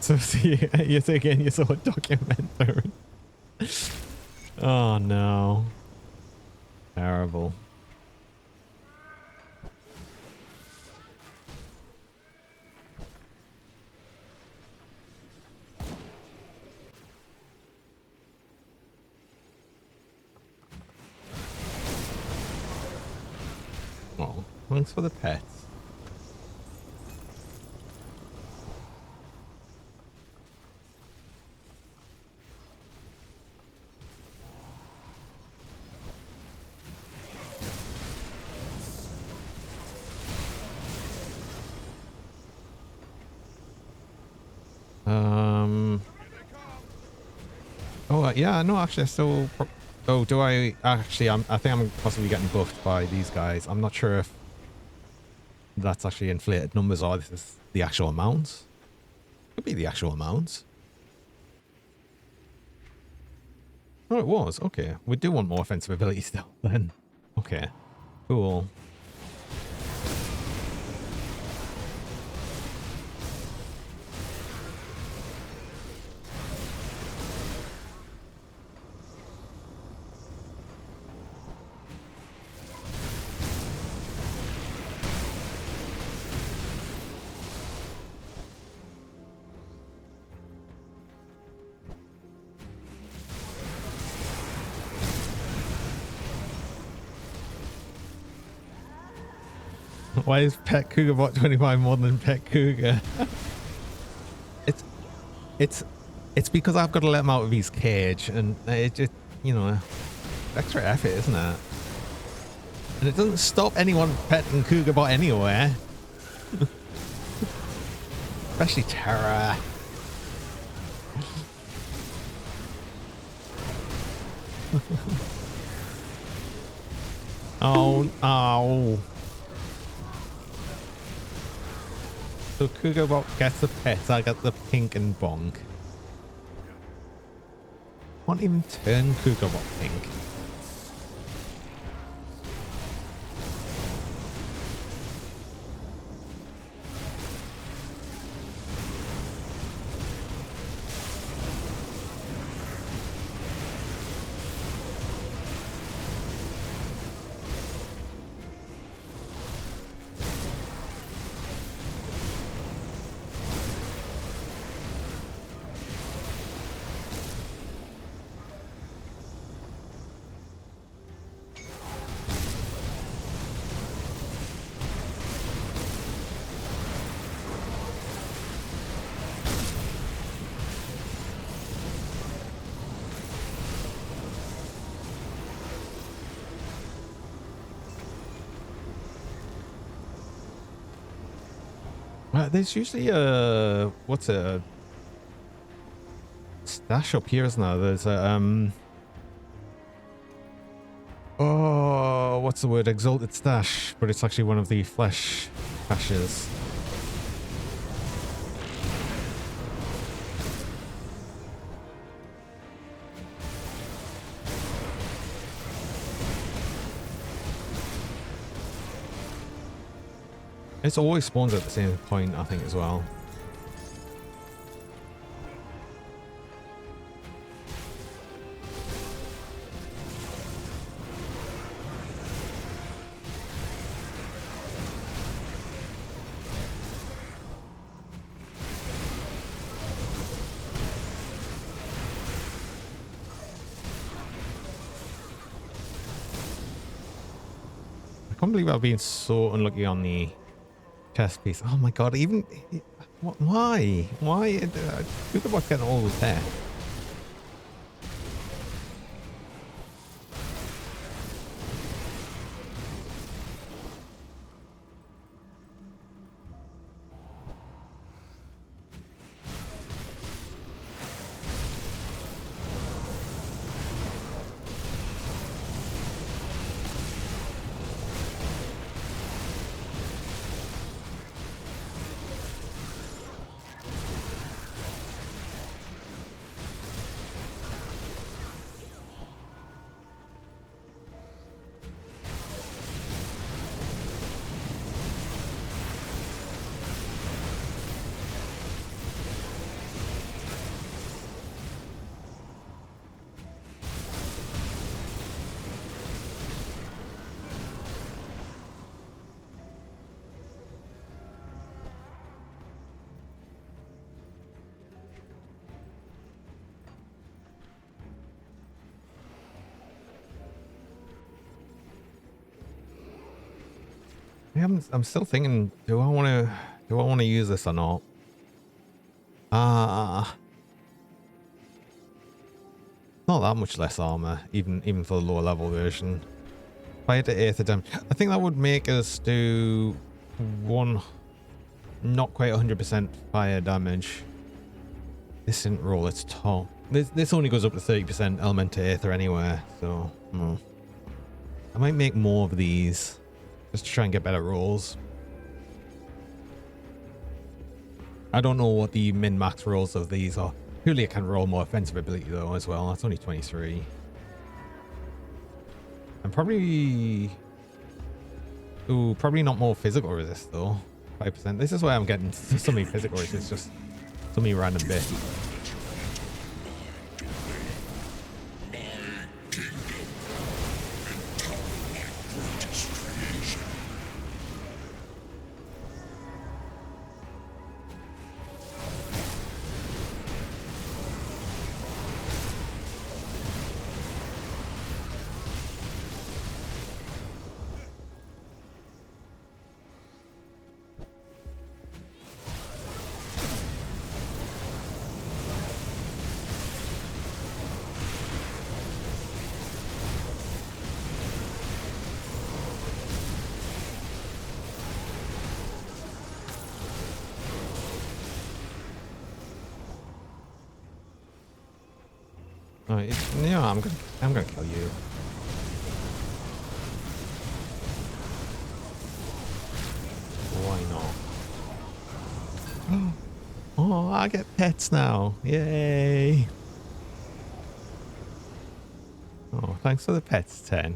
So see, yes, again, you saw a documentary. Oh no. Terrible. Oh, thanks for the pets. No, yeah, no, actually, I still. Oh, do I actually? I think I'm possibly getting buffed by these guys. I'm not sure if that's actually inflated numbers or this is the actual amounts. Could be the actual amounts. Oh, it was. Okay, we do want more offensive ability still. Then, okay, cool. Why is Pet Cougar Bot 25 more than Pet Cougar? it's it's because I've got to let him out of his cage, and it just, you know, extra effort, isn't it? And it doesn't stop anyone petting Cougar Bot anywhere. Especially Terra. Oh. So Cougar Bot gets the pet, I got the pink and bonk. Can't even turn Cougar Bot pink. There's usually a what's a stash up here, isn't there? There's a oh, what's the word? Exalted stash, but it's actually one of the flesh caches. It's always spawns at the same point, I think, as well. I can't believe I've been so unlucky on the chest piece. Oh my god, even why Cougar Bot's getting all of that. I'm still thinking, do I want to use this or not? Not that much less armor, even for the lower level version. Fire to Aether damage. I think that would make us do one, not quite 100% fire damage. This didn't roll its top. This only goes up to 30% element to Aether anyway, so I might make more of these just to try and get better rolls. I don't know what the min-max rolls of these are. Surely I can roll more offensive ability though as well. That's only 23. And probably... Ooh, probably not more physical resist though. 5%. This is why I'm getting so many physical resist, just so many random bits. Yeah, I'm gonna kill you. Why not? Oh, I get pets now. Yay. Oh, thanks for the pets, 10.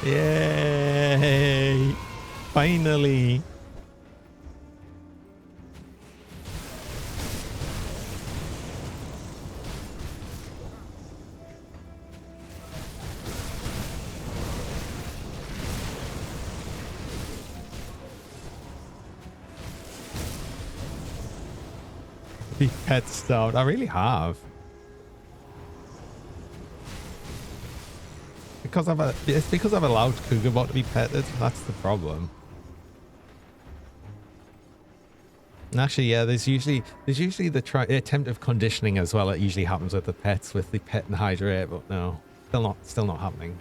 Yay. Finally. Be pet stout. I really have. It's because I've allowed Cougar to be petted. That's the problem. And actually, yeah, there's usually the attempt of conditioning as well. It usually happens with the pets, with the pet and hydrate, but no, still not happening.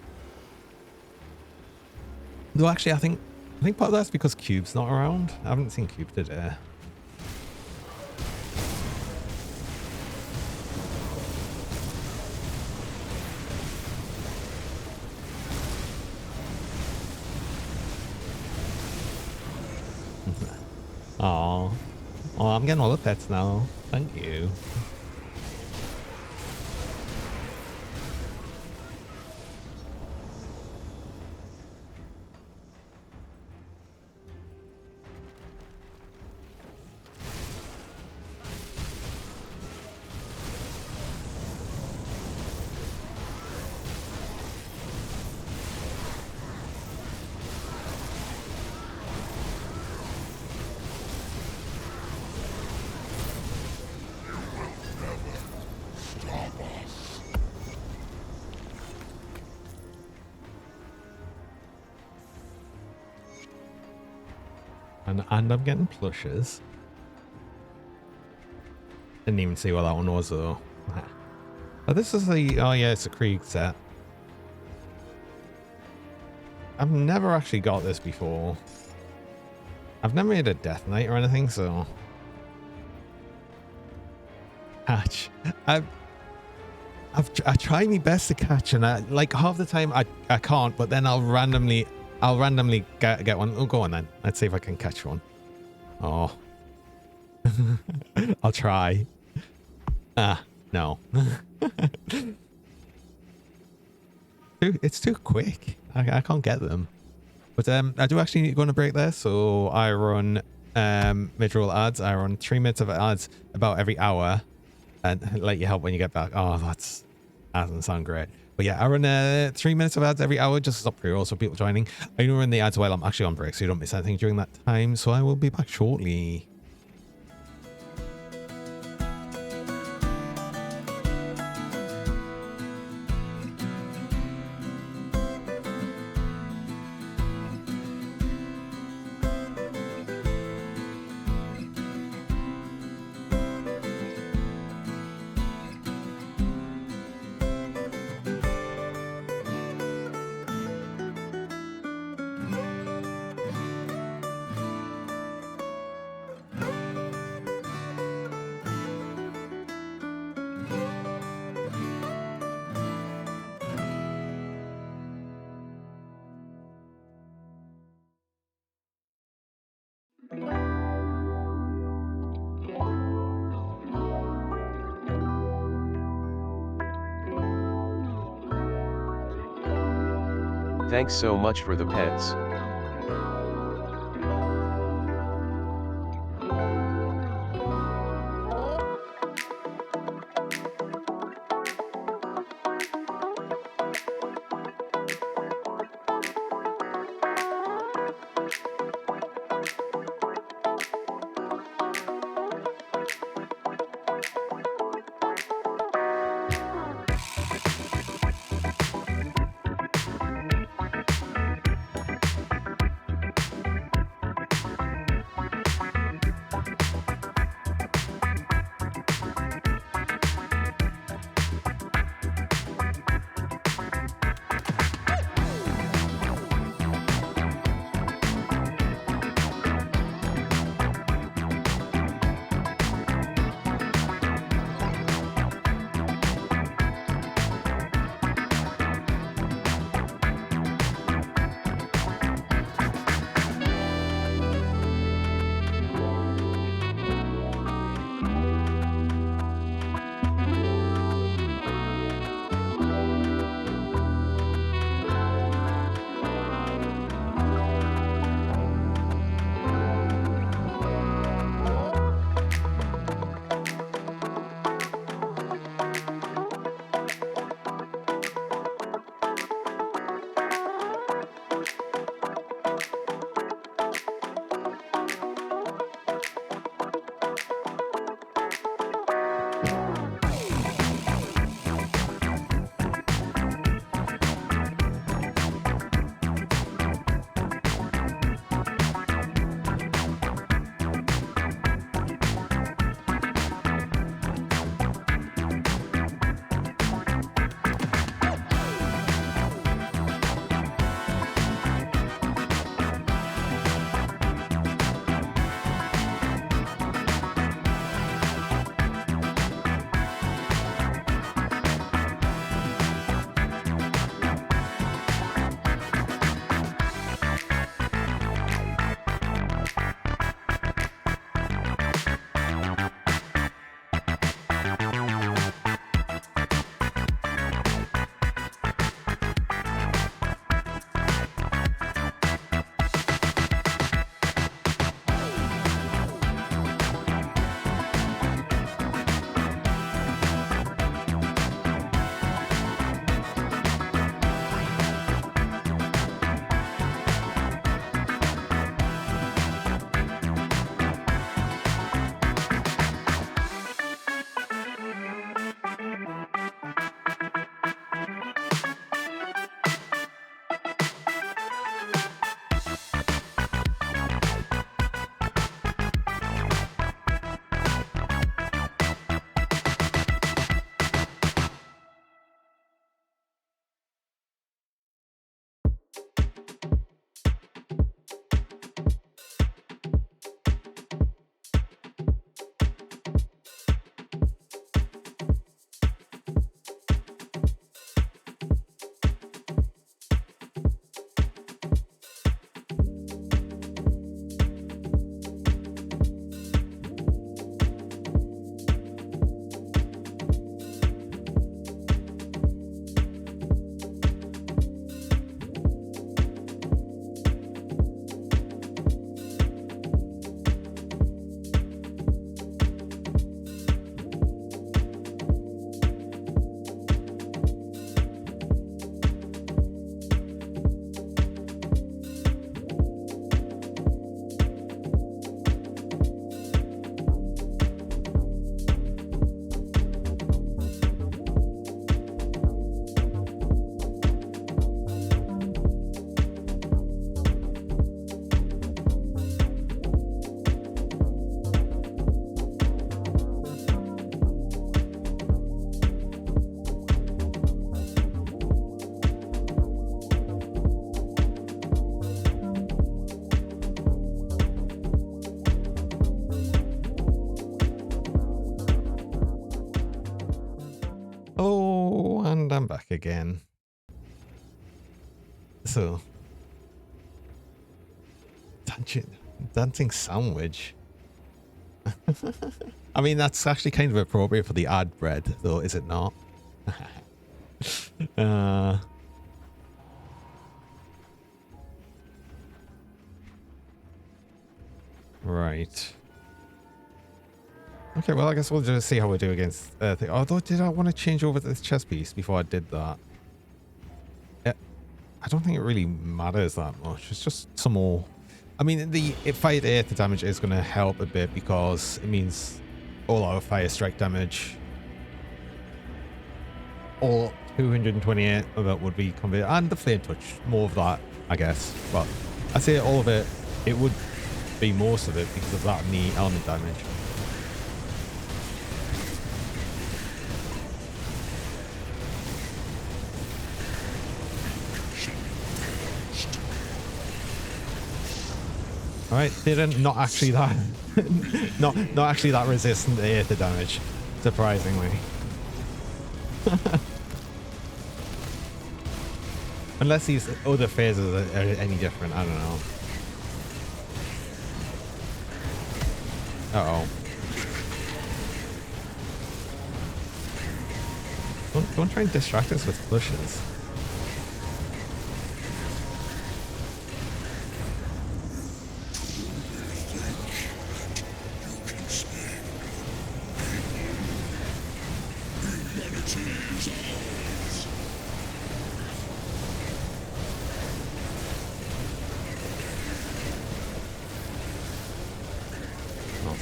Though actually, I think part of that's because Cube's not around. I haven't seen Cube today. Oh, I'm getting all the pets now. Thank you. And I'm getting plushes. Didn't even see what that one was though. Oh, this is the... Oh yeah, it's a Krieg set. I've never actually got this before. I've never made a Death Knight or anything, so... Catch. I try my best to catch, and like half the time I can't, but then I'll randomly get one. Oh, go on then. Let's see if I can catch one. Oh. I'll try. No. It's too quick. I can't get them. But I do actually need to go on a break there. So I run mid-roll ads. I run 3 minutes of ads about every hour. And let you help when you get back. Oh, that doesn't sound great. But yeah, I run 3 minutes of ads every hour just to stop pre-rolls for people joining. I only run the ads while I'm actually on break, so you don't miss anything during that time. So I will be back shortly. Thanks so much for the pets. And I'm back again. So, dancing sandwich. I mean, that's actually kind of appropriate for the ad bread, though, is it not? Right. Okay, well, I guess we'll just see how we do against although, did I want to change over to this chest piece before I did that? Yeah, I don't think it really matters that much. It's just some more. I mean, the fire to Aether damage is going to help a bit because it means all our fire strike damage, all 228 of that would be converted, and the flame touch, more of that, I guess. But I say all of it, it would be most of it because of that and the element damage. All right, didn't not actually that, not actually that resistant to Aether damage, surprisingly. Unless these other phases are any different, I don't know. Uh-oh. Don't try and distract us with pushes.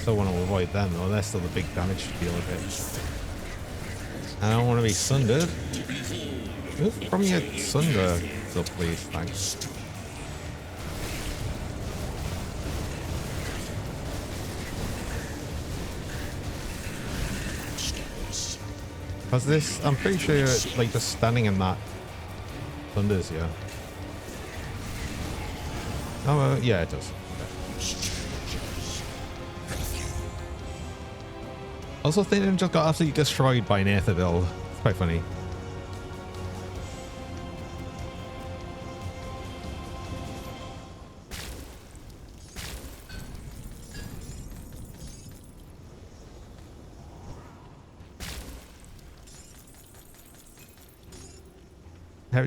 Still want to avoid them though, they're still the big damage to deal with it. I don't want to be sundered. Move from your sunder, so please, thanks. Because this, I'm pretty sure it's like just standing in that thunders, yeah. Oh, yeah, it does. Okay. Also, Thin just got absolutely destroyed by an Aether build. It's quite funny.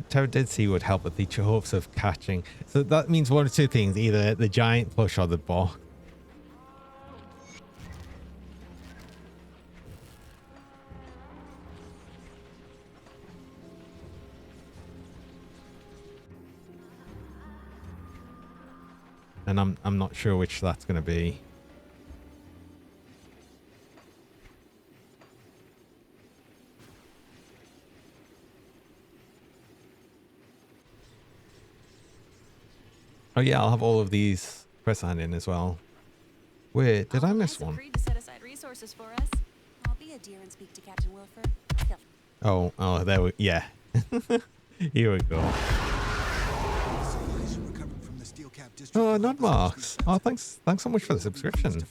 Tower did see would help with the hopes of catching. So that means one of two things, either the giant push or the bot. And I'm not sure which that's going to be. Oh yeah, I'll have all of these press hand in as well. Wait, did I miss one? Agreed to set aside resources for us. I'll be a dear and speak to Captain Wilfer. Oh, there we, yeah. Here we go. Oh, not Marks. Oh, thanks so much for the subscription.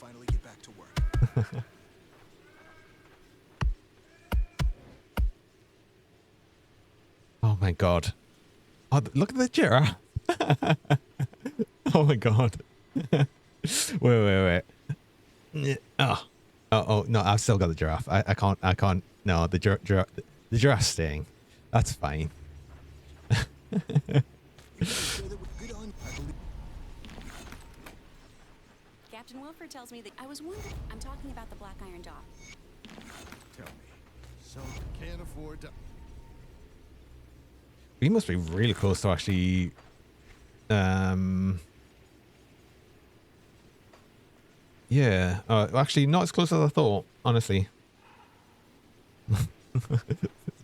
Oh my god. Oh, look at the giraffe. Oh my god. wait. Oh, no, I've still got the giraffe. I can't. No, the giraffe's staying. That's fine. Captain Wilfer tells me that I was wondering. I'm talking about the Black Iron Dock. Tell me. So can't afford to. We must be really close to actually. Yeah. Actually, not as close as I thought. Honestly.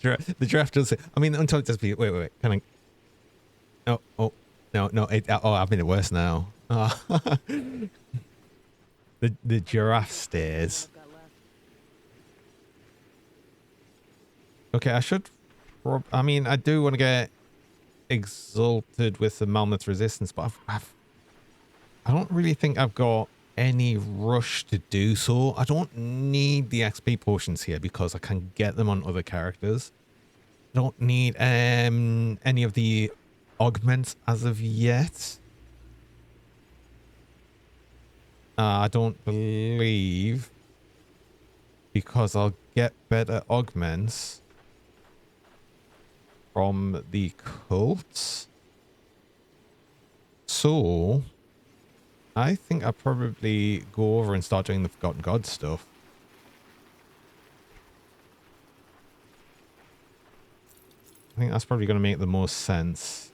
The draft does. I mean, until it does be. Wait. Can I? Oh. No. I've made it worse now. The giraffe stairs. Okay, I should. I mean, I do want to get exalted with the Malmut's resistance, but I don't really think I've got any rush to do so. I don't need the XP potions here because I can get them on other characters. I don't need any of the augments as of yet. I don't believe, because I'll get better augments from the cults. So I think I'll probably go over and start doing the Forgotten God stuff. I think that's probably going to make the most sense.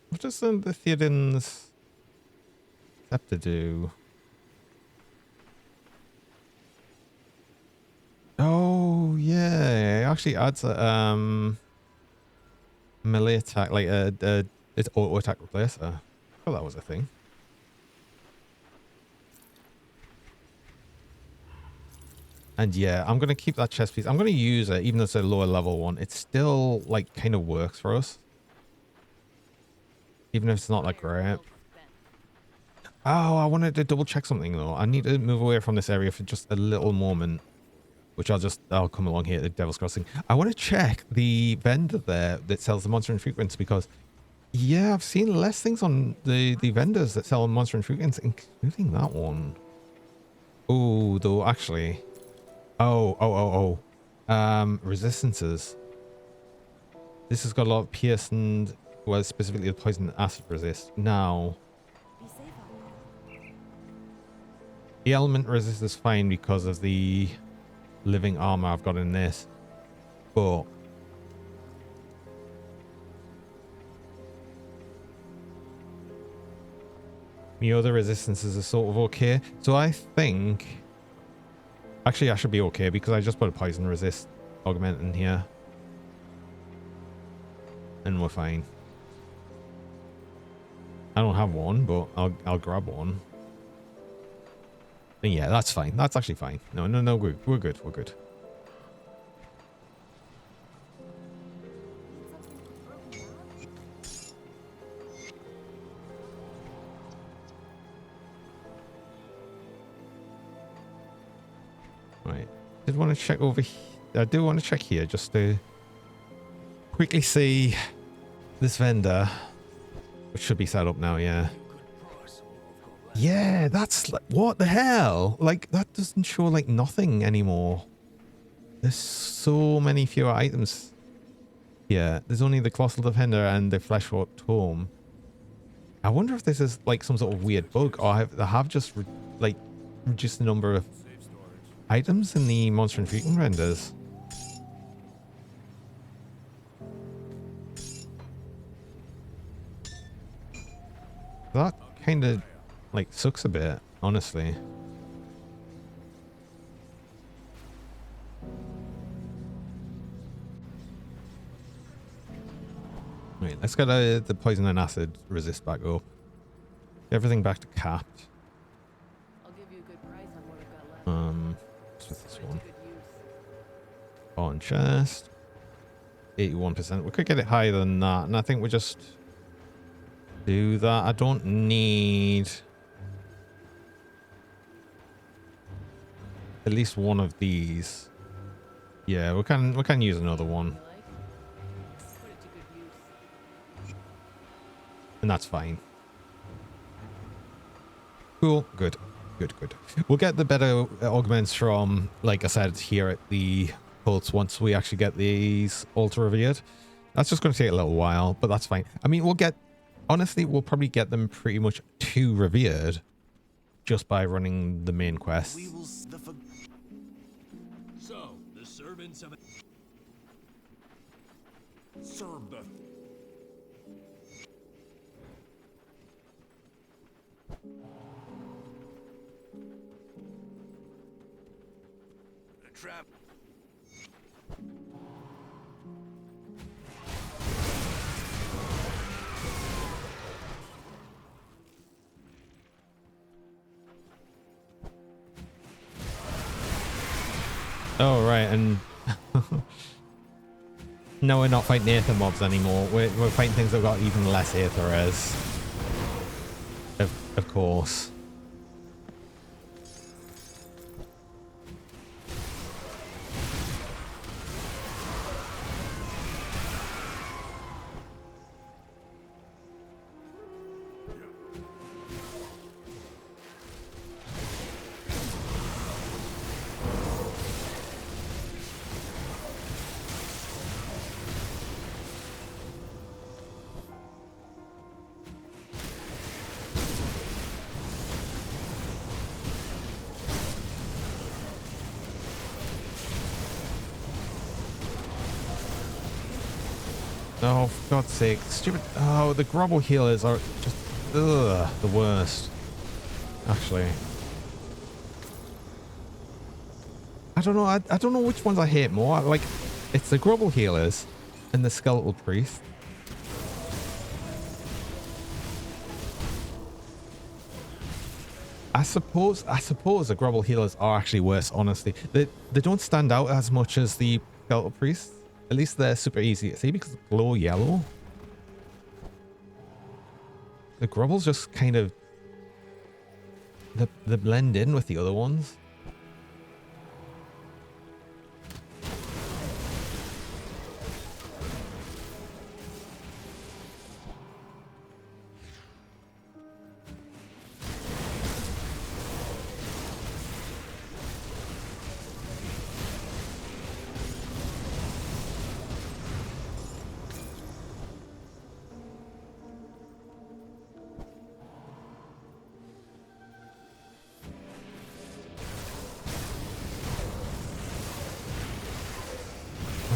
What does the Theoden's Scepter do? Oh yeah, it actually adds a melee attack, like it's auto attack replacer. Oh, that was a thing. And yeah, I'm gonna keep that chest piece. I'm gonna use it, even though it's a lower level one. It still like kind of works for us, even if it's not that great. Oh, I wanted to double check something though. I need to move away from this area for just a little moment, which I'll come along here at the Devil's Crossing. I want to check the vendor there that sells the Monster and Fruit Rinse, because yeah, I've seen less things on the vendors that sell Monster and Fruit Rinse, including that one. Oh, though actually. Oh. Resistances. This has got a lot of pierce and was specifically the poison and acid resist. Now, the element resist is fine because of the living armor I've got in this, but the other resistances are sort of okay. So I think actually I should be okay because I just put a poison resist augment in here and we're fine. I don't have one, but I'll grab one. And yeah, that's fine. That's actually fine. No, we're good. We're good. Right. Did want to check over here. I do want to check here just to quickly see this vendor, which should be set up now. Yeah. Yeah, that's like, what the hell? Like, that doesn't show like nothing anymore. There's so many fewer items. Yeah, there's only the Colossal Defender and the Fleshwort Tome. I wonder if this is like some sort of weird bug, or they have just like reduced the number of items in the Monster and Freaking renders. That kind of like sucks a bit, honestly. Wait, let's get the poison and acid resist back up. Everything back to capped. I'll give you a good price on what I've got left. What's with this Put it to one? good use. On chest. 81%. We could get it higher than that, and I think we just do that. I don't need at least one of these. Yeah, we can use another one. I like. Put it to good use. And that's fine. Cool. Good. We'll get the better augments from, like I said, here at the cults once we actually get these altar revered. That's just going to take a little while, but that's fine. I mean, honestly, we'll probably get them pretty much too revered just by running the main quest. So, the servants of serve the trap. Oh, right, and no, we're not fighting Aether mobs anymore. We're fighting things that have got even less Aether res. Of course. Oh, for God's sake. Stupid. Oh, the Grobble healers are just the worst. Actually. I don't know. I don't know which ones I hate more. Like, it's the Grobble healers and the Skeletal Priest. I suppose the Grobble healers are actually worse, honestly. They don't stand out as much as the Skeletal Priests. At least they're super easy to see because they glow yellow. The Grobbles just kind of they blend in with the other ones.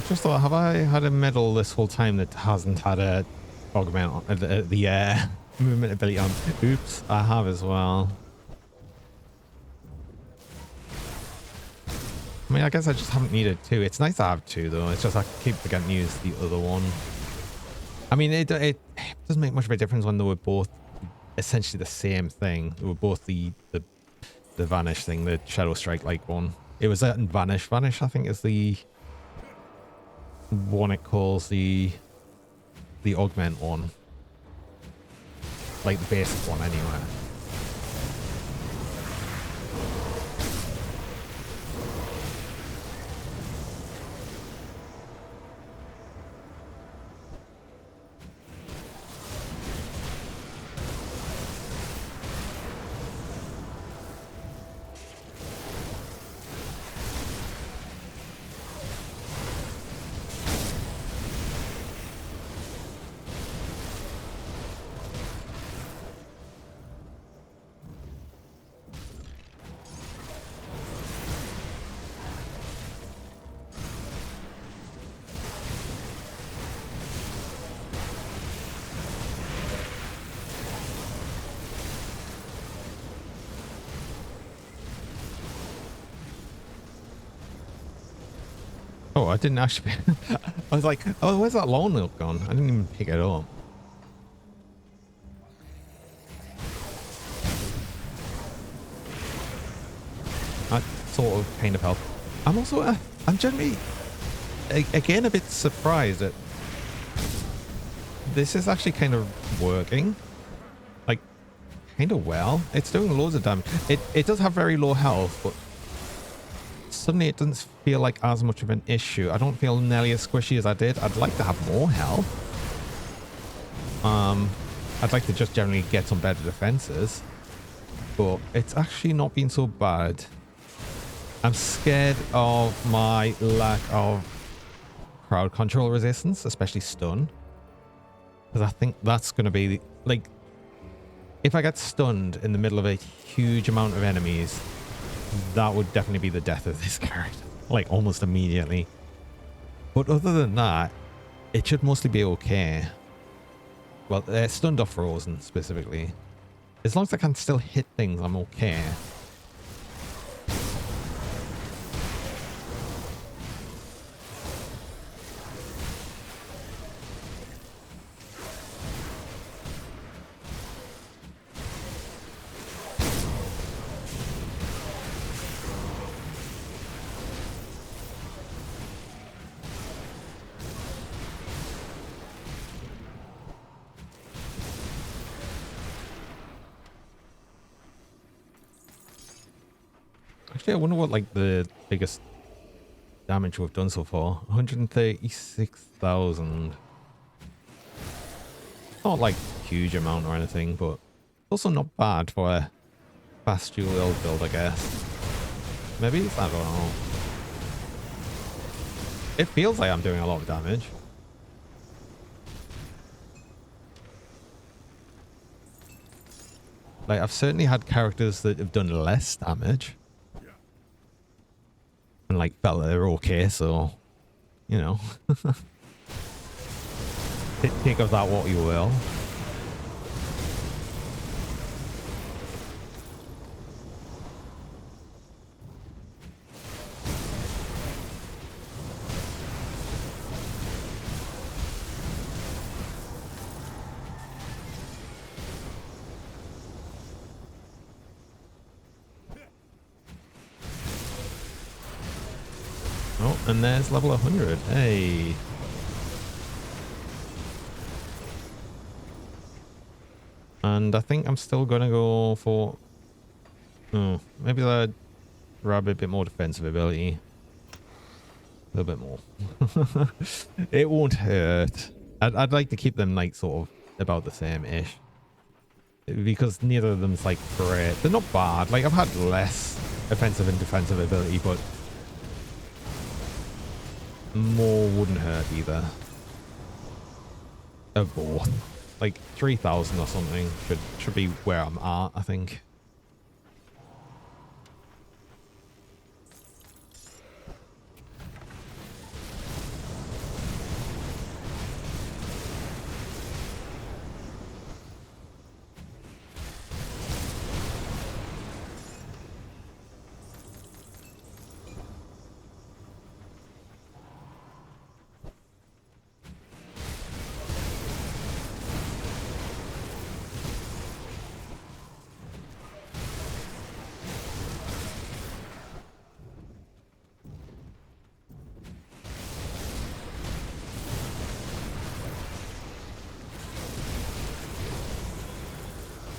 Just thought, have I had a medal this whole time that hasn't had a augment on the movement ability on? Oops, I have as well. I mean, I guess I just haven't needed two. It's nice to have two, though. It's just I keep forgetting to use the other one. I mean, it doesn't make much of a difference when they were both essentially the same thing. They were both the Vanish thing, the Shadow Strike-like one. It was that Vanish. Vanish, I think, is the one it calls the augment one, like the basic one anyway. Oh, I didn't actually. I was like, oh, where's that lone milk gone? I didn't even pick it up. That sort of kind of helped. I'm also, I'm generally, again, a bit surprised that this is actually kind of working. Like, kind of well. It's doing loads of damage. It does have very low health, but suddenly it doesn't feel like as much of an issue. I don't feel nearly as squishy as I did. I'd like to have more health. I'd like to just generally get some better defenses, but it's actually not been so bad. I'm scared of my lack of crowd control resistance, especially stun, because I think that's going to be like, if I get stunned in the middle of a huge amount of enemies, that would definitely be the death of this character, like almost immediately. But other than that, it should mostly be okay. Well, stunned or frozen specifically. As long as I can still hit things, I'm okay. Actually, I wonder what like the biggest damage we've done so far. 136,000. Not like a huge amount or anything, but also not bad for a fast dual build, I guess. Maybe? I don't know. It feels like I'm doing a lot of damage. Like, I've certainly had characters that have done less damage. And like felt they're okay, so you know. Take of that what you will. Oh, and there's level 100. Hey. And I think I'm still going to go for... Oh, maybe I'd grab a bit more defensive ability. A little bit more. It won't hurt. I'd like to keep them like sort of about the same-ish. Because neither of them's like great. They're not bad. Like I've had less offensive and defensive ability, but more wouldn't hurt either. Of both. Like 3,000 or something should be where I'm at, I think.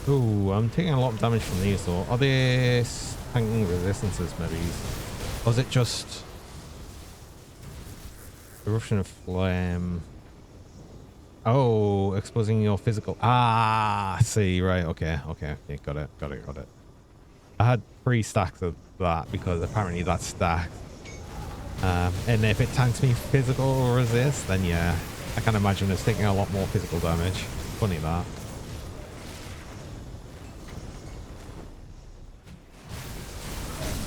Ooh, I'm taking a lot of damage from these though. Are they tanking resistances maybe? Or is it just eruption of flame? Oh, exposing your physical. Ah, see, right, okay, got it. I had 3 stacks of that because apparently that's stacked. And if it tanks me physical resist, then yeah, I can imagine it's taking a lot more physical damage. Funny that.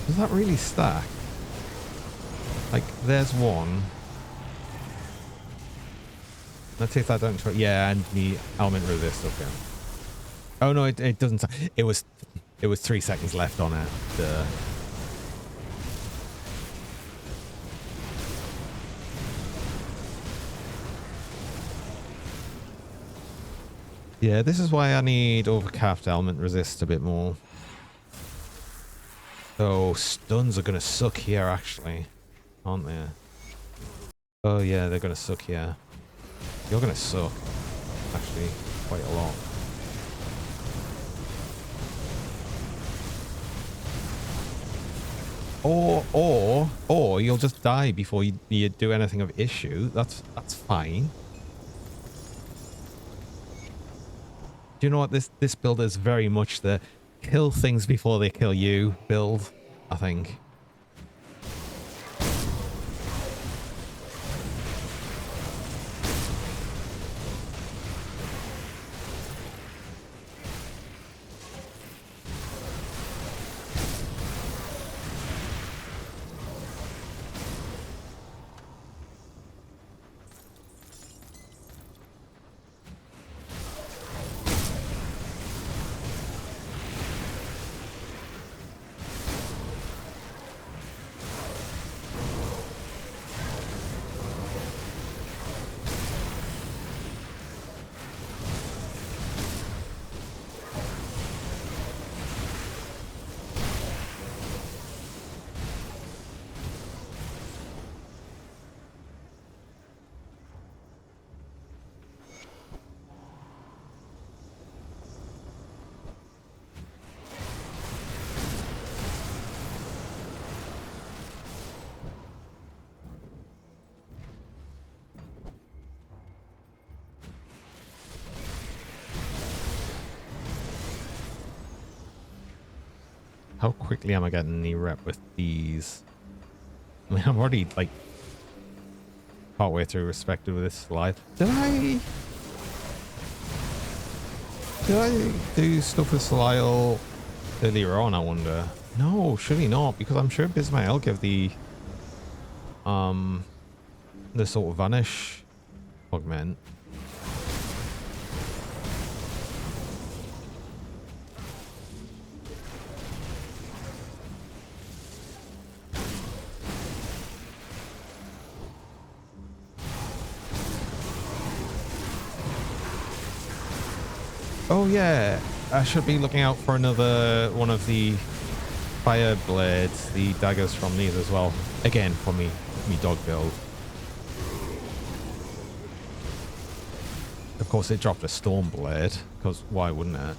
Does that really stack? Like, there's one. Let's see if that don't... Yeah, and the element resist, okay. Oh no, it doesn't... It was 3 seconds left on it. Yeah, this is why I need overcapped element resist a bit more. So stuns are gonna suck here actually, aren't they? Oh yeah, they're gonna suck here. You're gonna suck, actually, quite a lot. Or you'll just die before you do anything of issue. That's fine. Do you know what, this build is very much the kill things before they kill you build, I think. How quickly am I getting the rep with these? I mean, I'm already like partway through respective with this slide. Did I do stuff with Salile earlier on, I wonder? No, surely not, because I'm sure Bismael gave the sort of vanish augment. Oh yeah, I should be looking out for another one of the fire blades, the daggers from these as well. Again, for me dog build. Of course, it dropped a storm blade, because why wouldn't it?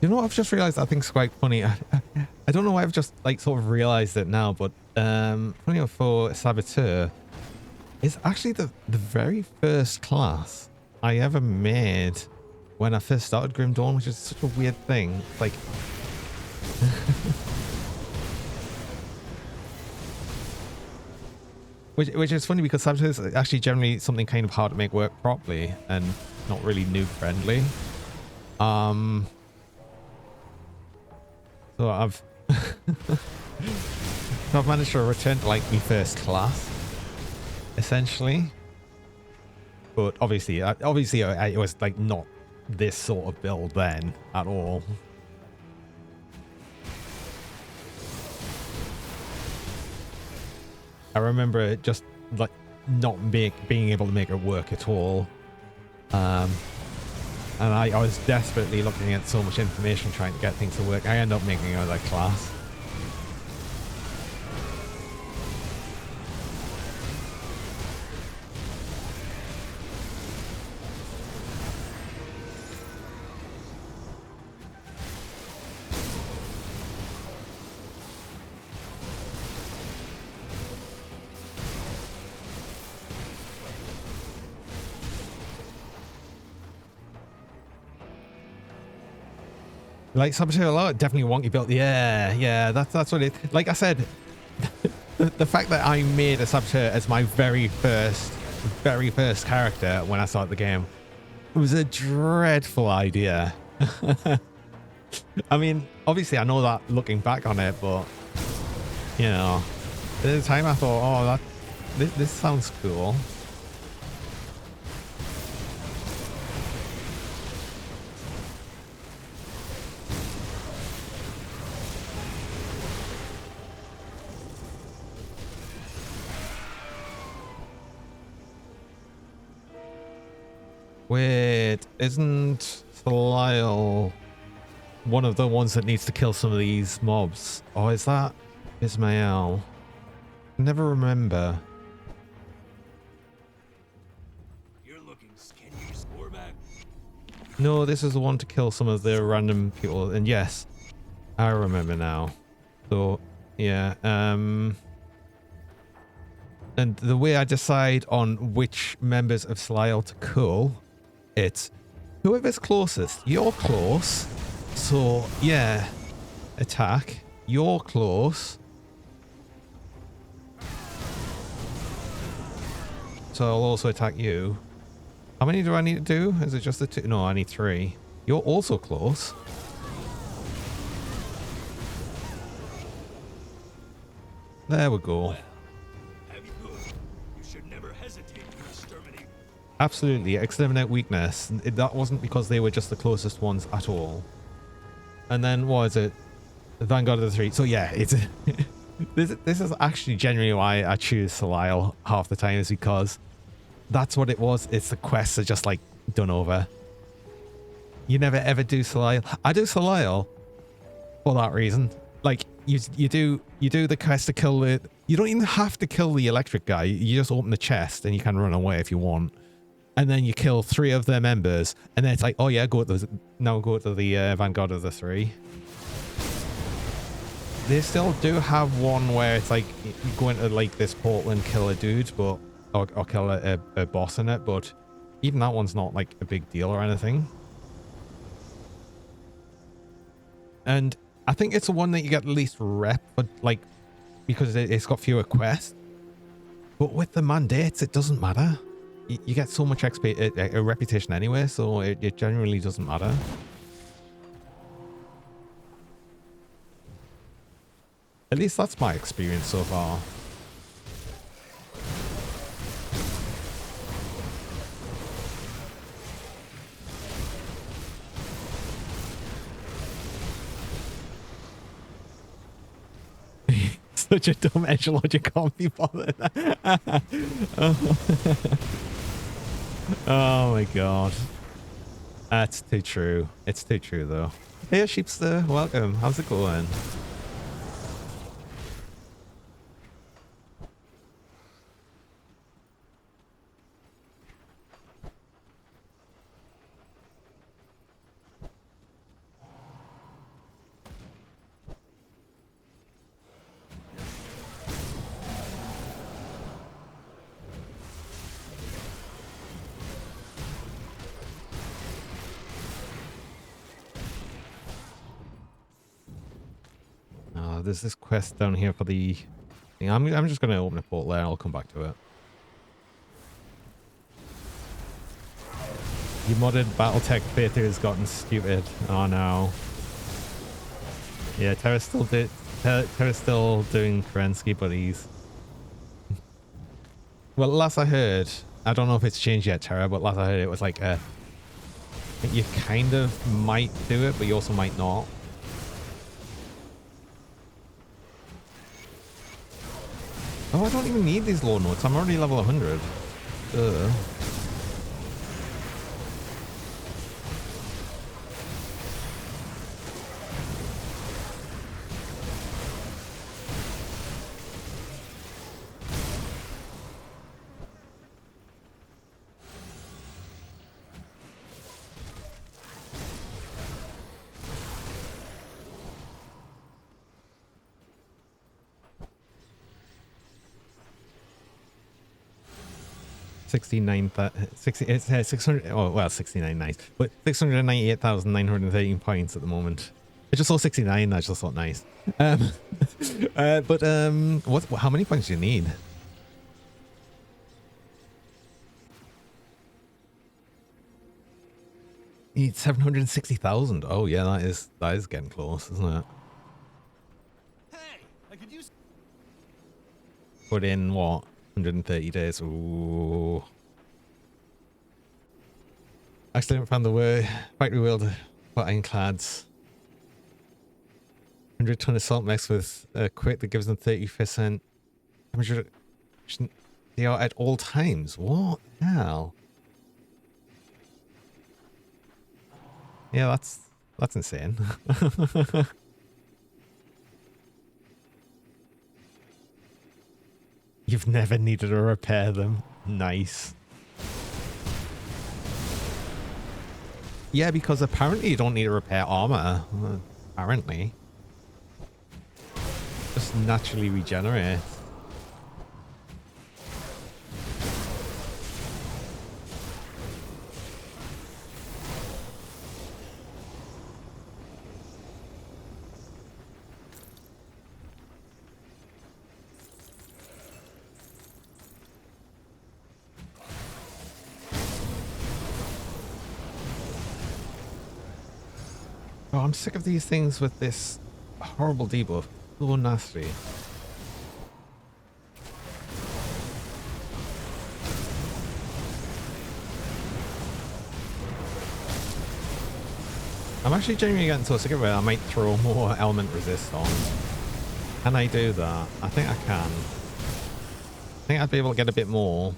You know what I've just realized I think is quite funny? I don't know why I've just like sort of realized it now, but funny enough, for Saboteur, it's actually the very first class I ever made when I first started Grim Dawn, which is such a weird thing. Like which is funny because Saboteur is actually generally something kind of hard to make work properly and not really noob friendly. So I've I've managed to return to like my first class, essentially. But obviously it was like not this sort of build then at all. I remember it just like not being able to make it work at all. And I was desperately looking at so much information trying to get things to work. I ended up making another class. Like Saboteur a lot, definitely wonky build. Yeah, that's what it. Like I said, the fact that I made a Saboteur as my very first character when I started the game was a dreadful idea. I mean, obviously I know that looking back on it, but you know, at the time I thought, oh, this sounds cool. Wait, isn't Thalile one of the ones that needs to kill some of these mobs? Or is that Ismael? I never remember. You're looking skinny, Sporback. No, this is the one to kill some of the random people. And yes, I remember now. So, yeah. And the way I decide on which members of Thalile to kill, it's whoever's closest. You're close, so yeah, attack. You're close, so I'll also attack you. How many do I need to do? Is it just the 2? No, I need 3. You're also close. There we go. Absolutely, exterminate weakness. That wasn't because they were just the closest ones at all. And then what is it? The Vanguard of the 3. So yeah, it's this is actually genuinely why I choose Thalile half the time, is because that's what it was. It's the quests are just like done over. You never ever do Soleil. I do Soleil for that reason. Like you do the quest to kill the. You don't even have to kill the electric guy. You just open the chest and you can run away if you want. And then you kill 3 of their members, and then it's like, oh yeah, go to the Vanguard of the 3. They still do have one where it's like you go into like this portal and kill a dude, but or kill a boss in it, but even that one's not like a big deal or anything. And I think it's the one that you get the least rep, but like because it's got fewer quests. But with the mandates, it doesn't matter. You get so much XP, a reputation anyway, so it generally doesn't matter. At least that's my experience so far. Such a dumb edge logic, can't be bothered. Oh my god. That's too true. It's too true though. Hey Sheepster, welcome. How's it going? There's this quest down here for the thing. I'm just gonna open a portal there. I'll come back to it. You modded BattleTech Aether has gotten stupid. Oh no. Yeah, Terra's still doing Kerensky buddies. Well, last I heard, I don't know if it's changed yet, Terra, but last I heard it was like you kind of might do it, but you also might not. Oh, I don't even need these low notes. I'm already level 100. Ugh. It's 600. Oh well, 69 nice, but 698,913 points at the moment. I just saw 69. I just thought nice. What? How many points do you need? You need 760,000. Oh yeah, that is getting close, isn't it? Hey, I could use. Put in what? 130 days. Ooh. Accidentally found the word factory wheel for ironclads. 100-ton assault mix with a quick that gives them 30% damage reduction. They are at all times. What the hell? Yeah, that's insane. You've never needed to repair them. Nice. Yeah, because apparently you don't need to repair armor. Apparently. Just naturally regenerate. Oh, I'm sick of these things with this horrible debuff. So nasty. I'm actually genuinely getting so sick of it, I might throw more element resist on. Can I do that? I think I can. I think I'd be able to get a bit more.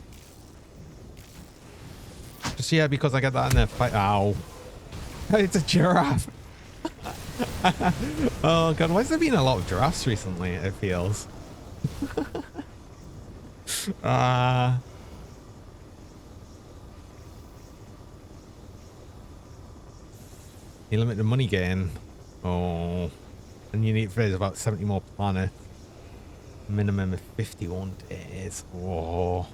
Just yeah, because I get that in the fight. Ow. It's a giraffe. Oh god, why has there been a lot of giraffes recently, it feels? You limit the money gain. Oh. And you need there's about 70 more planets. Minimum of 51 days. Oh.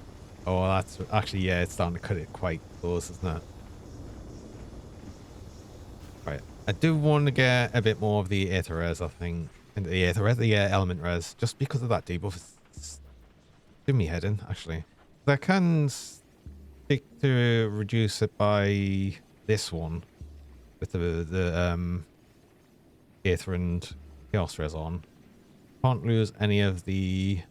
Oh, that's actually, yeah, it's starting to cut it quite close, isn't it? Right. I do want to get a bit more of the Aether res, I think. And the Aether res, the element res, just because of that debuff. It's doing me head in, actually. I can stick to reduce it by this one with the Aether and Chaos res on. Can't lose any of the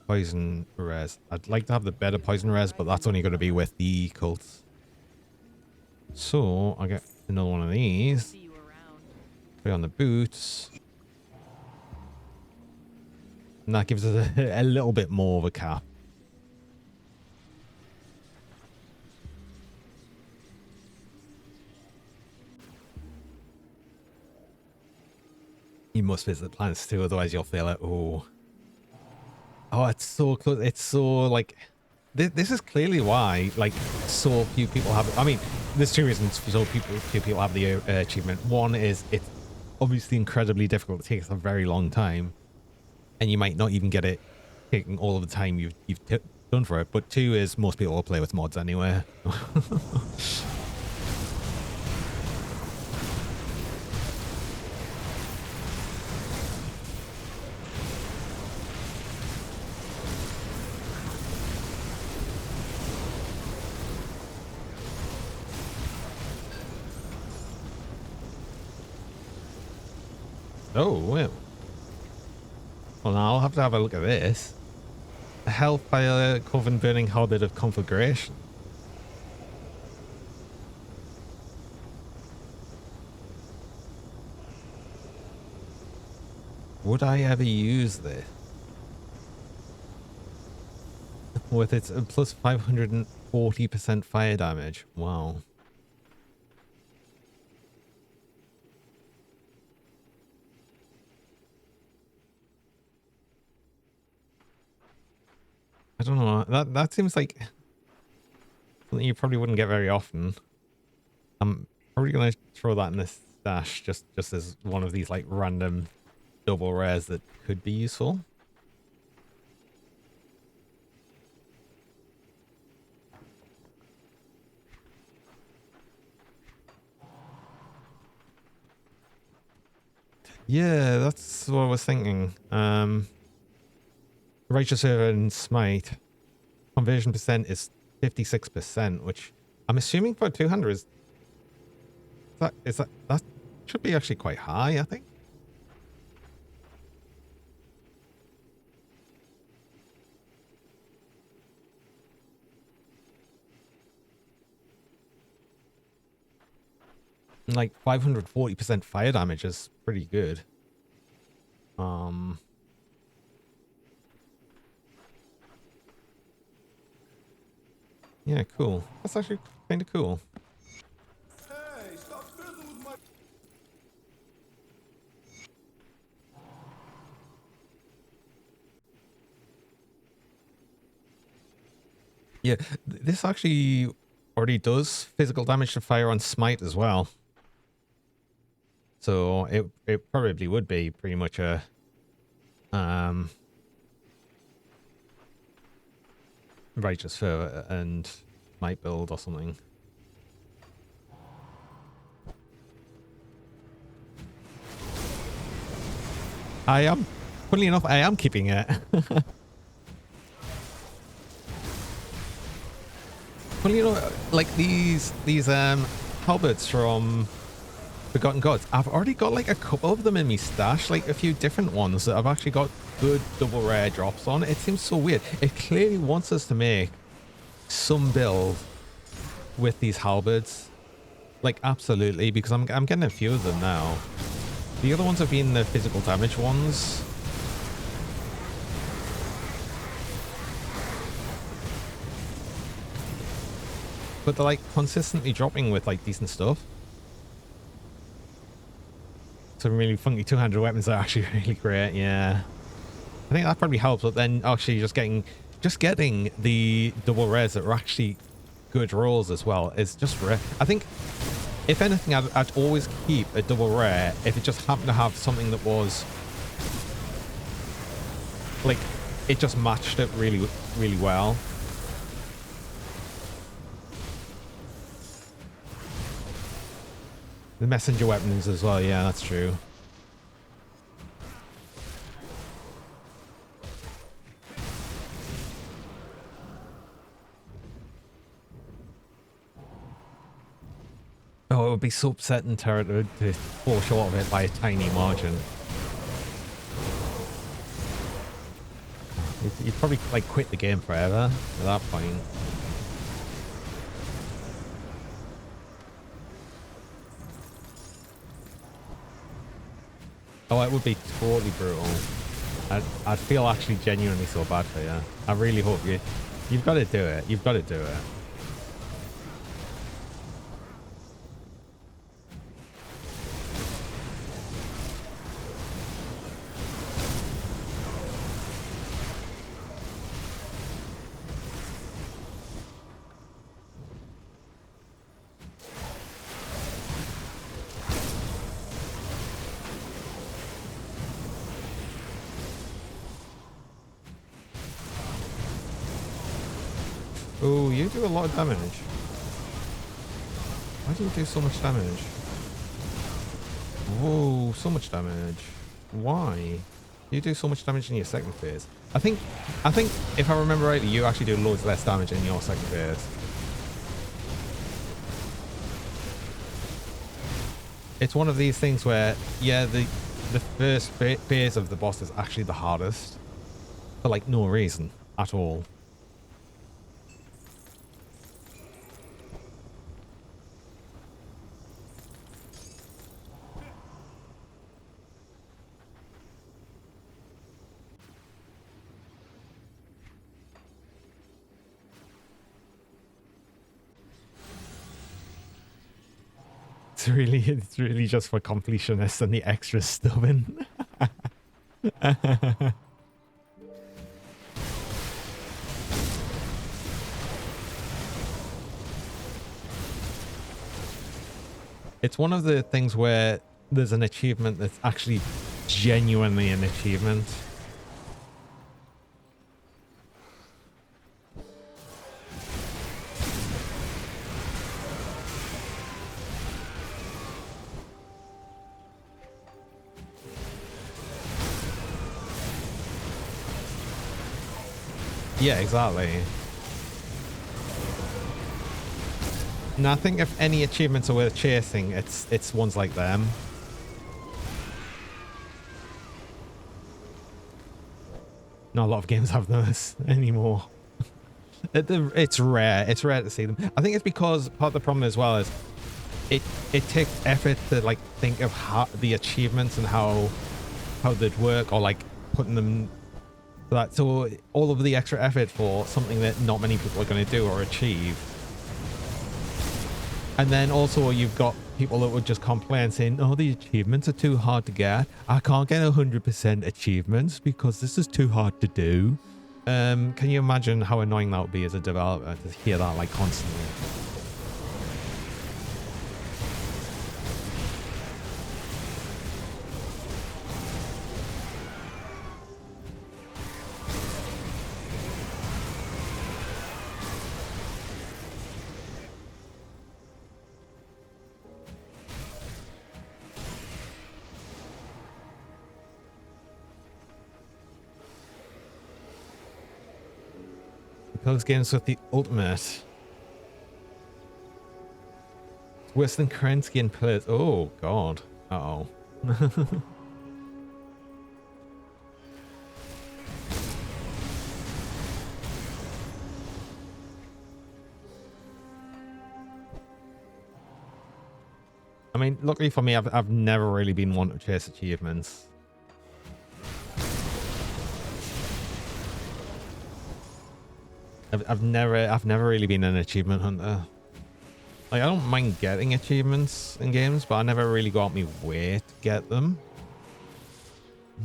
poison res. I'd like to have the better poison res, but that's only going to be with the cults. So I get another one of these. See you around. Put it on the boots. And that gives us a little bit more of a cap. You must visit the planets too, otherwise you'll feel it. Oh. Oh, it's so close. It's so like... This is clearly why, like, so few people have it. I mean, there's two reasons so few people have the achievement. One is it's obviously incredibly difficult. It takes a very long time. And you might not even get it taking all of the time you've done for it. But two is most people will play with mods anyway. Oh, well. Well, now I'll have to have a look at this. The Hellfire Coven Burning Halberd of Conflagration. Would I ever use this? With its plus 540% fire damage. Wow. I don't know. That seems like something you probably wouldn't get very often. I'm probably gonna throw that in this stash just as one of these like random double rares that could be useful. Yeah, that's what I was thinking. Righteous Server and Smite conversion percent is 56%, which I'm assuming for 200 is that should be actually quite high, I think. And like 540% fire damage is pretty good. Yeah, cool. That's actually kind of cool. Hey, stop fiddling with my... Yeah, this actually already does physical damage to fire on Smite as well. So it probably would be pretty much a Righteous Fervor and Smite build or something. Funnily enough, I am keeping it. Well, you know, like these halberds from Forgotten Gods, I've already got like a couple of them in my stash, like a few different ones that I've actually got good double rare drops on. It seems so weird. It clearly wants us to make some build with these halberds, like absolutely, because I'm getting a few of them now. The other ones have been the physical damage ones. but they're like consistently dropping with like decent stuff. Some really funky two-handed weapons are actually really great. Yeah, I think that probably helps. But then actually just getting the double rares that are actually good rolls as well is just rare. I think if anything, I'd always keep a double rare if it just happened to have something that was like it just matched it really, really well. The messenger weapons as well, yeah, that's true. Oh, it would be so upsetting to fall short of it by a tiny margin. You'd probably like quit the game forever at that point. Oh, it would be totally brutal. I'd feel actually genuinely so bad for you. I really hope you've got to do it. You've got to do it. Oh, you do a lot of damage. Why do you do so much damage? Whoa, so much damage. Why? You do so much damage in your second phase. I think if I remember rightly, you actually do loads less damage in your second phase. It's one of these things where, yeah, the first phase of the boss is actually the hardest. For like no reason at all. It's really just for completionists and the extra stubborn. It's one of the things where there's an achievement that's actually genuinely an achievement. Yeah, exactly. And I think if any achievements are worth chasing, it's ones like them. Not a lot of games have those anymore. It's rare. It's rare to see them. I think it's because part of the problem as well is it takes effort to like think of how the achievements and how they'd work, or like putting them. So all of the extra effort for something that not many people are going to do or achieve. And then also you've got people that would just complain saying, oh, the achievements are too hard to get. I can't get 100% achievements because this is too hard to do. Can you imagine how annoying that would be as a developer to hear that like constantly? Those games with the ultimate. It's worse than Kerensky and Pillars. Oh, God. Uh-oh. I mean, luckily for me, I've never really been one to chase achievements. I've never really been an achievement hunter. Like, I don't mind getting achievements in games, but I never really go out my way to get them.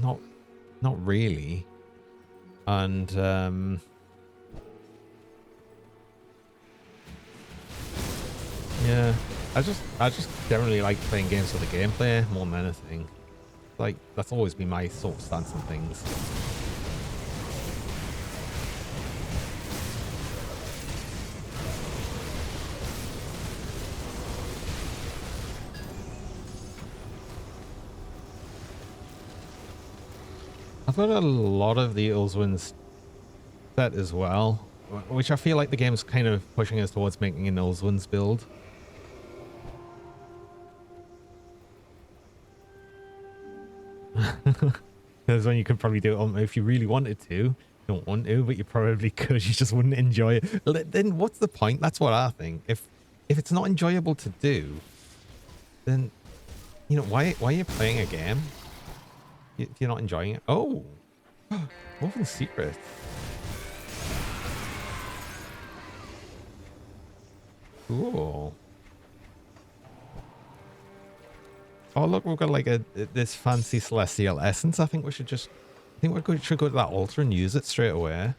Not really. And yeah, I just generally like playing games for the gameplay more than anything. Like, that's always been my sort of stance on things. I've got a lot of the Ulzwin's set as well, which I feel like the game's kind of pushing us towards making an Ulzwin's build. There's one you could probably do it if you really wanted to. You don't want to, but you probably could. You just wouldn't enjoy it. Then what's the point? That's what I think. If it's not enjoyable to do, then, you know, why are you playing a game if you're not enjoying it? Oh, Woven Secret. Cool. Oh, look, we've got like this fancy celestial essence. I think we should just, should go to that altar and use it straight away.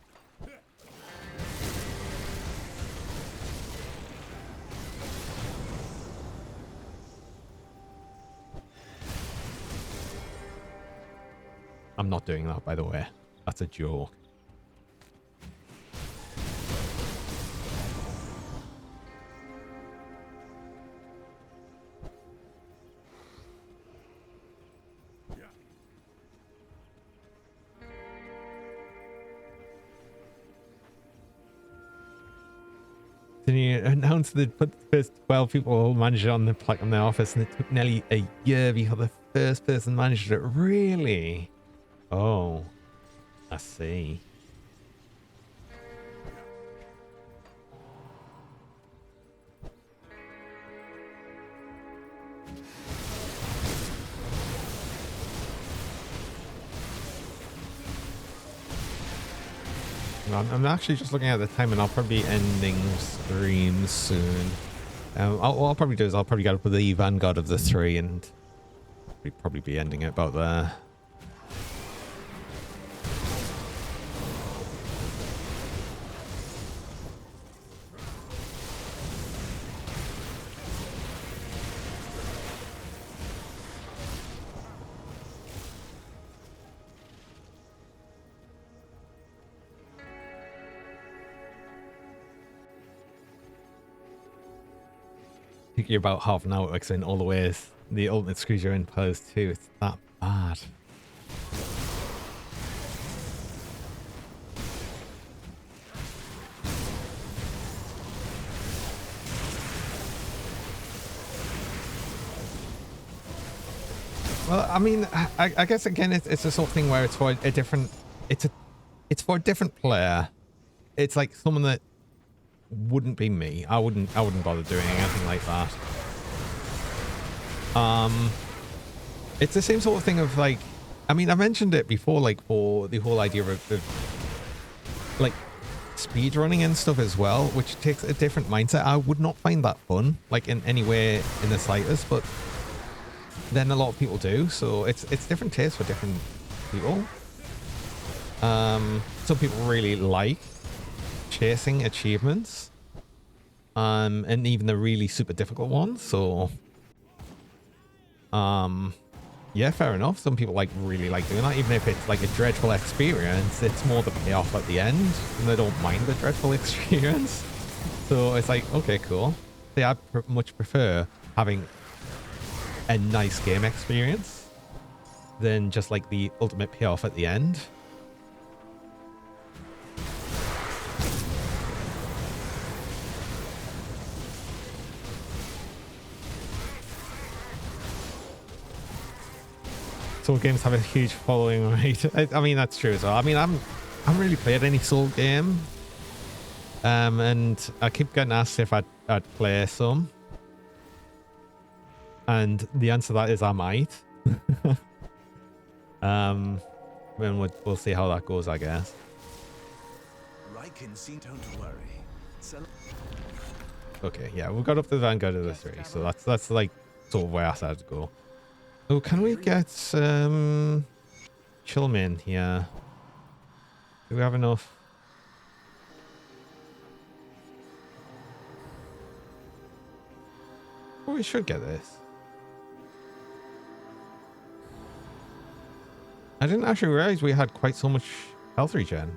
I'm not doing that, by the way. That's a joke. Then you announced that put the first 12 people managed it on the plaque in the office, and it took nearly a year before the first person managed it. Really? Oh, I see. I'm actually just looking at the time, and I'll probably be ending stream soon. What I'll probably do is I'll probably get up with the Vanguard of the 3, and we'll probably be ending it about there. Take you about half an hour, like saying all the ways the ultimate screws you in pose too. It's that bad. Well, I mean, I guess again, it's the sort of thing where it's for a different, it's for a different player. It's like someone that wouldn't be me. I wouldn't bother doing anything like that. It's the same sort of thing of like, I mean, I mentioned it before, like for the whole idea of like speed running and stuff as well, which takes a different mindset. I would not find that fun, like in any way in the slightest, but then a lot of people do. So it's different tastes for different people. Some people really like chasing achievements, and even the really super difficult ones. So yeah, fair enough. Some people really like doing that, even if it's like a dreadful experience. It's more the payoff at the end, and they don't mind the dreadful experience. So it's like, okay, cool. See, I much prefer having a nice game experience than just like the ultimate payoff at the end. Soul games have a huge following, right? I mean, that's true as well. I mean, I haven't really played any Soul game, and I keep getting asked if I'd play some, and the answer to that is I might. Then we'll see how that goes, I guess. Don't worry. Okay, yeah, we've got up to the Vanguard of the 3, so that's like sort of where I started to go. Oh, can we get Chillman here? Do we have enough? Oh, we should get this. I didn't actually realize we had quite so much health regen.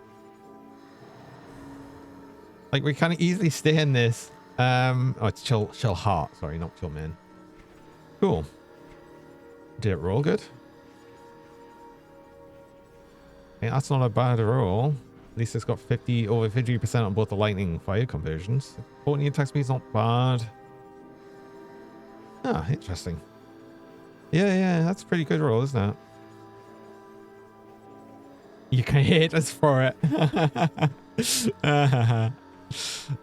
Like, we can easily stay in this. Oh, it's chill heart. Sorry, not chill man. Cool. Did it roll good? Okay, that's not a bad roll. At least it's got over 50% on both the lightning and fire conversions. 14 attack speed is not bad. Ah, interesting. Yeah, that's a pretty good roll, isn't it? You can hate us for it.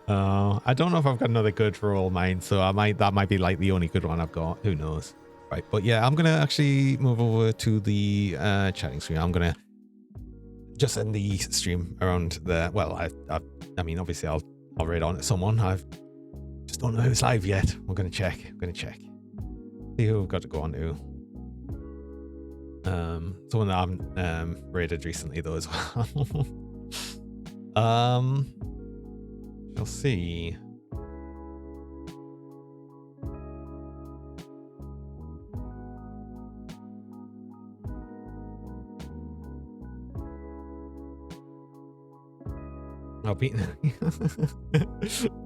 I don't know if I've got another good roll mine, so that might be like the only good one I've got. Who knows? Right, but yeah, I'm gonna actually move over to the chatting screen. I'm gonna just end the stream around there. Well, I mean, obviously I'll raid on at someone. I just don't know who's live yet. We're gonna check. See who we've got to go on to. Someone that I haven't raided recently though as well. We'll see. Oh, beating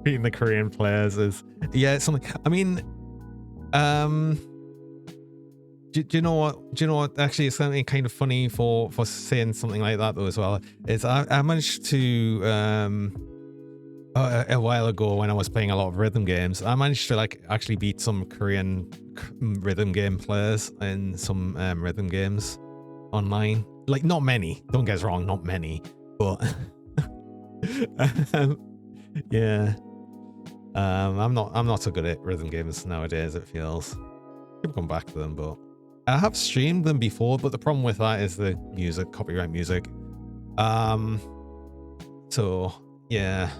the Korean players is, yeah, it's something. I mean, do you know what? Actually, it's something kind of funny for saying something like that though as well. Is I managed to a while ago when I was playing a lot of rhythm games, I managed to like actually beat some Korean rhythm game players in some rhythm games online. Like, not many. Don't get us wrong, not many, but yeah. I'm not so good at rhythm games nowadays. It feels. Keep going back to them, but I have streamed them before. But the problem with that is the music, copyright music. So yeah,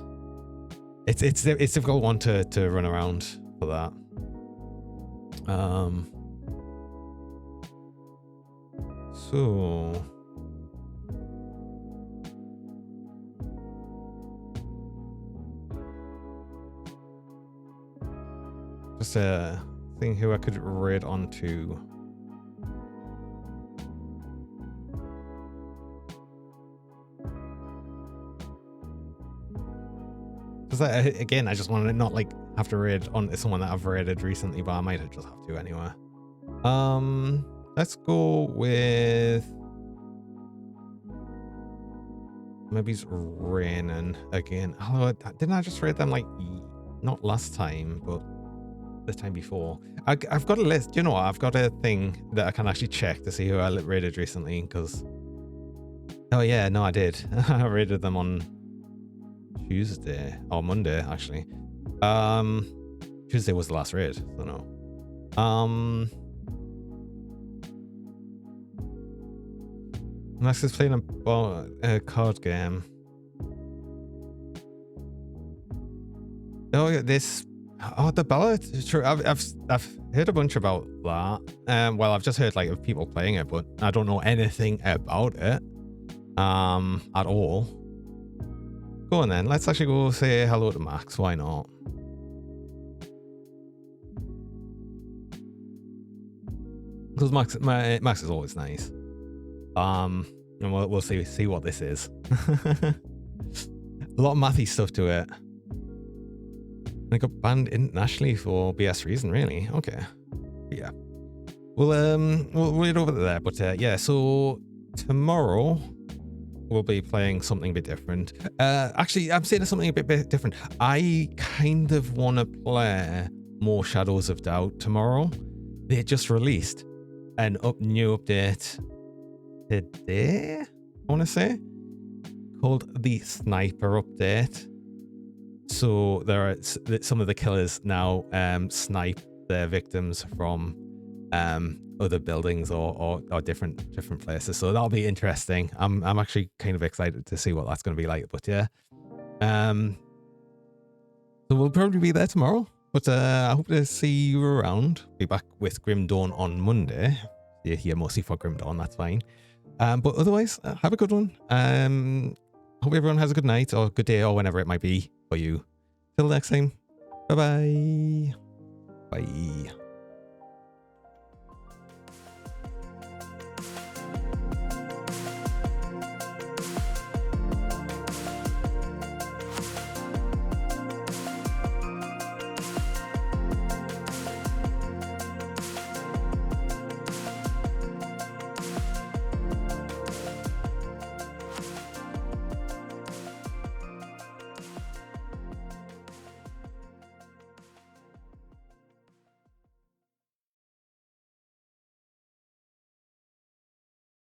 it's a difficult one to run around for that. So. Just a thing who I could raid onto. Because again, I just want to not like have to raid on someone that I've raided recently, but I might just have to anyway. Let's go with maybe it's raining again. Oh, didn't I just raid them like not last time, but the time before? I've got a list. You know what? I've got a thing that I can actually check to see who I raided recently. Because oh yeah, no, I did. I raided them on Tuesday or Monday actually. Tuesday was the last raid, so no. Max is playing a card game. Oh yeah, the ballad. True, I've heard a bunch about that. Well, I've just heard like of people playing it, but I don't know anything about it at all. Go on then, let's actually go say hello to Max. Why not? Because Max is always nice. And we'll see what this is. A lot of mathy stuff to it. I got banned internationally for BS reason, really. Okay. Yeah. We'll read over there, but yeah, so tomorrow we'll be playing something a bit different. Actually, I'm saying something a bit different. I kind of want to play more Shadows of Doubt tomorrow. They just released an new update today, I want to say, called the Sniper Update. So there are some of the killers now snipe their victims from other buildings or different places. So that'll be interesting. I'm actually kind of excited to see what that's going to be like. But yeah, So we'll probably be there tomorrow. But I hope to see you around. Be back with Grim Dawn on Monday. You're here mostly for Grim Dawn, that's fine. But otherwise, have a good one. Hope everyone has a good night or good day or whenever it might be for you. Till next time. Bye-bye. Bye.